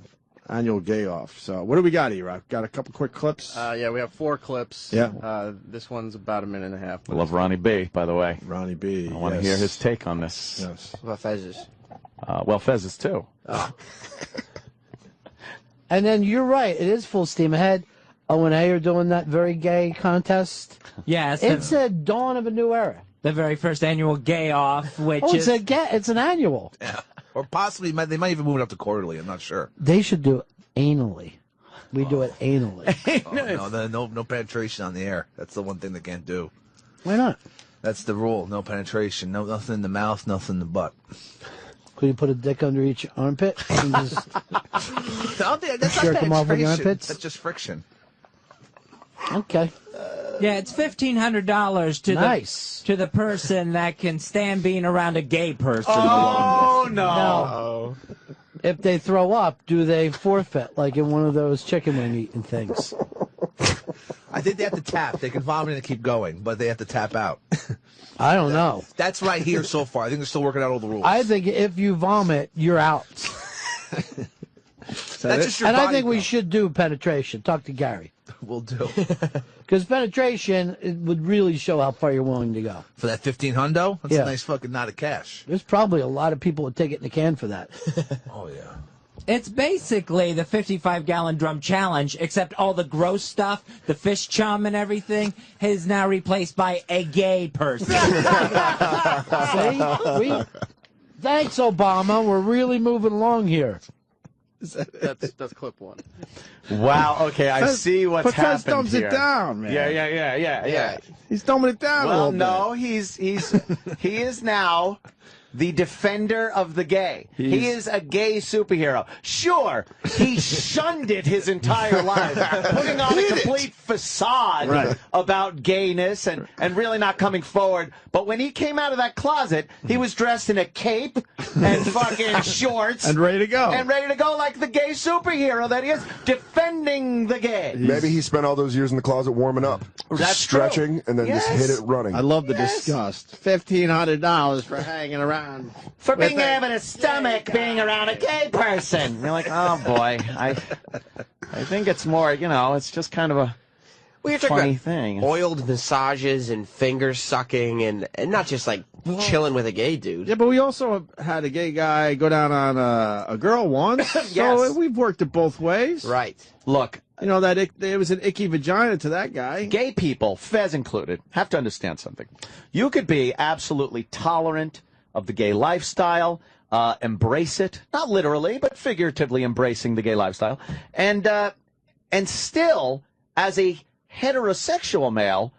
annual gay off. So what do we got, E-Rock? Got a couple quick clips? Yeah, we have 4 clips. Yeah. This one's about a minute and a half. I love Ronnie B, by the way. Ronnie B. I want to hear his take on this. Yes. Well, Fez's. Well, Fez's too. And then you're right. It is full steam ahead. O&A are doing that very gay contest. Yeah, It's a dawn of a new era. the very first annual gay off, which it's is it's an annual. Yeah. Or possibly they might even move it up to quarterly. I'm not sure. They should do it anally. We do it anally. No penetration on the air. That's the one thing they can't do. Why not? That's the rule. No penetration. Nothing in the mouth. Nothing in the butt. Could you put a dick under each armpit and just That's jerk not them off with your penetration. armpits? That's just friction. Okay. Yeah, it's $1,500 to the person that can stand being around a gay person. Oh, no. If they throw up, do they forfeit like in one of those chicken wing eating things? I think they have to tap. They can vomit and keep going, but they have to tap out. I don't know. That's right here so far. I think they're still working out all the rules. I think if you vomit, you're out. That's just your and I body think we should do penetration. Talk to Gary. Will do. Because penetration, it would really show how far you're willing to go. For that 15 hundo, that's Yeah. a nice fucking knot of cash. There's probably a lot of people would take it in the can for that. Oh, yeah. It's basically the 55-gallon drum challenge, except all the gross stuff, the fish chum and everything, is now replaced by a gay person. See? Thanks, Obama. We're really moving along here. That's clip one. Wow. Okay, I see what's but Fez happened thumbs here. it down, man. Yeah. He's thumbing it down a Well, little bit. no, he is now the defender of the gay. He is a gay superhero. Sure, he shunned it his entire life, putting on a complete facade about gayness and really not coming forward. But when he came out of that closet, he was dressed in a cape and fucking shorts. And ready to go. And ready to go like the gay superhero that he is, defending the gay. Maybe he spent all those years in the closet warming up, That's stretching, and then just hit it running. I love the disgust. $1,500 for hanging around. For being having a stomach being around a gay person. You're like, oh boy, I think it's more, it's just kind of a you're talking funny about thing. oiled massages and finger sucking and not just like chilling with a gay dude. Yeah, but we also had a gay guy go down on a girl once. So we've worked it both ways. Right. Look, there was an icky vagina to that guy. Gay people, Fez included, have to understand something. You could be absolutely tolerant of the gay lifestyle, embrace it, not literally, but figuratively embracing the gay lifestyle, and still, as a heterosexual male,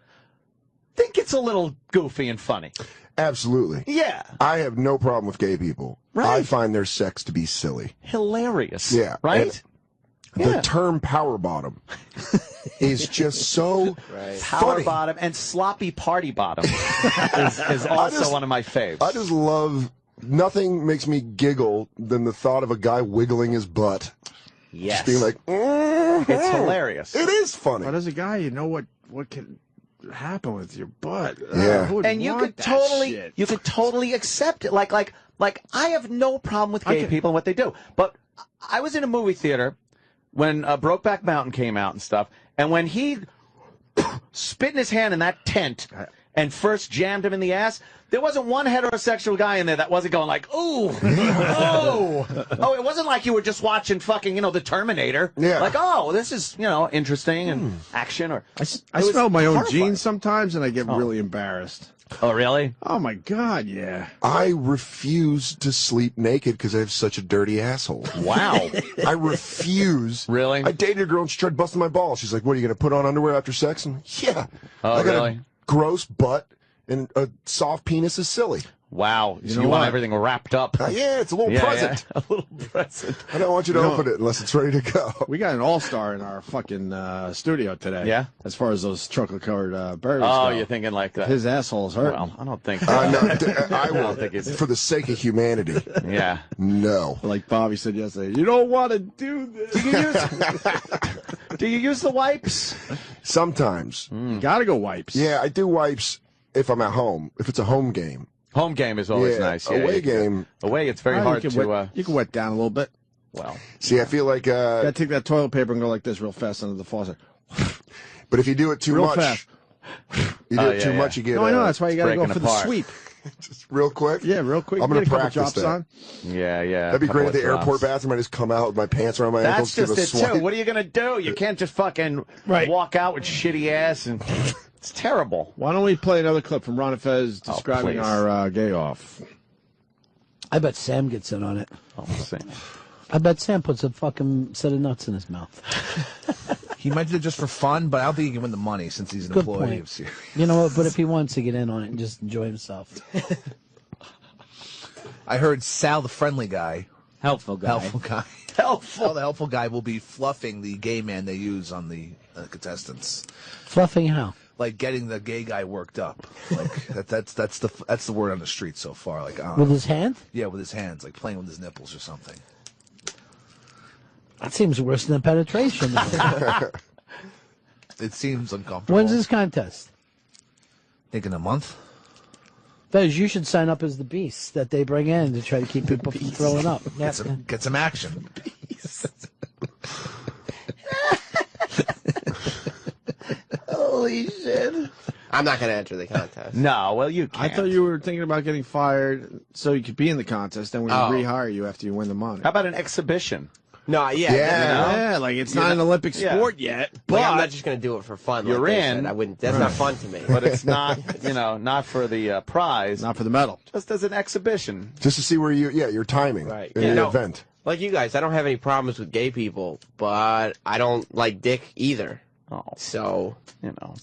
think it's a little goofy and funny. Absolutely. Yeah. I have no problem with gay people. Right. I find their sex to be silly. Hilarious. Yeah. Right? The term power bottom is just so Power funny. bottom and sloppy party bottom is also one of my faves. I just love, nothing makes me giggle than the thought of a guy wiggling his butt. Yes. Just being like, It's hilarious. It is funny. But as a guy, you know what can happen with your butt. Yeah. Who would And you want could that totally accept it. Like I have no problem with gay people and what they do. But I was in a movie theater when Brokeback Mountain came out and stuff, and when he spit in his hand in that tent and first jammed him in the ass, there wasn't one heterosexual guy in there that wasn't going like, ooh, oh, it wasn't like you were just watching fucking, the Terminator. Yeah. Like, oh, this is, interesting and action. Or I smell my own jeans sometimes, and I get really embarrassed. Oh, really? Oh, my God, yeah. I refuse to sleep naked because I have such a dirty asshole. Wow. I refuse. Really? I dated a girl and she tried busting my balls. She's like, what, are you going to put on underwear after sex? And yeah. Oh, I got really? a gross butt and a soft penis is silly. Wow. You So know you want what? everything wrapped up. Yeah, it's a little present. Yeah. A little present. I don't want you to open it unless it's ready to go. We got an all-star in our fucking studio today. Yeah? As far as those chocolate-covered burgers Oh, go. you're thinking like that. His asshole's hurt. Well, I don't think No, I don't will, think it's... for the sake of humanity. Yeah. No. Like Bobby said yesterday, you don't want to do this. Do you use the wipes? Sometimes. You gotta go wipes. Yeah, I do wipes if I'm at home. If it's a home game. Home game is always nice. Yeah, away you can- game. Away, it's very hard to... you can wet down a little bit. Well, See, I feel like... Gotta take that toilet paper and go like this real fast under the faucet. But if you do it too Real much... fast. You do it too much, you get... No, I know. That's why you gotta go breaking for the apart. sweep. Just real quick? Yeah, real quick. I'm going Get to a couple practice drops that. on. yeah. That'd be great at the couple of airport drops. bathroom. I just come out with my pants around my That's ankles, just give it, a swipe. too. What are you going to do? You can't just fucking walk out with shitty ass and... It's terrible. Why don't we play another clip from Ron and Fez describing please. our gay off? I bet Sam gets in on it. Oh, Sam. I bet Sam puts a fucking set of nuts in his mouth. He might do it just for fun, but I don't think he can win the money since he's an Good employee point. of Sirius. You know what? But if he wants to get in on it and just enjoy himself. I heard Sal, the friendly guy. Helpful guy. Helpful guy. Helpful. Sal, the helpful guy, will be fluffing the gay man they use on the contestants. Fluffing how? Like getting the gay guy worked up. Like that's the word on the street so far. Like With his hand? Yeah, with his hands, like playing with his nipples or something. That seems worse than penetration. It seems uncomfortable. When's this contest? I think in a month. Fez, you should sign up as the beast that they bring in to try to keep people from throwing up. Get some action. Holy shit. I'm not going to enter the contest. No, well, you can't. I thought you were thinking about getting fired so you could be in the contest, then we rehire you after you win the money. How about an exhibition? No, Yeah, like it's not an Olympic sport yet. But I'm not just going to do it for fun. You're like they in. said. I wouldn't. That's not fun to me. But it's not, not for the prize. Not for the medal. Just as an exhibition. Just to see where your timing Right. in the event. Like you guys, I don't have any problems with gay people, but I don't like dick either. Oh. So,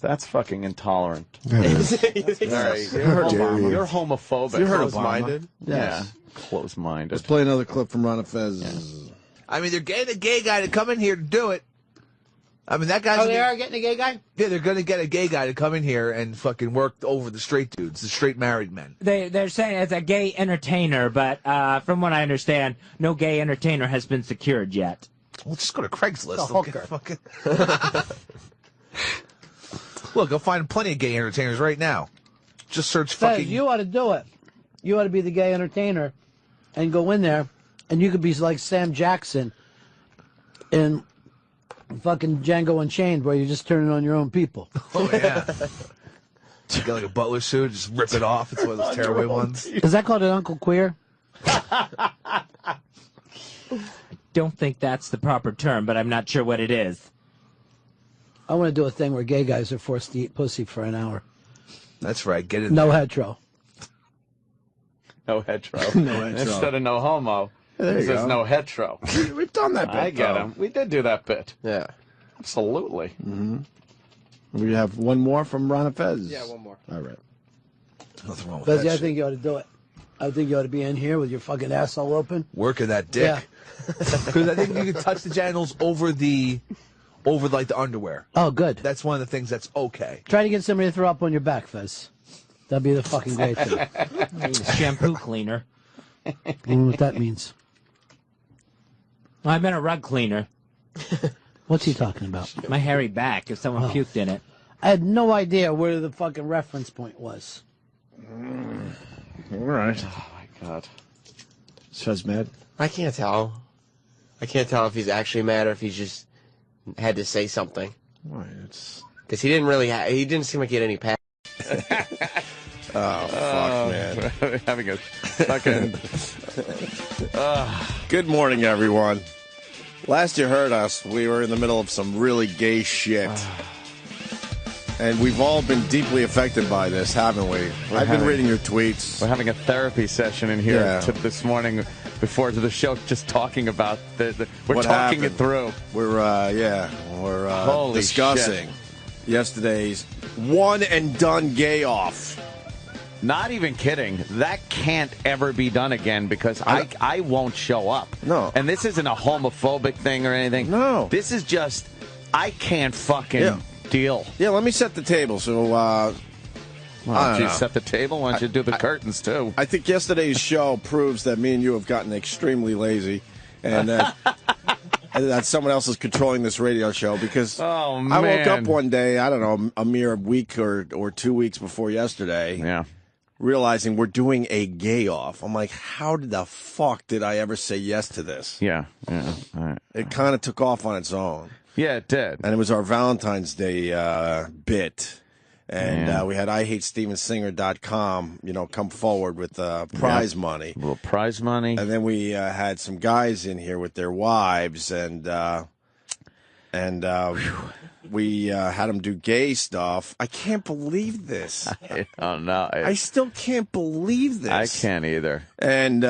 that's fucking intolerant. Very. You're homophobic. You heard Close-minded? Yeah. Close-minded. Let's play another clip from Ron Fez. I mean, they're getting a gay guy to come in here to do it. I mean, that guy's... Oh, they are getting a gay guy? Yeah, they're going to get a gay guy to come in here and fucking work over the straight dudes, the straight married men. They're saying it's a gay entertainer, but from what I understand, no gay entertainer has been secured yet. Well, just go to Craigslist. It's a hooker. Look, I'll find plenty of gay entertainers right now. Just search Fez, fucking... you ought to do it. You ought to be the gay entertainer and go in there, and you could be like Sam Jackson in fucking Django Unchained, where you're just turning on your own people. Oh, yeah. You get like a butler suit, just rip it off. It's one of those tearaway ones. Is that called an Uncle Queer? Don't think that's the proper term, but I'm not sure what it is. I want to do a thing where gay guys are forced to eat pussy for an hour. That's right. Get in No there. hetero. No hetero. No hetero. Instead of no homo. There you This is go. no hetero. We've done that bit. I get though. him. We did do that bit. Yeah. Absolutely. Mm-hmm. We have one more from Ron Fez. Yeah, one more. All right. Nothing wrong with Fezzy, that I shit. think you ought to do it. I think you ought to be in here with your fucking asshole open. Working that dick. Yeah. Because I think you can touch the genitals over like the underwear. Oh, good. That's one of the things that's okay. Try to get somebody to throw up on your back, Fez. That'd be the fucking great thing. Shampoo cleaner. I don't know what that means. I meant a rug cleaner. What's he talking about? My hairy back, if someone puked in it. I had no idea where the fucking reference point was. All right. Oh, my God. Is Fez mad? I can't tell. I can't tell if he's actually mad or if he's just had to say something. Why? It's... Because he didn't really he didn't seem like he had any passion. Oh, fuck, man. Having a fucking... Good morning, everyone. Last you heard us, we were in the middle of some really gay shit. And we've all been deeply affected by this, haven't we? I've been reading your tweets. We're having a therapy session in here this morning before the show, just talking about we're What talking happened. it through. We're Holy discussing yesterday's one and done gay off. Not even kidding. That can't ever be done again because I won't show up. No. And this isn't a homophobic thing or anything. No. This is just, I can't fucking deal. Yeah, let me set the table. So, Why don't you know. set the table? Why don't you do the curtains, too? I think yesterday's show proves that me and you have gotten extremely lazy and that, and that someone else is controlling this radio show because Oh, I woke up man. one day, I don't know, a mere week or 2 weeks before yesterday, realizing we're doing a gay off. I'm like, how the fuck did I ever say yes to this? Yeah. All right. It kind of took off on its own. Yeah, it did. And it was our Valentine's Day bit. And we had IHateStevenSinger.com, come forward with prize money. A little prize money. And then we had some guys in here with their wives, and we had them do gay stuff. I can't believe this. I don't know. I still can't believe this. I can't either. And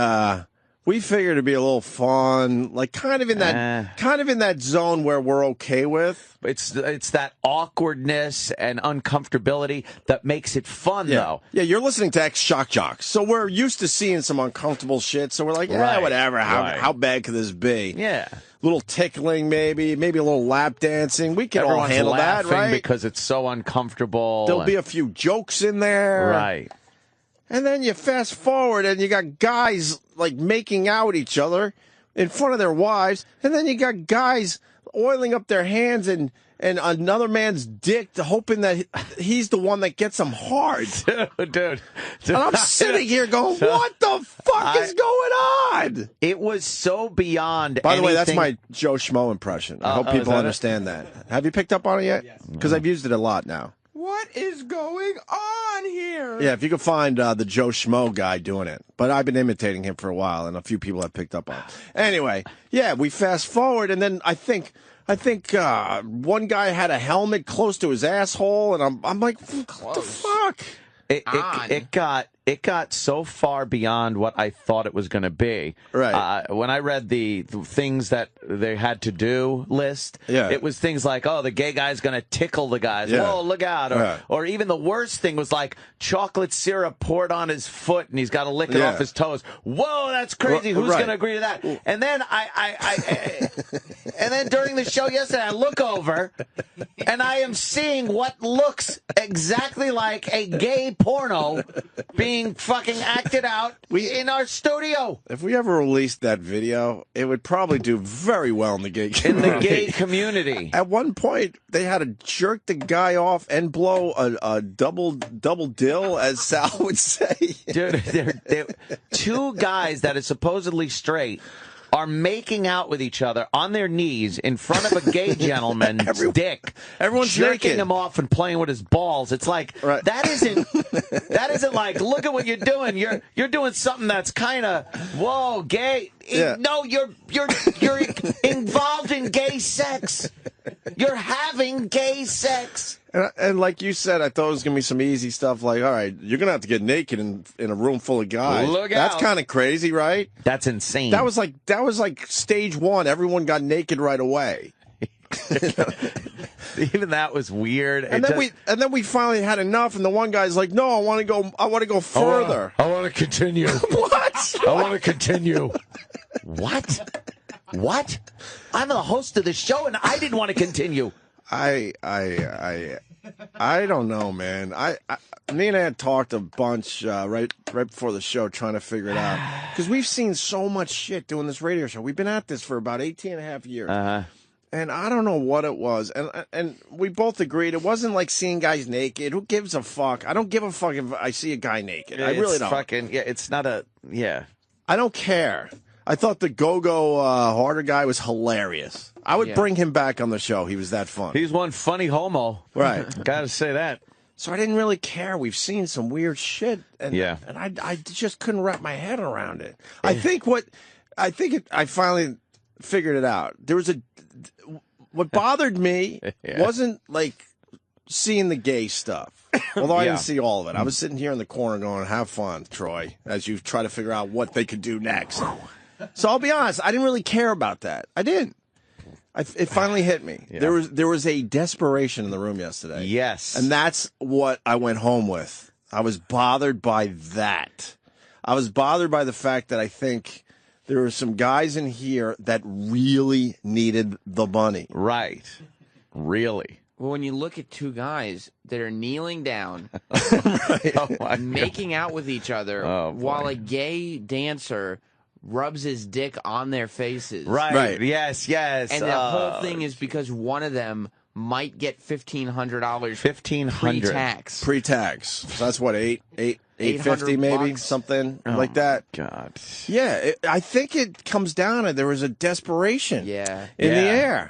we figured it'd be a little fun, like kind of in that zone where we're okay with. It's that awkwardness and uncomfortability that makes it fun, though. Yeah, you're listening to Ex-Shock Jocks, so we're used to seeing some uncomfortable shit, so we're like, whatever, how bad could this be? Yeah. Little tickling, maybe a little lap dancing. We can all Everyone's handle that, laughing right? because it's so uncomfortable. There'll be a few jokes in there. Right. And then you fast forward and you got guys like making out each other in front of their wives. And then you got guys oiling up their hands and another man's dick, hoping that he's the one that gets them hard. Dude. And I'm sitting here going, what the fuck is going on? It was so beyond By the way, that's anything- my Joe Schmo impression. I hope is people that it? understand that. Have you picked up on it yet? Because I've used it a lot now. is going on here? Yeah, if you could find the Joe Schmo guy doing it. But I've been imitating him for a while, and a few people have picked up on it. Anyway, yeah, we fast forward, and then I think one guy had a helmet close to his asshole, and I'm like, what the fuck? It got so far beyond what I thought it was going to be. Right. When I read the things that they had to do list, it was things like, oh, the gay guy's going to tickle the guys. Yeah. Whoa, look out. Or even the worst thing was like chocolate syrup poured on his foot and he's got to lick it off his toes. Whoa, that's crazy. Who's going to agree to that? And then and then during the show yesterday, I look over and I am seeing what looks exactly like a gay porno being fucking acted out in our studio. If we ever released that video, it would probably do very well in the gay community. In the gay community. At one point, they had to jerk the guy off and blow a double dill, as Sal would say. Dude, they're two guys that are supposedly straight are making out with each other on their knees in front of a gay gentleman's dick. Everyone's jerking naked. him off and playing with his balls. It's like that isn't like, look at what you're doing. You're doing something that's kind of whoa, gay. Yeah. No, you're involved in gay sex. You're having gay sex. And like you said, I thought it was going to be some easy stuff like, all right, you're going to have to get naked in a room full of guys. Look That's out. kind of crazy, right? That's insane. That was like stage one. Everyone got naked right away. Even that was weird. And then we finally had enough, and the one guy's like, no, I want to go further. I want to continue. What? I want to continue. What? I'm the host of the show, and I didn't want to continue. I don't know, man. Me and I had talked a bunch right before the show trying to figure it out. Because we've seen so much shit doing this radio show. We've been at this for about 18 and a half years. And I don't know what it was. And we both agreed it wasn't like seeing guys naked. Who gives a fuck? I don't give a fuck if I see a guy naked. I really don't. It's not a, I don't care. I thought the Go-Go Harder guy was hilarious. I would bring him back on the show. He was that fun. He's one funny homo. Right. Gotta say that. So I didn't really care. We've seen some weird shit. And, and I just couldn't wrap my head around it. I finally figured it out. What bothered me wasn't like seeing the gay stuff. Although I didn't see all of it. I was sitting here in the corner going, have fun, Troy, as you try to figure out what they could do next. So I'll be honest, I didn't really care about that. I didn't. It finally hit me. There was a desperation in the room yesterday. Yes. And that's what I went home with. I was bothered by that. I was bothered by the fact that I think there were some guys in here that really needed the money. Right. Really. Well, when you look at two guys that are kneeling down, making out with each other, while a gay dancer rubs his dick on their faces. Right. Yes. And the whole thing is because one of them might get $1,500 pre-tax. Pre-tax. So that's what, $850 maybe, something like that. God. Yeah, I think it comes down to there was a desperation. Yeah. In the air.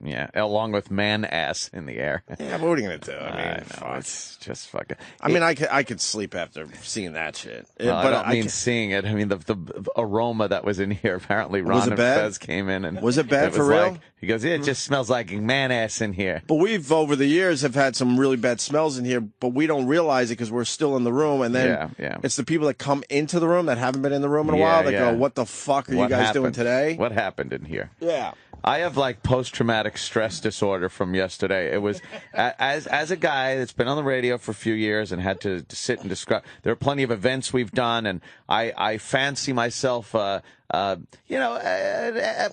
Yeah, along with man ass in the air. Yeah, but what are you going to do? I mean, it's just fucking... I mean, I could sleep after seeing that shit. Well, I don't mean seeing it. I mean, the aroma that was in here. Apparently, Ron and Fez came in and... Was it bad for real? He goes, it just smells like man ass in here. But we've, over the years, have had some really bad smells in here, but we don't realize it because we're still in the room. And then it's the people that come into the room that haven't been in the room in a while that go, what the fuck are you guys doing today? What happened in here? Yeah. I have like post-traumatic stress disorder from yesterday. It was as a guy that's been on the radio for a few years and had to sit and describe. There are plenty of events we've done, and I fancy myself, a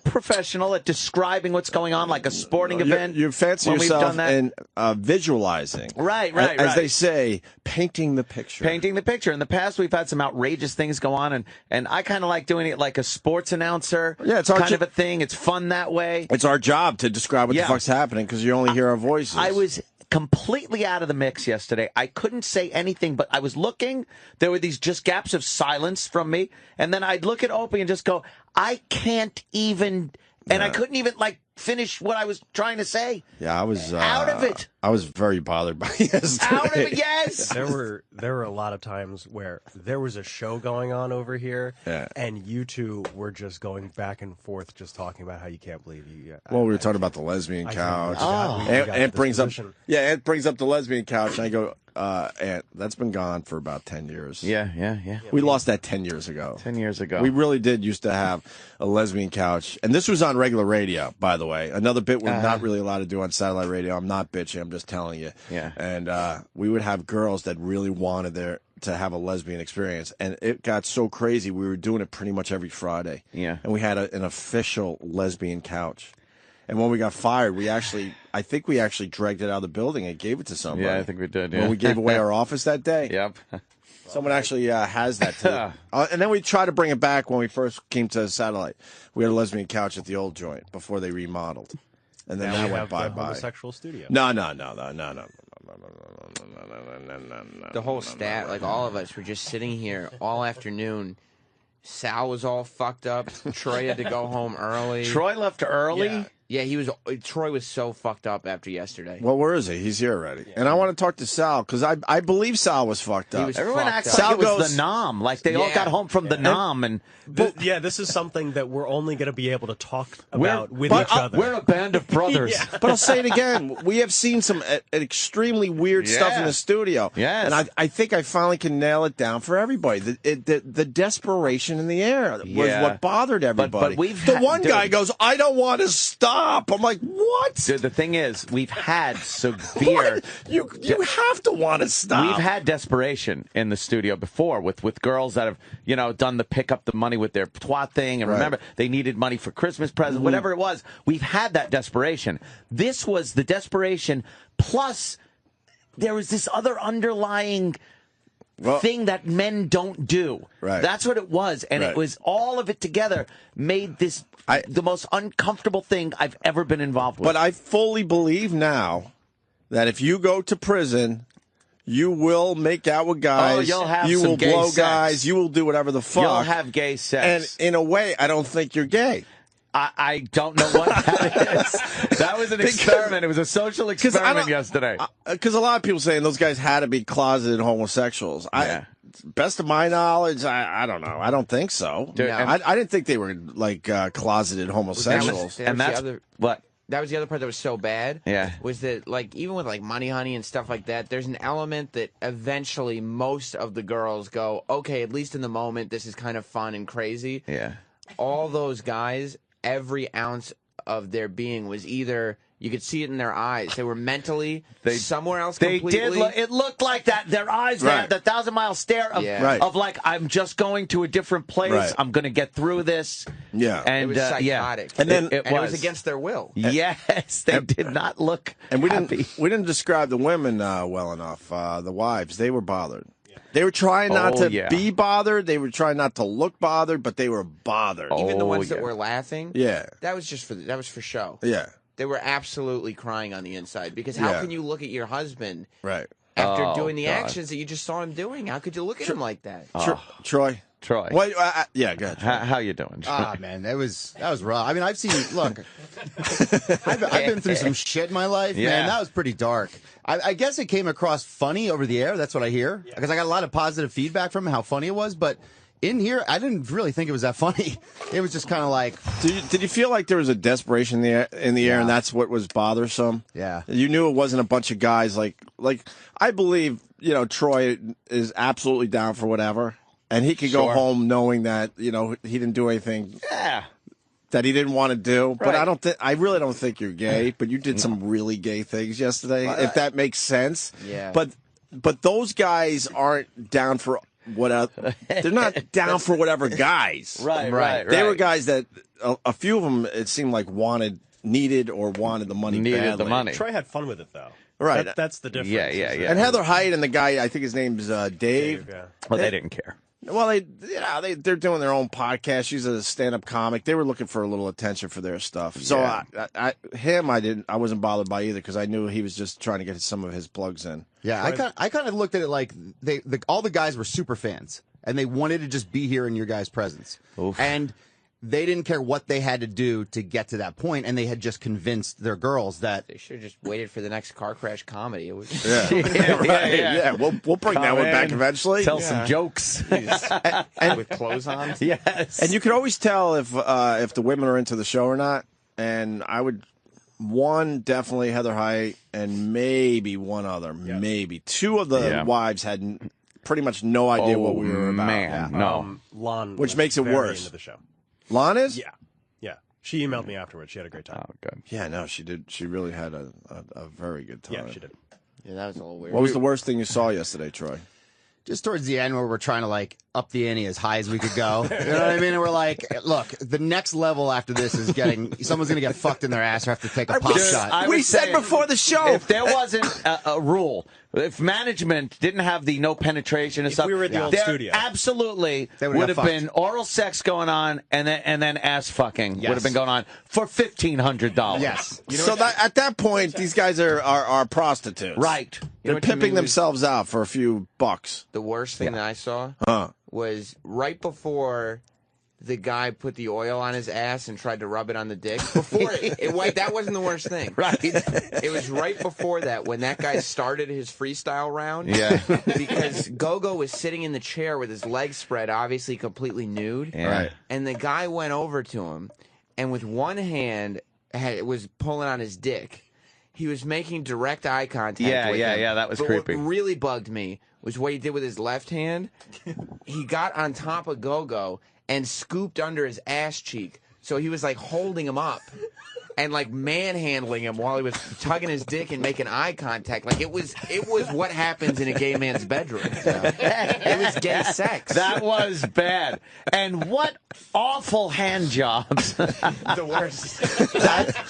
professional at describing what's going on, like a sporting event. You fancy yourself in visualizing, right? As they say, painting the picture. Painting the picture. In the past, we've had some outrageous things go on, and I kind of like doing it like a sports announcer. Yeah, it's our kind of a thing. It's fun that way. It's our job to describe what the fuck's happening because you only hear our voices. I was completely out of the mix yesterday. I couldn't say anything, but I was looking. There were these just gaps of silence from me, and then I'd look at Opie and just go, I can't even and I couldn't even like finish what I was trying to say. Yeah, I was out of it. I was very bothered by yesterday. Out of it, yes. There were a lot of times where there was a show going on over here, and you two were just going back and forth, just talking about how you can't believe you. Well, we were talking about the lesbian couch. And Aunt brings up, Aunt brings up the lesbian couch, and I go, Aunt, that's been gone for about 10 years. Yeah. We lost that 10 years ago. 10 years ago. We really did used to have a lesbian couch, and this was on regular radio, by the way. Another bit we're not really allowed to do on satellite radio. I'm not bitching. I'm just telling you. Yeah. And we would have girls that really wanted to have a lesbian experience, and it got so crazy. We were doing it pretty much every Friday. Yeah. And we had an official lesbian couch. And when we got fired, I think we actually dragged it out of the building and gave it to somebody. Yeah, I think we did. Yeah. When we gave away our office that day. Yep. Someone actually has that too. And then we tried to bring it back when we first came to satellite. We had a lesbian couch at the old joint before they remodeled, and then Now that we went have the bye-bye. homosexual studio. No. The whole staff, like all of us, were just sitting here all afternoon. Sal was all fucked up. Troy had to go home early. Troy left early? Yeah, he was. Troy was so fucked up after yesterday. Well, where is he? He's here already. And I want to talk to Sal, because I believe Sal was fucked up. Everyone acts like it was the Nom. Like they all got home from the Nom. And this is something that we're only going to be able to talk about with each other. We're a band of brothers. But I'll say it again. We have seen some extremely weird stuff in the studio. Yes. And I think I finally can nail it down for everybody. The desperation in the air was what bothered everybody. But one guy goes, I don't want to stop. I'm like, what? Dude, the thing is, we've had severe... You have to want to stop. We've had desperation in the studio before with girls that have, done the pick up the money with their twat thing. And remember, they needed money for Christmas presents, whatever it was. We've had that desperation. This was the desperation, plus there was this other underlying... thing that men don't do. Right. That's what it was. And it was all of it together made this the most uncomfortable thing I've ever been involved with. But I fully believe now that if you go to prison, you will make out with guys. Oh, you'll have you some will gay blow sex. guys. You will do whatever the fuck. You'll have gay sex. And in a way, I don't think you're gay. I don't know what that is. That was an experiment. It was a social experiment yesterday. Because a lot of people saying those guys had to be closeted homosexuals. Best of my knowledge, I don't know. I don't think so. Dude, I didn't think they were like closeted homosexuals. That was the other part that was so bad. Yeah. Was that, like, even with, like, Money Honey and stuff like that, there's an element that eventually most of the girls go, okay, at least in the moment, this is kind of fun and crazy. Yeah. All those guys, every ounce of their being was either... You could see it in their eyes. They were mentally somewhere else completely. It looked like that. Their eyes, they had the 1,000-mile stare of like, I'm just going to a different place. Right. I'm going to get through this. Yeah. And, it was psychotic. And then it was against their will. Yes, they did not look happy. We didn't describe the women well enough. The wives, they were bothered. They were trying not to be bothered. They were trying not to look bothered, but they were bothered. Even the ones that were laughing. Yeah. That was for show. Yeah. They were absolutely crying on the inside because how can you look at your husband after doing the actions that you just saw him doing? How could you look at him like that? Troy. Wait, yeah, go ahead. How you doing? Man, that was rough. I mean, I've seen. Look, I've been through some shit in my life, man. That was pretty dark. I guess it came across funny over the air. That's what I hear because I got a lot of positive feedback from how funny it was, but. In here, I didn't really think it was that funny. It was just kind of like. Did you feel like there was a desperation in the air, and that's what was bothersome? Yeah. You knew it wasn't a bunch of guys like I believe Troy is absolutely down for whatever, and he could go home knowing that he didn't do anything. Yeah. That he didn't want to do, but I really don't think you're gay. But you did some really gay things yesterday, if that makes sense. Yeah. But those guys aren't down for. They're not down for whatever guys. Right. They were guys that a few of them it seemed like needed or wanted the money badly. Troy had fun with it though. Right. That's the difference. Yeah. And Heather Height and the guy, I think his name's Dave. Well, they didn't care. Well, they're doing their own podcast. She's a stand-up comic. They were looking for a little attention for their stuff. So I wasn't bothered by either because I knew he was just trying to get some of his plugs in. Yeah, I kind of looked at it like all the guys were super fans and they wanted to just be here in your guys' presence. Oof. And they didn't care what they had to do to get to that point, and they had just convinced their girls that they should have just waited for the next car crash comedy. It was Yeah, we'll bring that one back eventually. Tell some jokes. and with clothes on. Yes. And you can always tell if the women are into the show or not. And I would definitely Heather Height, and maybe one other, maybe two of the wives had pretty much no idea what we were about. Man, no. Lon, which was makes it very worse. Into the show. Lon is? Yeah. She emailed me afterwards. She had a great time. Oh, good. Yeah, no, she did. She really had a very good time. Yeah, she did. Yeah, that was a little weird. What was the worst thing you saw yesterday, Troy? just towards the end where we're trying to like up the ante as high as we could go. You know what I mean? And we're like, look, the next level after this is getting someone's going to get fucked in their ass or have to take a pop shot. We said before the show, if there wasn't a rule, if management didn't have the no penetration and stuff, we were at the old studio, absolutely They would have been oral sex going on and then ass fucking would have been going on for $1,500. Yes. You know so that, at that point, these guys are prostitutes, right? They're pimping themselves out for a few bucks. The worst thing that I saw was right before the guy put the oil on his ass and tried to rub it on the dick. Before that wasn't the worst thing. Right. It was right before that when that guy started his freestyle round. Yeah. Because Gogo was sitting in the chair with his legs spread, obviously completely nude. Yeah. Right. And the guy went over to him and with one hand was pulling on his dick. He was making direct eye contact with him. Yeah, that was But creepy. What really bugged me was what he did with his left hand. He got on top of Gogo and scooped under his ass cheek. So he was like holding him up and like manhandling him while he was tugging his dick and making eye contact. Like it was what happens in a gay man's bedroom. It was gay sex. That was bad. And what awful hand jobs. The worst.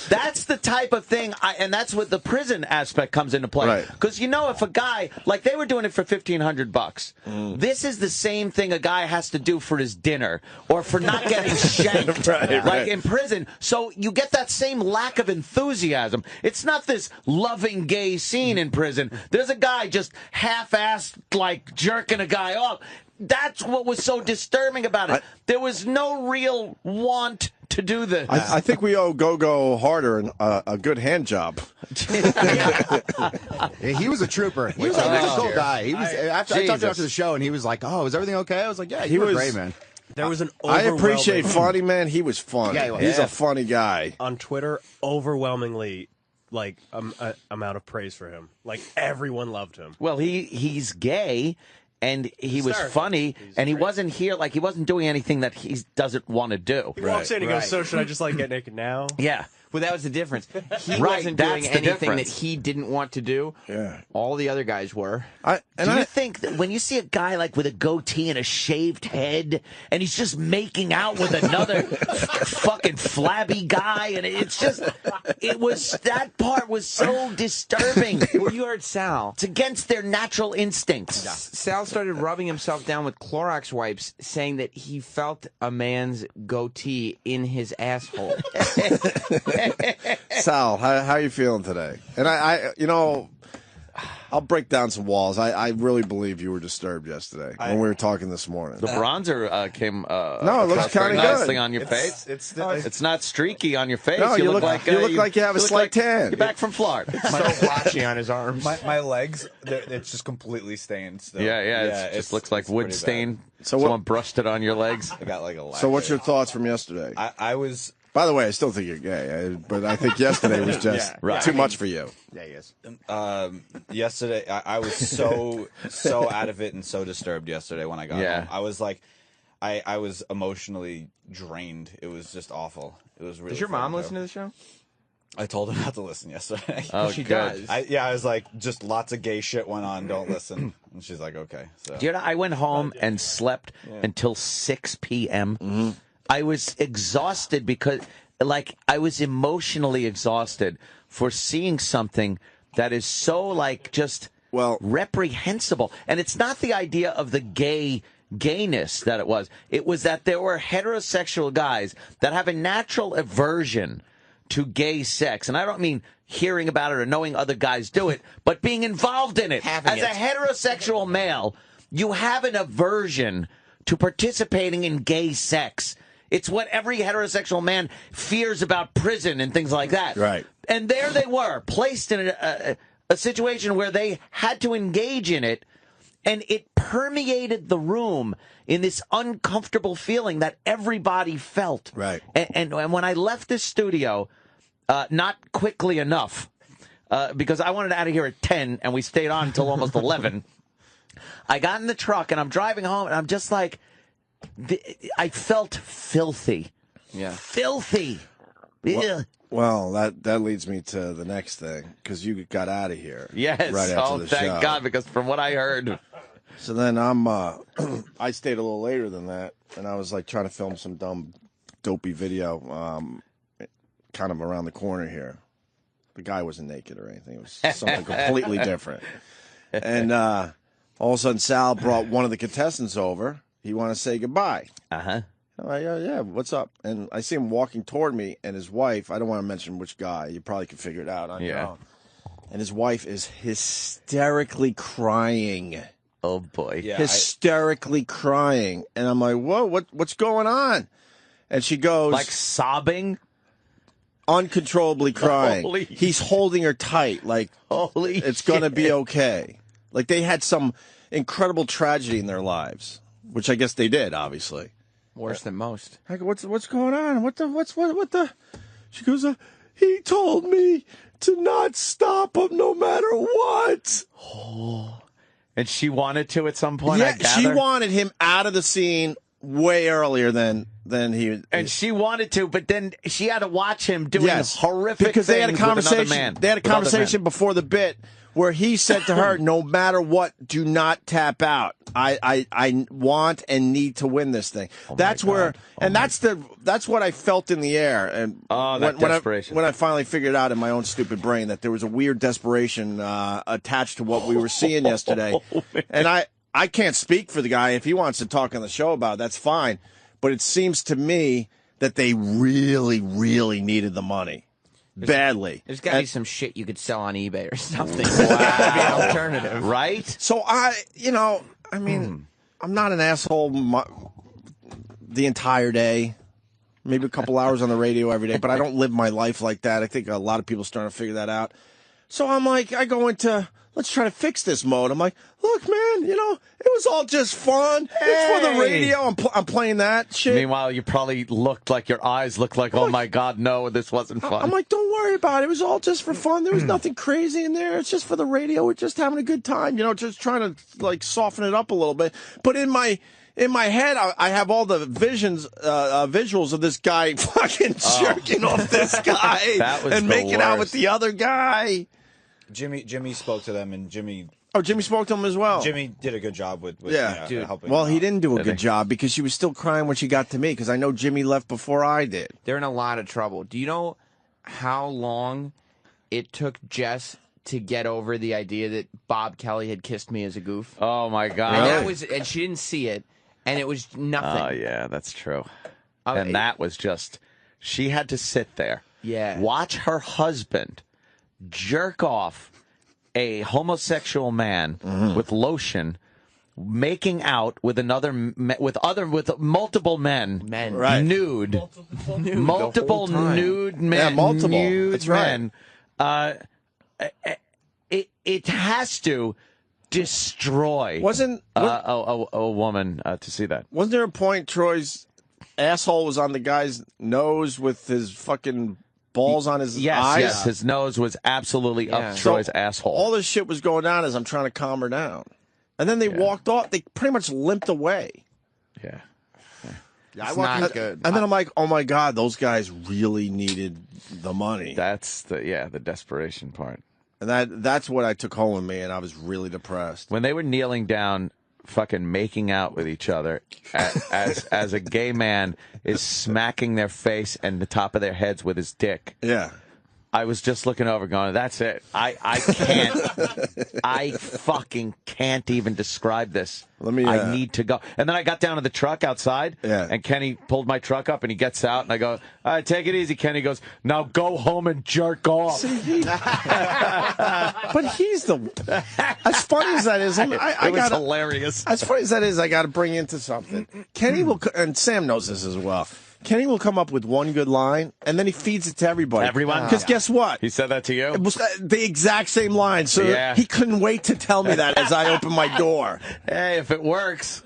That's the type of thing, and that's what the prison aspect comes into play. Because if a guy, like they were doing it for $1,500, this is the same thing a guy has to do for his dinner or for not getting shanked, in prison. So you get that same lack of enthusiasm. It's not this loving gay scene in prison. There's a guy just half-assed, like jerking a guy off. That's what was so disturbing about it. There was no real want to do this. I think we owe Gogo Harder a good hand job. He was a trooper. He was a cool guy. He was. I talked to him after the show, and he was like, "Oh, is everything okay?" I was like, "Yeah, he was great, man." There was an I appreciate funny, man. He was funny. Yeah, he was. He's a funny guy. On Twitter, overwhelmingly, amount of praise for him. Like, everyone loved him. Well, he's gay, and he was funny, and he wasn't here, like, he wasn't doing anything that he doesn't want to do. He walks in and goes, so should I just, get naked now? Yeah. Well, that was the difference. He wasn't doing anything that he didn't want to do. Yeah. All the other guys were. Do you think that when you see a guy with a goatee and a shaved head, and he's just making out with another fucking flabby guy, and that part was so disturbing. Well, you heard Sal. It's against their natural instincts. Sal started rubbing himself down with Clorox wipes, saying that he felt a man's goatee in his asshole. Sal, how are you feeling today? And I'll break down some walls. I really believe you were disturbed yesterday when we were talking this morning. The bronzer came. No, it looks kind of nicely good on your face. It's not streaky on your face. No, you look like you have a slight tan. You're back from Florida. So blotchy on his arms. My legs, it's just completely stained still. Yeah, it just looks like wood stain. So someone brushed it on your legs. I got a So what's your thoughts from yesterday? I was. By the way, I still think you're gay, but I think yesterday was just too much for you. Yeah, he is. Yesterday, I was so out of it and so disturbed yesterday when I got home. I was like, I was emotionally drained. It was just awful. It was really. Does your mom listen to the show? I told her not to listen yesterday. Oh, she good. does. I was like, just lots of gay shit went on. Don't listen. And she's like, okay. So. Do you know, I went home and slept until 6 p.m. Mm-hmm. I was exhausted because, I was emotionally exhausted for seeing something that is so, just reprehensible. And it's not the idea of the gayness that it was. It was that there were heterosexual guys that have a natural aversion to gay sex. And I don't mean hearing about it or knowing other guys do it, but being involved in it. As a heterosexual male, you have an aversion to participating in gay sex. It's what every heterosexual man fears about prison and things like that. Right. And there they were, placed in a situation where they had to engage in it, and it permeated the room in this uncomfortable feeling that everybody felt. Right. And when I left this studio, not quickly enough, because I wanted out of here at 10, and we stayed on until almost 11, I got in the truck, and I'm driving home, and I'm just like, I felt filthy. Yeah. Filthy. Well, that leads me to the next thing, because you got out of here. Yes. Right after the thank show. God, because from what I heard. So then I stayed a little later than that, and I was like trying to film some dumb, dopey video, kind of around the corner here. The guy wasn't naked or anything; it was something completely different. And all of a sudden, Sal brought one of the contestants over. He wanted to say goodbye. I'm like, yeah, what's up? And I see him walking toward me, and his wife. I don't want to mention which guy. You probably can figure it out on your own. And his wife is hysterically crying. Oh boy! Yeah, hysterically crying, and I'm like, "Whoa, what's going on?" And she goes, like sobbing, uncontrollably crying. Holy He's holding her tight, like, holy, it's gonna be okay. Like they had some incredible tragedy in their lives, which I guess they did, obviously. Worse than most. I go, what's going on? What the? She goes, he told me to not stop him no matter what. Oh. And she wanted to at some point. Yeah, she wanted him out of the scene way earlier than he. And she wanted to, but then she had to watch him doing horrific because they had a things with another conversation. man. They had a conversation before the bit where he said to her, "No matter what, do not tap out. I want and need to win this thing." That's where, and that's what I felt in the air. And desperation. When I finally figured out in my own stupid brain that there was a weird desperation attached to what we were seeing yesterday, and I can't speak for the guy. If he wants to talk on the show about it, that's fine. But it seems to me that they really, really needed the money. Badly. There's got to be some shit you could sell on eBay or something. There's got to be an alternative. Right? So I'm not an asshole the entire day. Maybe a couple hours on the radio every day, but I don't live my life like that. I think a lot of people are starting to figure that out. So I'm like, I go into, let's try to fix this mode. I'm like, look, man, it was all just fun. It's for the radio. I'm playing that shit. Meanwhile, you probably your eyes looked like, oh my God, no, this wasn't fun. I'm like, don't worry about it. It was all just for fun. There was nothing crazy in there. It's just for the radio. We're just having a good time, just trying to soften it up a little bit. But in my head, I have all the visuals of this guy fucking jerking off this guy and making out with the other guy. Jimmy spoke to them, and Jimmy spoke to him as well. Jimmy did a good job with helping. Well, he didn't do a good job because she was still crying when she got to me because I know Jimmy left before I did. They're in a lot of trouble. Do you know how long it took Jess to get over the idea that Bob Kelly had kissed me as a goof? Oh my God! And she didn't see it, and it was nothing. Oh yeah, that's true. And that was just she had to sit there, watch her husband jerk off a homosexual man with lotion, making out with multiple men, right. nude, multiple nude men, yeah, multiple. Nude That's right. Men. It has to destroy a woman to see that. Wasn't there a point Troy's asshole was on the guy's nose with his fucking balls on his eyes? Yes, his nose was absolutely up Troy's asshole. All this shit was going down as I'm trying to calm her down. And then they walked off. They pretty much limped away. Yeah. It's not good. And then I'm like, oh my God, those guys really needed the money. That's the desperation part. And that's what I took home with me, and I was really depressed. When they were kneeling down, fucking making out with each other, as a gay man is smacking their face and the top of their heads with his dick. Yeah. I was just looking over going, that's it. I can't. I fucking can't even describe this. I need to go. And then I got down to the truck outside, and Kenny pulled my truck up, and he gets out, and I go, all right, take it easy, Kenny. He goes, now go home and jerk off. But he's as funny as that is, it was hilarious. As funny as that is, I got to bring into something. Kenny will, and Sam knows this as well. Kenny will come up with one good line, and then he feeds it to everybody. Everyone? Because guess what? He said that to you? It was the exact same line, so he couldn't wait to tell me that as I opened my door. Hey, if it works.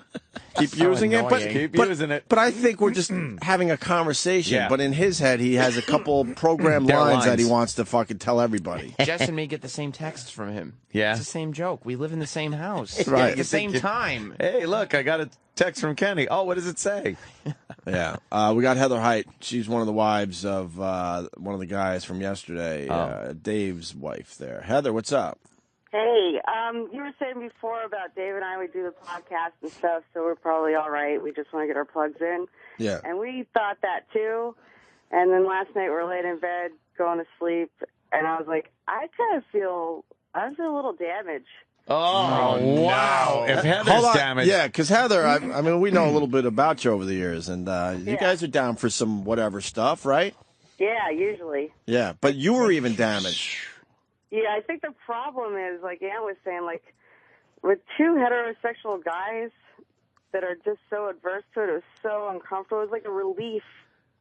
Keep using it, but using it. But I think we're just having a conversation. Yeah. But in his head, he has a couple program lines that he wants to fucking tell everybody. Jess and me get the same texts from him. Yeah. It's the same joke. We live in the same house. Right. At the same time. Hey, look, I got a text from Kenny. Oh, what does it say? Yeah. We got Heather Height. She's one of the wives of one of the guys from yesterday, Dave's wife there. Heather, what's up? Hey, you were saying before about Dave and I would do the podcast and stuff, so we're probably all right. We just want to get our plugs in. Yeah. And we thought that too. And then last night we were laying in bed, going to sleep, and I was like, I feel a little damaged. Oh, wow. If Heather's Hold on. damaged. Yeah, because Heather, I mean, we know a little bit about you over the years, and you guys are down for some whatever stuff, right? Yeah, usually. Yeah, but you were even damaged. Yeah, I think the problem is, like Ann was saying, like, with two heterosexual guys that are just so adverse to it, it was so uncomfortable. It was like a relief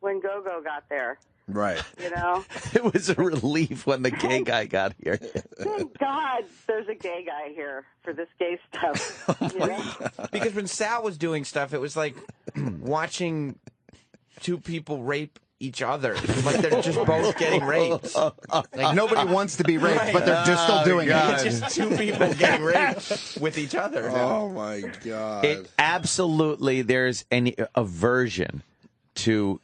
when Go-Go got there. Right. You know? It was a relief when the gay guy got here. Thank God there's a gay guy here for this gay stuff. You know? Because when Sal was doing stuff, it was like watching two people rape each other. Like they're just both getting raped. Like nobody wants to be raped, but they're just still doing it. It's just two people getting raped with each other. Oh, my God. It absolutely, there's an aversion to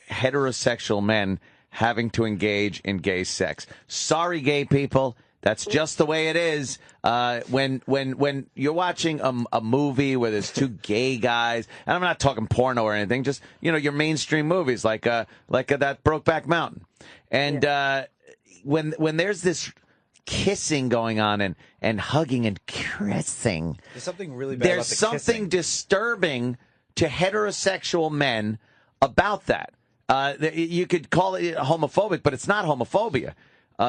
heterosexual men having to engage in gay sex. Sorry, gay people. That's just the way it is. When you're watching a movie where there's two gay guys, and I'm not talking porno or anything, just your mainstream movies like that Brokeback Mountain, and when there's this kissing going on and hugging and caressing, There's something really bad about there's the something kissing. disturbing to heterosexual men about that. You could call it homophobic, but it's not homophobia.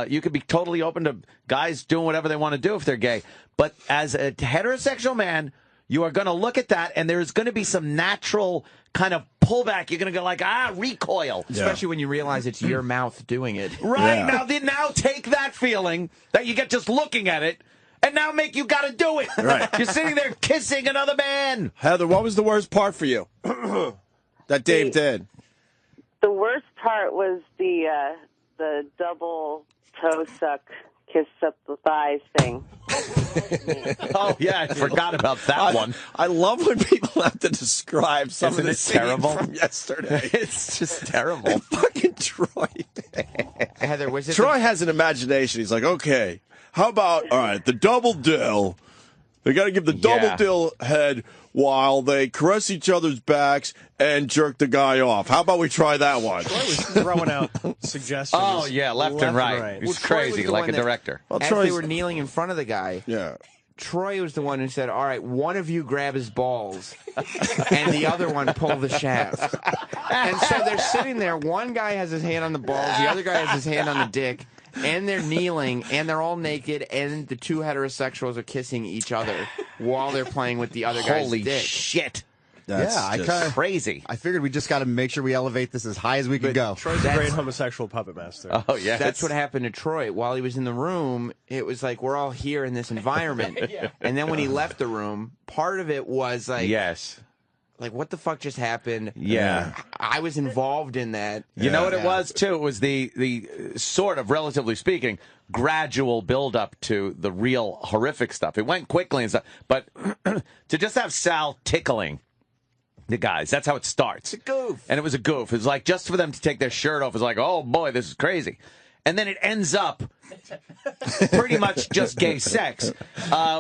You could be totally open to guys doing whatever they want to do if they're gay. But as a heterosexual man, you are going to look at that, and there's going to be some natural kind of pullback. You're going to go like, recoil. Especially when you realize it's your mouth doing it. Right. Now take that feeling that you get just looking at it, and now make you got to do it. Right. You're sitting there kissing another man. Heather, what was the worst part for you that Dave did? The worst part was the double toe suck, kiss up the thighs thing. Oh, yeah, I forgot about that one. I love when people have to describe some Isn't of the it scene terrible? from yesterday. It's just terrible. And fucking Troy. Heather, was it Troy has an imagination. He's like, okay, how about, all right, the double dill. They got to give the double dill head while they caress each other's backs and jerk the guy off. How about we try that one? Troy was throwing out suggestions. Oh, yeah, left and right. He's Troy was crazy, the like one a that- director. As they were kneeling in front of the guy, Troy was the one who said, all right, one of you grab his balls and the other one pull the shaft. And so they're sitting there. One guy has his hand on the balls. The other guy has his hand on the dick. And they're kneeling, and they're all naked, and the two heterosexuals are kissing each other while they're playing with the other guy's Holy dick. shit. Yeah, I kind of crazy. I figured we just got to make sure we elevate this as high as we can go. Troy's a great homosexual puppet master. Oh, yeah. That's what happened to Troy. While he was in the room, it was like, we're all here in this environment. And then when he left the room, part of it was like... Yes. Like, what the fuck just happened? Yeah. I was involved in that. You know what it was, too? It was the sort of, relatively speaking, gradual build-up to the real horrific stuff. It went quickly and stuff. But to just have Sal tickling the guys, that's how it starts. It's a goof. And it was a goof. It was like, just for them to take their shirt off, it was like, oh, boy, this is crazy. And then it ends up pretty much just gay sex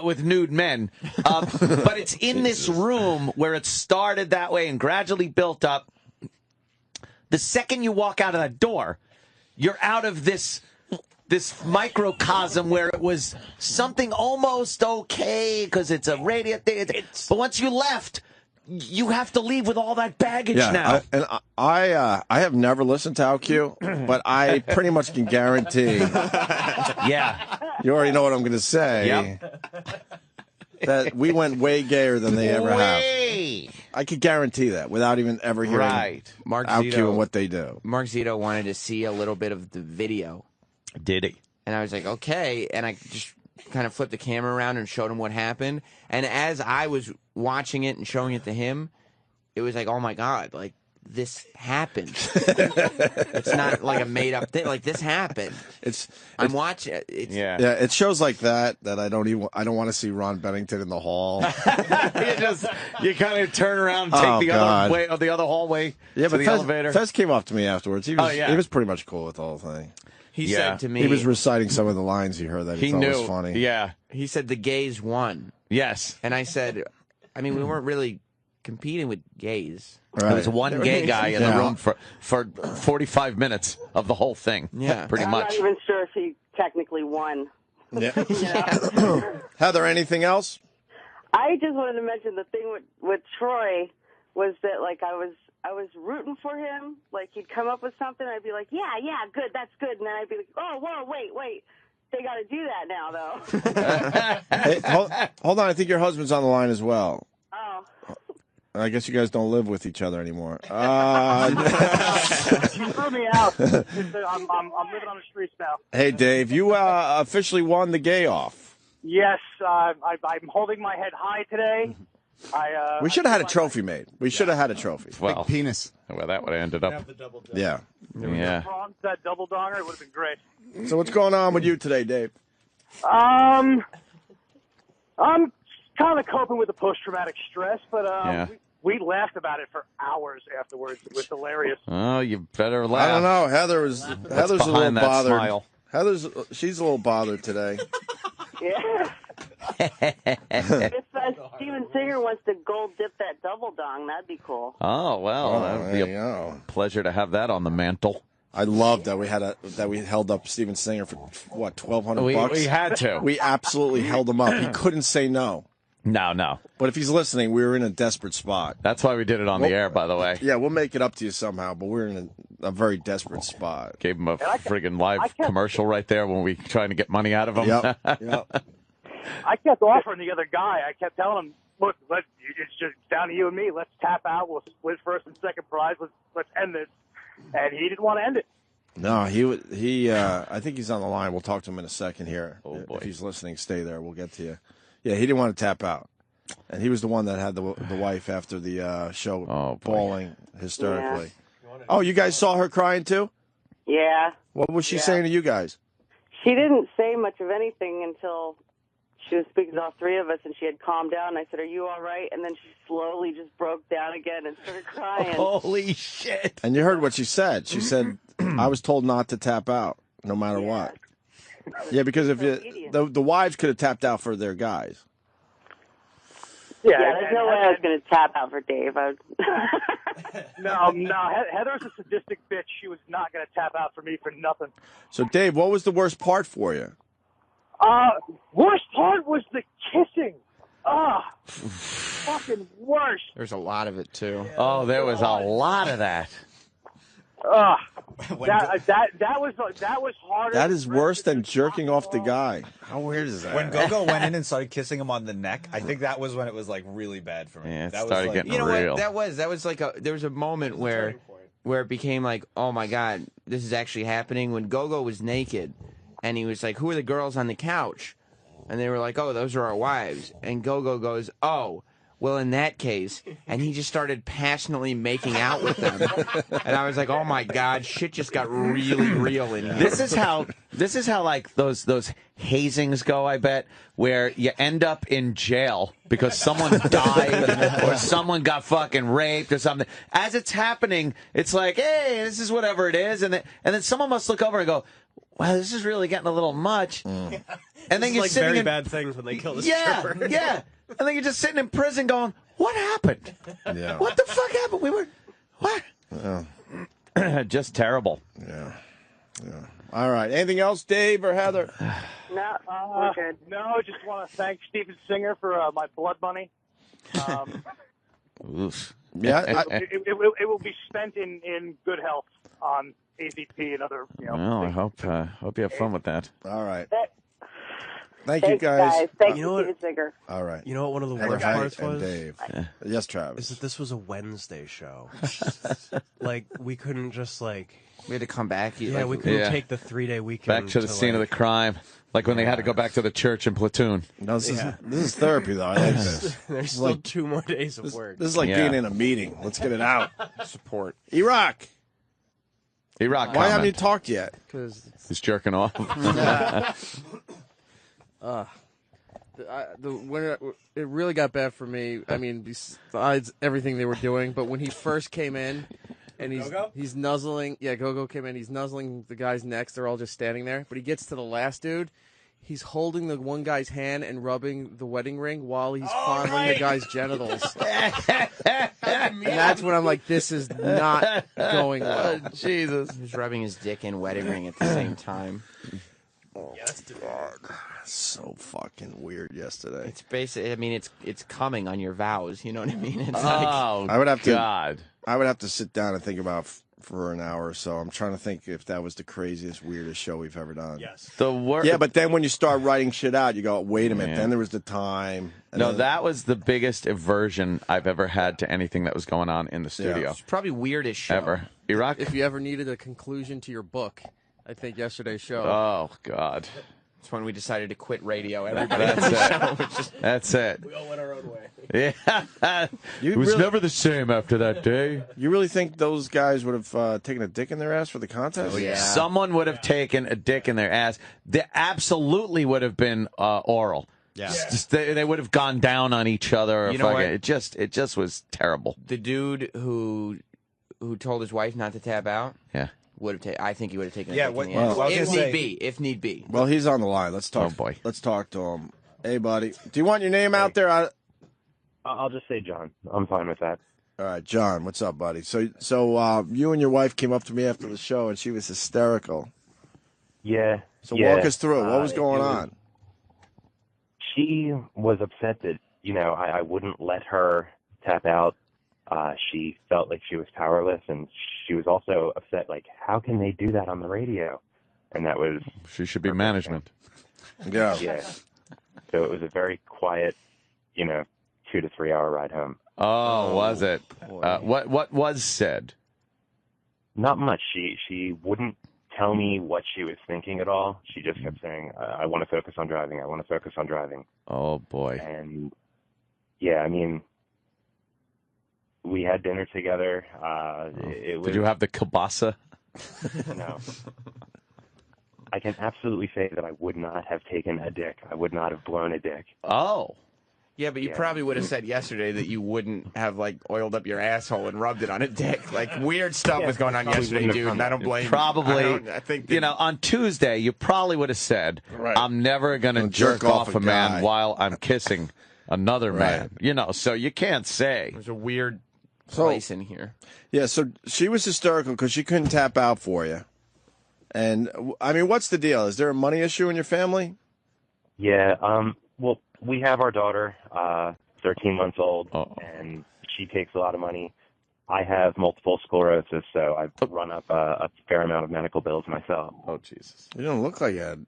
with nude men. But it's in this room where it started that way and gradually built up. The second you walk out of that door, you're out of this microcosm where it was something almost okay because it's a radio thing. But once you left, you have to leave with all that baggage now. I have never listened to OutQ, but I pretty much can guarantee. Yeah. You already know what I'm going to say. Yep. That we went way gayer than they ever have. I could guarantee that without even ever hearing Mark out Zito, cueing what they do. Mark Zito wanted to see a little bit of the video. Did he? And I was like, okay. And I just kind of flipped the camera around and showed him what happened. And as I was watching it and showing it to him, it was like, oh my God, like this happened. It's not like a made up thing. Like this happened. I'm watching. Yeah, it shows like that I don't want to see Ron Bennington in the hall. you kind of turn around, and take the other hallway. Yeah, to but the elevator. Fez came up to me afterwards. He was pretty much cool with the whole thing. He said to me, he was reciting some of the lines he heard that he thought was funny. Yeah, he said the gays won. Yes, and I said, I mean, we weren't really competing with gays. Right. There was one gay guy in the room for 45 minutes of the whole thing. Yeah, pretty much. I'm not even sure if he technically won. Yeah. Heather, anything else? I just wanted to mention the thing with Troy was that like I was rooting for him. Like he'd come up with something, I'd be like, yeah, good, that's good, and then I'd be like, oh, whoa, wait, they got to do that now though. Hey, hold on, I think your husband's on the line as well. Oh. I guess you guys don't live with each other anymore. You threw me out. I'm living on the streets now. Hey, Dave, you officially won the gay off. Yes, I'm holding my head high today. We should have had a trophy made. We should have had a trophy. Well, big penis. Well, that would have ended up. Yeah. Yeah. That double donger, it would have been great. So what's going on with you today, Dave? I'm kind of coping with the post-traumatic stress, but we laughed about it for hours afterwards. It was hilarious. Oh, you better laugh. I don't know. Heather's a little behind that bothered. smile? She's a little bothered today. Yeah. If Steven Singer wants to gold dip that double dong, that'd be cool. Oh well, that would be a pleasure to have that on the mantle. I love that we held up Steven Singer for what, $1,200. We had to. We absolutely held him up. He couldn't say no. No. But if he's listening, we were in a desperate spot. That's why we did it on the air, by the way. Yeah, we'll make it up to you somehow, but we're in a very desperate spot. Gave him a friggin' live commercial right there when we trying to get money out of him. Yep. I kept offering the other guy. I kept telling him, look, it's just down to you and me. Let's tap out. We'll split first and second prize. Let's end this. And he didn't want to end it. No, he. I think he's on the line. We'll talk to him in a second here. Oh boy, if he's listening, stay there. We'll get to you. Yeah, he didn't want to tap out, and he was the one that had the wife after the show bawling hysterically. Yeah. Oh, you guys saw her crying too? Yeah. What was she saying to you guys? She didn't say much of anything until she was speaking to all three of us, and she had calmed down. I said, "Are you all right?" And then she slowly just broke down again and started crying. Holy shit! And you heard what she said. She said, "I was told not to tap out, no matter what." Yeah, because if the wives could have tapped out for their guys. Yeah, there's no way I was going to tap out for Dave. No. Heather's a sadistic bitch. She was not going to tap out for me for nothing. So, Dave, what was the worst part for you? Worst part was the kissing. Fucking worst. There's a lot of it too. Oh, there was a lot of that. That was harder. That is worse than jerking off the guy. How weird is that? When Gogo went in and started kissing him on the neck, I think that was when it was like really bad for me. Yeah, that started was getting you know real. What that was like there was a moment where it became like, oh my God, this is actually happening, when Gogo was naked and he was like, who are the girls on the couch? And they were like, oh, those are our wives. And Gogo goes, oh, well, in that case, and he just started passionately making out with them. And I was like, oh my God, shit just got really real in here. This is how like those hazings go, I bet, where you end up in jail because someone died or someone got fucking raped or something. As it's happening, it's like, hey, this is whatever it is, and then someone must look over and go, wow, this is really getting a little much. And then you're like sitting very in bad things when they kill the stripper. Yeah. And then you're just sitting in prison going, what happened? Yeah. What the fuck happened? We were, what? Yeah. Just terrible. Yeah. All right. Anything else, Dave or Heather? No, we're good. No, just want to thank Steven Singer for my blood money. Oof. Yeah. It will be spent in good health on AZP and other, Well, I hope you have fun with that. All right. Thank you, Thanks, guys. Thank You you, know what? Steven Seeger. All right. You know what one of the Heather worst Height parts and was? Dave. Yes, Travis. Is that this was a Wednesday show. Like, we couldn't just, like... We had to come back. Yeah, we couldn't take the 3-day weekend. Back to the scene of the crime. Like when they had to go back to the church in Platoon. No, this is therapy, though. I like this. There's still 2 more days of work. This is like being in a meeting. Let's get it out. Support. Iraq. Why haven't you talked yet? Because he's jerking off. When it really got bad for me. I mean, besides everything they were doing, but when he first came in, and he's nuzzling. Yeah, Go-Go came in. He's nuzzling the guys next. They're all just standing there. But he gets to the last dude. He's holding the one guy's hand and rubbing the wedding ring while he's fondling the guy's genitals. And that's when I'm like, this is not going well. Oh, Jesus. He's rubbing his dick and wedding ring at the same time. Yes, so fucking weird yesterday. It's basically, I mean, it's coming on your vows. You know what I mean? It's I would have to sit down and think about for an hour or so. I'm trying to think if that was the craziest, weirdest show we've ever done. Yes. Yeah, but then when you start writing shit out, you go, wait a minute. Yeah. Then there was the time. And No, then- that was the biggest aversion I've ever had to anything that was going on in the studio. It's probably weirdest show. Ever. Iraq? If you ever needed a conclusion to your book, I think yesterday's show. Oh, God. It's when we decided to quit radio. Everybody That's on the it. show was just... That's it. We all went our own way. Yeah. It was never the same after that day. You really think those guys would have taken a dick in their ass for the contest? Oh, yeah. Someone would have taken a dick in their ass. There absolutely would have been oral. Yeah. They would have gone down on each other. You know what? It just was terrible. The dude who told his wife not to tap out. Yeah. I think he would have taken. Yeah, a dick what- in the ass. well, if need be. Well, he's on the line. Let's talk. Oh, boy. Let's talk to him. Hey, buddy. Do you want your name out there? I'll just say John. I'm fine with that. All right, John. What's up, buddy? So you and your wife came up to me after the show, and she was hysterical. Yeah. So walk us through it. What was going on? She was upset that, I wouldn't let her tap out. She felt like she was powerless, and she was also upset, like, how can they do that on the radio? And that was... She should be management. Yeah. Yeah. So it was a very quiet, 2 to 3 hour ride home. Oh, was it? What was said? Not much. She wouldn't tell me what she was thinking at all. She just kept saying, I want to focus on driving. I want to focus on driving. Oh, boy. And, yeah, I mean... We had dinner together. It was, Did you have the kielbasa? No. I can absolutely say that I would not have taken a dick. I would not have blown a dick. Oh. Yeah, but you probably would have said yesterday that you wouldn't have, like, oiled up your asshole and rubbed it on a dick. Like, weird stuff was going on yesterday, dude, and I don't blame you. Probably, I think on Tuesday, you probably would have said, Right. I'm never going to jerk off a man guy. while I'm kissing another Right. man. So you can't say. There's a weird place in here. Yeah, so she was hysterical because she couldn't tap out for you. And, I mean, what's the deal? Is there a money issue in your family? Yeah, well, we have our daughter, 13 months old, and she takes a lot of money. I have multiple sclerosis, so I've run up a fair amount of medical bills myself. Oh, Jesus. You don't look like you had...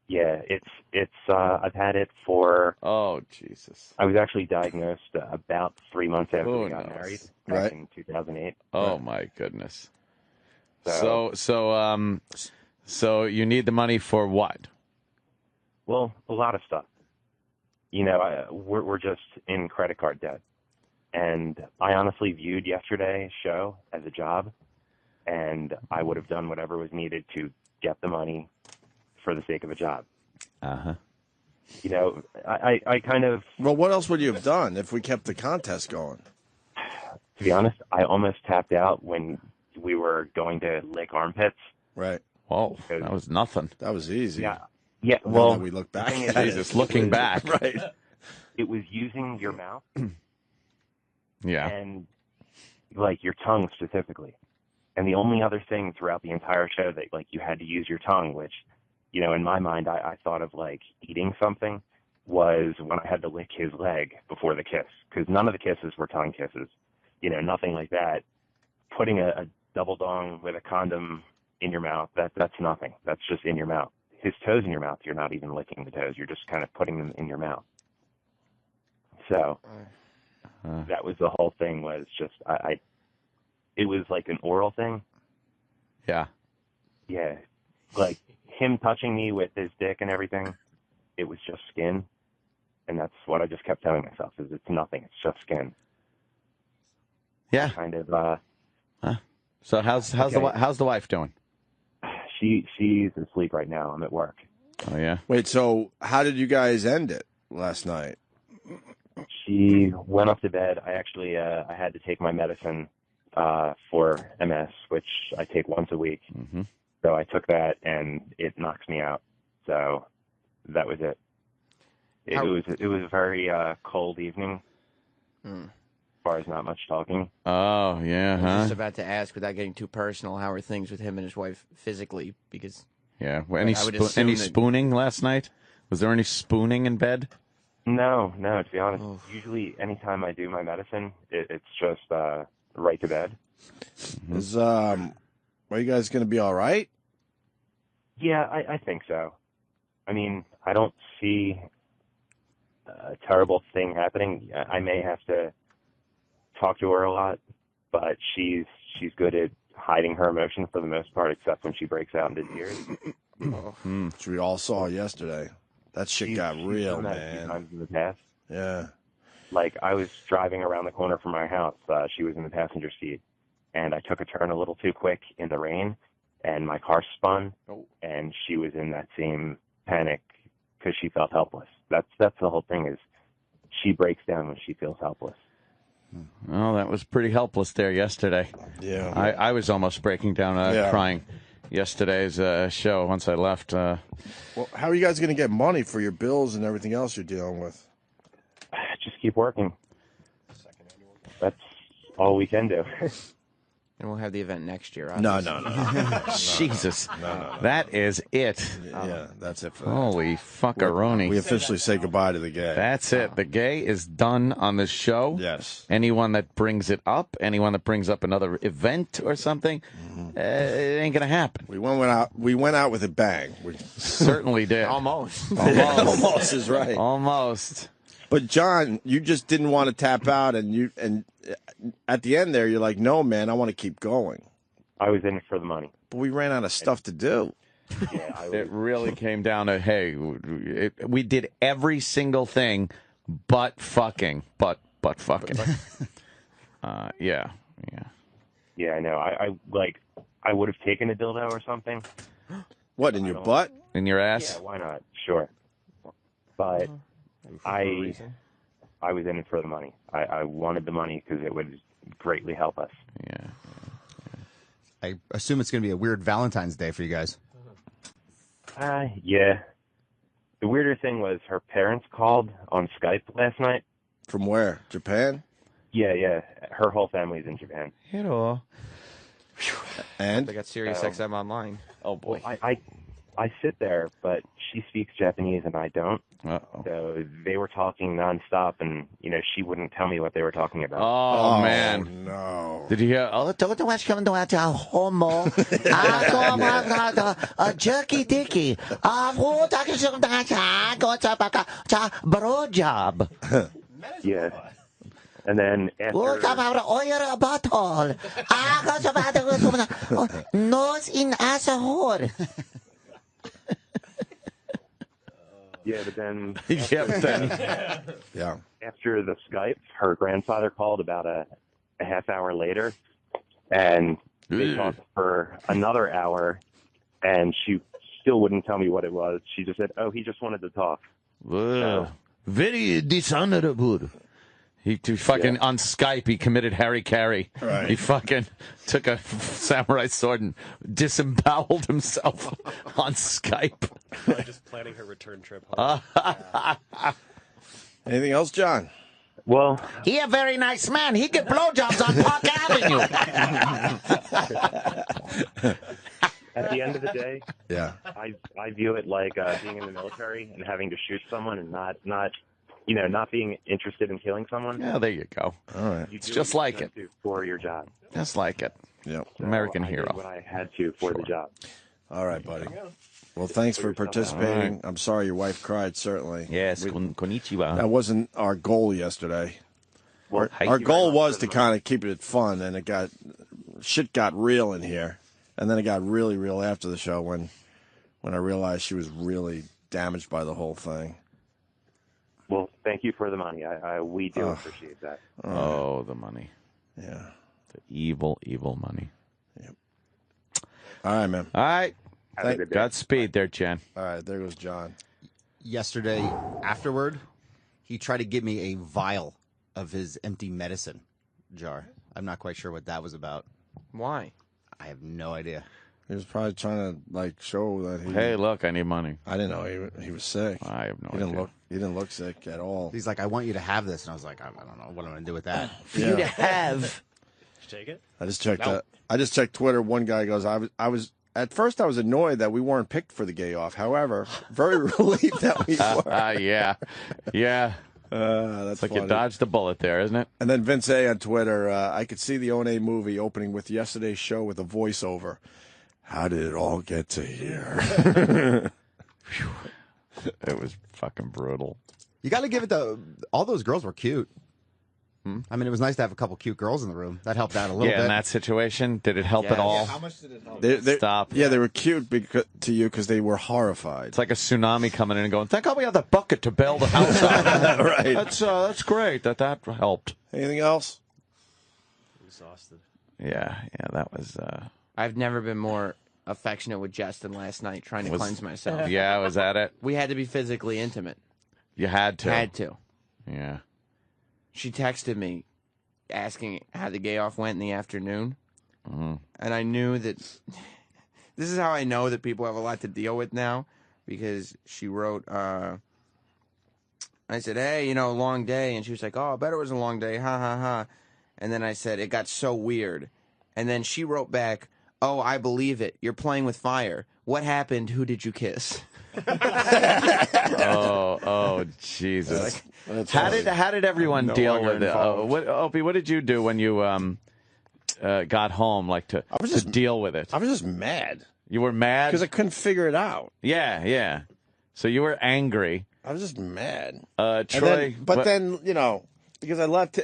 Yeah, it's I've had it for... Oh, Jesus. I was actually diagnosed about 3 months after Who we got knows? married, back in 2008. Oh, my goodness. So you need the money for what? Well, a lot of stuff. We're just in credit card debt. And I honestly viewed yesterday's show as a job, and I would have done whatever was needed to get the money for the sake of a job. Uh-huh. I kind of... Well, what else would you have done if we kept the contest going? To be honest, I almost tapped out when we were going to lick armpits. Right. Whoa, that was nothing. That was easy. Yeah. Now Well, that we look back the thing at is, Jesus, looking back. Right. it was using your mouth Yeah. and, like, your tongue specifically. And the only other thing throughout the entire show that, like, you had to use your tongue, which, in my mind, I thought of, like, eating something, was when I had to lick his leg before the kiss. Because none of the kisses were tongue kisses. Nothing like that. Putting a double dong with a condom in your mouth, that's nothing. That's just in your mouth. his toes in your mouth, you're not even licking the toes. You're just kind of putting them in your mouth. So that was the whole thing. Was just it was like an oral thing. Yeah. Yeah, like him touching me with his dick and everything. It was just skin, and that's what I just kept telling myself: is it's nothing. It's just skin. Yeah. Kind of. So how's the wife doing? She's asleep right now. I'm at work. Oh yeah. Wait, so how did you guys end it last night? She went up to bed. I actually I had to take my medicine for MS, which I take once a week. Mm-hmm. So I took that, and it knocks me out. So that was it. It was a very cold evening. As far as not much talking. Oh yeah, I was huh? just about to ask, without getting too personal, how are things with him and his wife physically? Because Yeah. Well, any I would assume that- spooning last night? Was there any spooning in bed? No. To be honest, usually anytime I do my medicine, it's just right to bed. Is are you guys going to be all right? Yeah, I think so. I mean, I don't see a terrible thing happening. I may have to talk to her a lot, but she's good at hiding her emotions for the most part, except when she breaks out into tears. Which we all saw yesterday. That shit got real, done that a few man. times in the past. Yeah. Like, I was driving around the corner from my house. She was in the passenger seat, and I took a turn a little too quick in the rain, and my car spun, and she was in that same panic because she felt helpless. That's the whole thing, is she breaks down when she feels helpless. Oh, that was pretty helpless there yesterday. Yeah. I was almost breaking down crying yesterday's show once I left. Well, how are you guys going to get money for your bills and everything else you're dealing with? Just keep working. That's all we can do. And we'll have the event next year. No. Jesus. No. That is it. Yeah, that's it for that. Holy fuckaroni. We officially say goodbye to the gay. That's it. The gay is done on this show. Yes. Anyone that brings it up, anyone that brings up another event or something, it ain't going to happen. We went out with a bang. We certainly did. Almost. Almost is right. Almost. But John, you just didn't want to tap out, and at the end there, you're like, no, man, I want to keep going. I was in it for the money. But we ran out of stuff to do. It really came down to, hey, we did every single thing but fucking. But fucking. Yeah. Yeah, I know. I would have taken a dildo or something. What, in your butt? In your ass? Yeah, why not? Sure. But I was in it for the money. I wanted the money because it would greatly help us. Yeah. I assume it's going to be a weird Valentine's Day for you guys. Yeah. The weirder thing was her parents called on Skype last night. From where? Japan? Yeah. Her whole family's in Japan. Hello. And? They got Sirius XM online. Oh, boy. Well, I sit there, but she speaks Japanese and I don't. Uh-oh. So they were talking nonstop, and she wouldn't tell me what they were talking about. Oh man! No. Did you hear? Oh, homo, jerky dicky, bro job. Yeah. And then nose in asshole. Yeah, but then yeah. After the Skype, her grandfather called about a half hour later, and they talked for another hour, and she still wouldn't tell me what it was. She just said, "Oh, he just wanted to talk." Very dishonorable. He fucking on Skype. He committed Harry Carey. Right. He fucking took a samurai sword and disemboweled himself on Skype. Just planning her return trip. Anything else, John? Well, he a very nice man. He get blowjobs on Park Avenue. At the end of the day, yeah, I view it like being in the military and having to shoot someone and not being interested in killing someone. Yeah, there you go. All right. You It's do just what like you it. have to for your job. Just like it. Yep. So American I hero. did what I had to for the job. All right, buddy. Well, thanks for participating. Right. I'm sorry your wife cried, certainly. Yes, konnichiwa. That wasn't our goal yesterday. Well, our goal was to kind of keep it fun, and shit got real in here. And then it got really real after the show when I realized she was really damaged by the whole thing. Well, thank you for the money. We do appreciate that. Oh, the money. Yeah. The evil, evil money. Yep. All right, man. All right. Have a good day. Godspeed there, Jen. All right, there goes John. Yesterday, afterward, he tried to give me a vial of his empty medicine jar. I'm not quite sure what that was about. Why? I have no idea. He was probably trying to show that he. Hey, look, I need money. I didn't know he was sick. I have no idea. He didn't look sick at all. He's like, I want you to have this, and I was like, I don't know what I'm going to do with that. For you to have. Take it. I just checked Twitter. One guy goes, I was at first I was annoyed that we weren't picked for the gay off. However, very relieved that we were. Yeah. That's like funny. you dodged a bullet there, isn't it? And then Vince A on Twitter, I could see the O&A movie opening with yesterday's show with a voiceover. How did it all get to here? It was fucking brutal. You got to give it all those girls were cute. I mean, it was nice to have a couple cute girls in the room. That helped out a little bit. Yeah, in that situation, did it help at all? Yeah, how much did it help? Stop. Yeah, they were cute to you because they were horrified. It's like a tsunami coming in and going, thank God we have the bucket to bail the house out. Right. That's great. That helped. Anything else? Exhausted. Yeah, that was... I've never been more affectionate with Jess than last night, trying to cleanse myself. Yeah, was that it? We had to be physically intimate. You had to. Had to. Yeah. She texted me asking how the gay off went in the afternoon. And I knew that... This is how I know that people have a lot to deal with now, because she wrote... I said, hey, long day. And she was like, oh, I bet it was a long day. Ha, ha, ha. And then I said, it got so weird. And then she wrote back, oh, I believe it. You're playing with fire. What happened? Who did you kiss? Oh, Jesus! How did everyone deal with it? Opie, what did you do when you got home, to deal with it? I was just mad. You were mad because I couldn't figure it out. Yeah. So you were angry. I was just mad. Troy, but then because I left.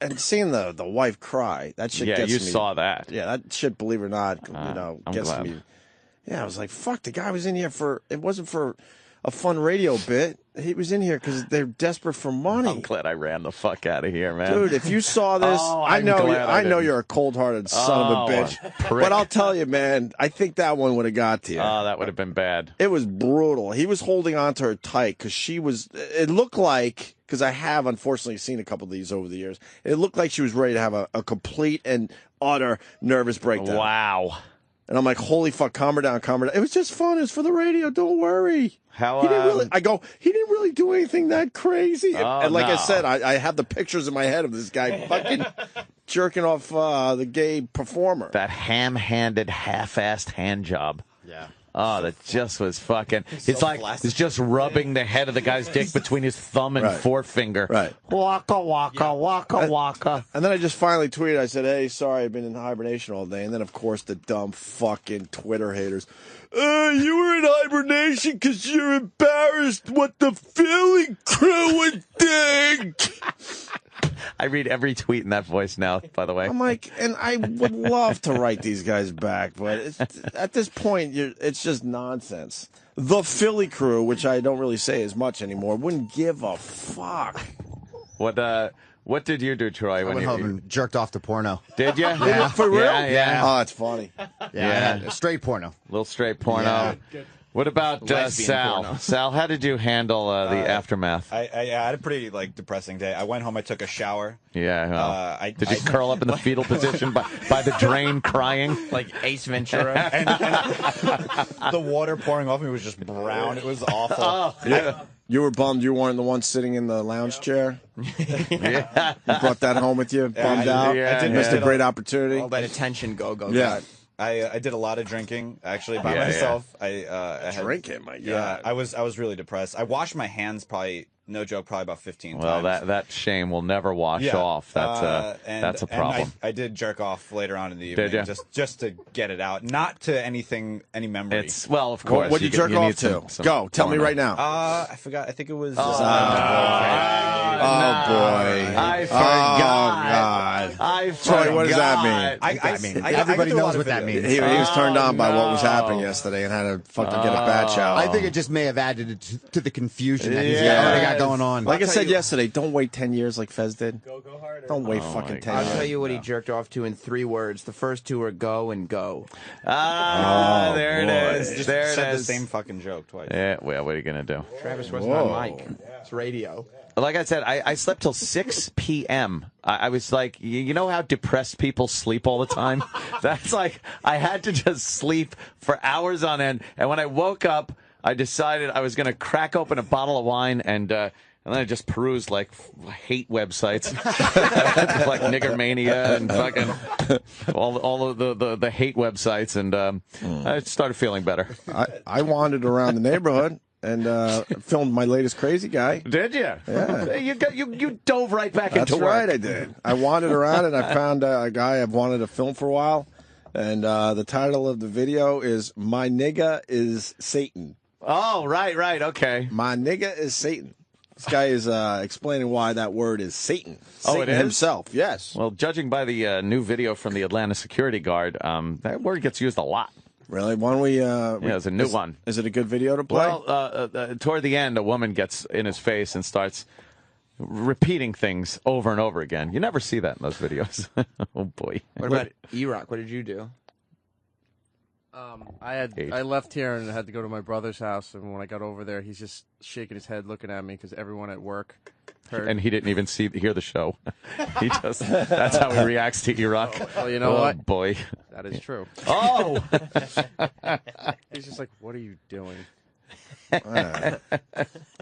And seeing the wife cry, that shit gets me. Yeah, you saw that. Yeah, that shit. Believe it or not, gets glad. me. Yeah, I was like, fuck, the guy was in here it wasn't for a fun radio bit. He was in here because they're desperate for money. I'm glad I ran the fuck out of here, man. Dude, if you saw this, I know you're a cold-hearted son of a bitch. But I'll tell you, man, I think that one would have got to you. Oh, that would have been bad. It was brutal. He was holding on to her tight because it looked like, because I have unfortunately seen a couple of these over the years, it looked like she was ready to have a complete and utter nervous breakdown. Wow. And I'm like, holy fuck, calm her down. It was just fun. It's for the radio. Don't worry. How? He didn't really do anything that crazy. And like I said, I have the pictures in my head of this guy fucking jerking off the gay performer. That ham-handed, half-assed hand job. Yeah. Oh, that just was fucking... He's just rubbing the head of the guy's dick between his thumb and forefinger. Right. Waka, waka, waka, waka. And then I just finally tweeted, I said, hey, sorry, I've been in hibernation all day. And then, of course, the dumb fucking Twitter haters. You were in hibernation because you're embarrassed what the Philly crew would think. I read every tweet in that voice now, by the way. I'm like, and I would love to write these guys back, but at this point, it's just nonsense. The Philly crew, which I don't really say as much anymore, wouldn't give a fuck. What did you do, Troy? I went home and jerked off to porno. Did you? Yeah. For real? Yeah. Oh, it's funny. Yeah. Straight porno. A little straight porno. Yeah. What about Sal? Porno. Sal, how did you handle the aftermath? I had a pretty depressing day. I went home. I took a shower. Yeah. Did you curl up in the fetal position by the drain, crying like Ace Ventura? and the water pouring off me was just brown. It was awful. Oh, yeah. You were bummed you weren't the one sitting in the lounge chair? Yeah. You brought that home with you, bummed out? I did missed a great opportunity. All that attention got. I did a lot of drinking actually by myself. Drinking, my God. Yeah, I was really depressed. I washed my hands probably no joke, probably about 15 Well, times. that shame will never wash off. That's a problem. I did jerk off later on in the evening, Did ya? just to get it out, not to any memory. It's of course. What did you jerk off to? Go, tell me right now. I forgot. I think it was. Oh boy! I forgot. Oh God! I Troy, what does that mean? Everybody knows what that means. He was turned on by what was happening yesterday and had to fucking get a batch out. I think it just may have added to the confusion that he's already got going on. Like I said yesterday, don't wait 10 years like Fez did. Don't wait fucking 10 I'll years. tell you what he jerked off to in 3 words. The first 2 are go and go. There it is. Just There it said is. the same fucking joke twice. Yeah. Well, what are you gonna do? Travis wasn't on mic. It's radio. Like I said, I slept till 6 p.m. I was like, you know how depressed people sleep all the time? That's like, I had to just sleep for hours on end. And when I woke up, I decided I was going to crack open a bottle of wine and then I just perused like hate websites, like Niggermania and fucking all of the hate websites, and I started feeling better. I wandered around the neighborhood and filmed my latest crazy guy. Did you? Yeah. You dove right back That's into work. right, I did. I wandered around and I found a guy I've wanted to film for a while, and the title of the video is "My Nigga is Satan." Oh, right, okay. My nigga is Satan. This guy is explaining why that word is Satan. Oh, Satan it is? himself, yes. Well, judging by the new video from the Atlanta security guard, that word gets used a lot. Really? Why don't we... yeah, it's a new one. Is it a good video to play? Well, toward the end, a woman gets in his face and starts repeating things over and over again. You never see that in those videos. Oh, boy. What about E-Rock? What did you do? I left here and had to go to my brother's house, and when I got over there, he's just shaking his head, looking at me because everyone at work heard. And he didn't even hear the show. He just—that's how he reacts to E-Rock. Well, you know what? Boy, that is true. Oh, he's just like, "What are you doing?" Like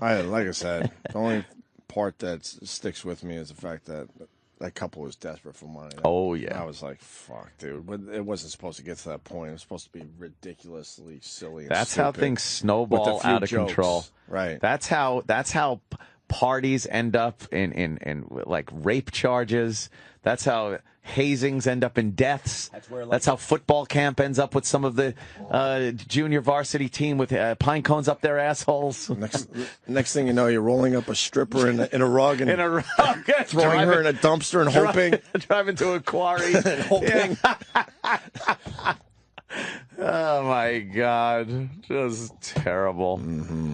I said, the only part that sticks with me is the fact that that couple was desperate for money. Oh, yeah. I was like, fuck, dude. But it wasn't supposed to get to that point. It was supposed to be ridiculously silly and that's how stupid things snowball with a few out of jokes. control. Right. That's how parties end up in like rape charges. That's how hazings end up in deaths. That's how football camp ends up with some of the junior varsity team with pine cones up their assholes. Next thing you know, you're rolling up a stripper in a rug and throwing her in a dumpster and hoping. Driving to a quarry. And hoping. Oh, my God. Just terrible. Mm-hmm.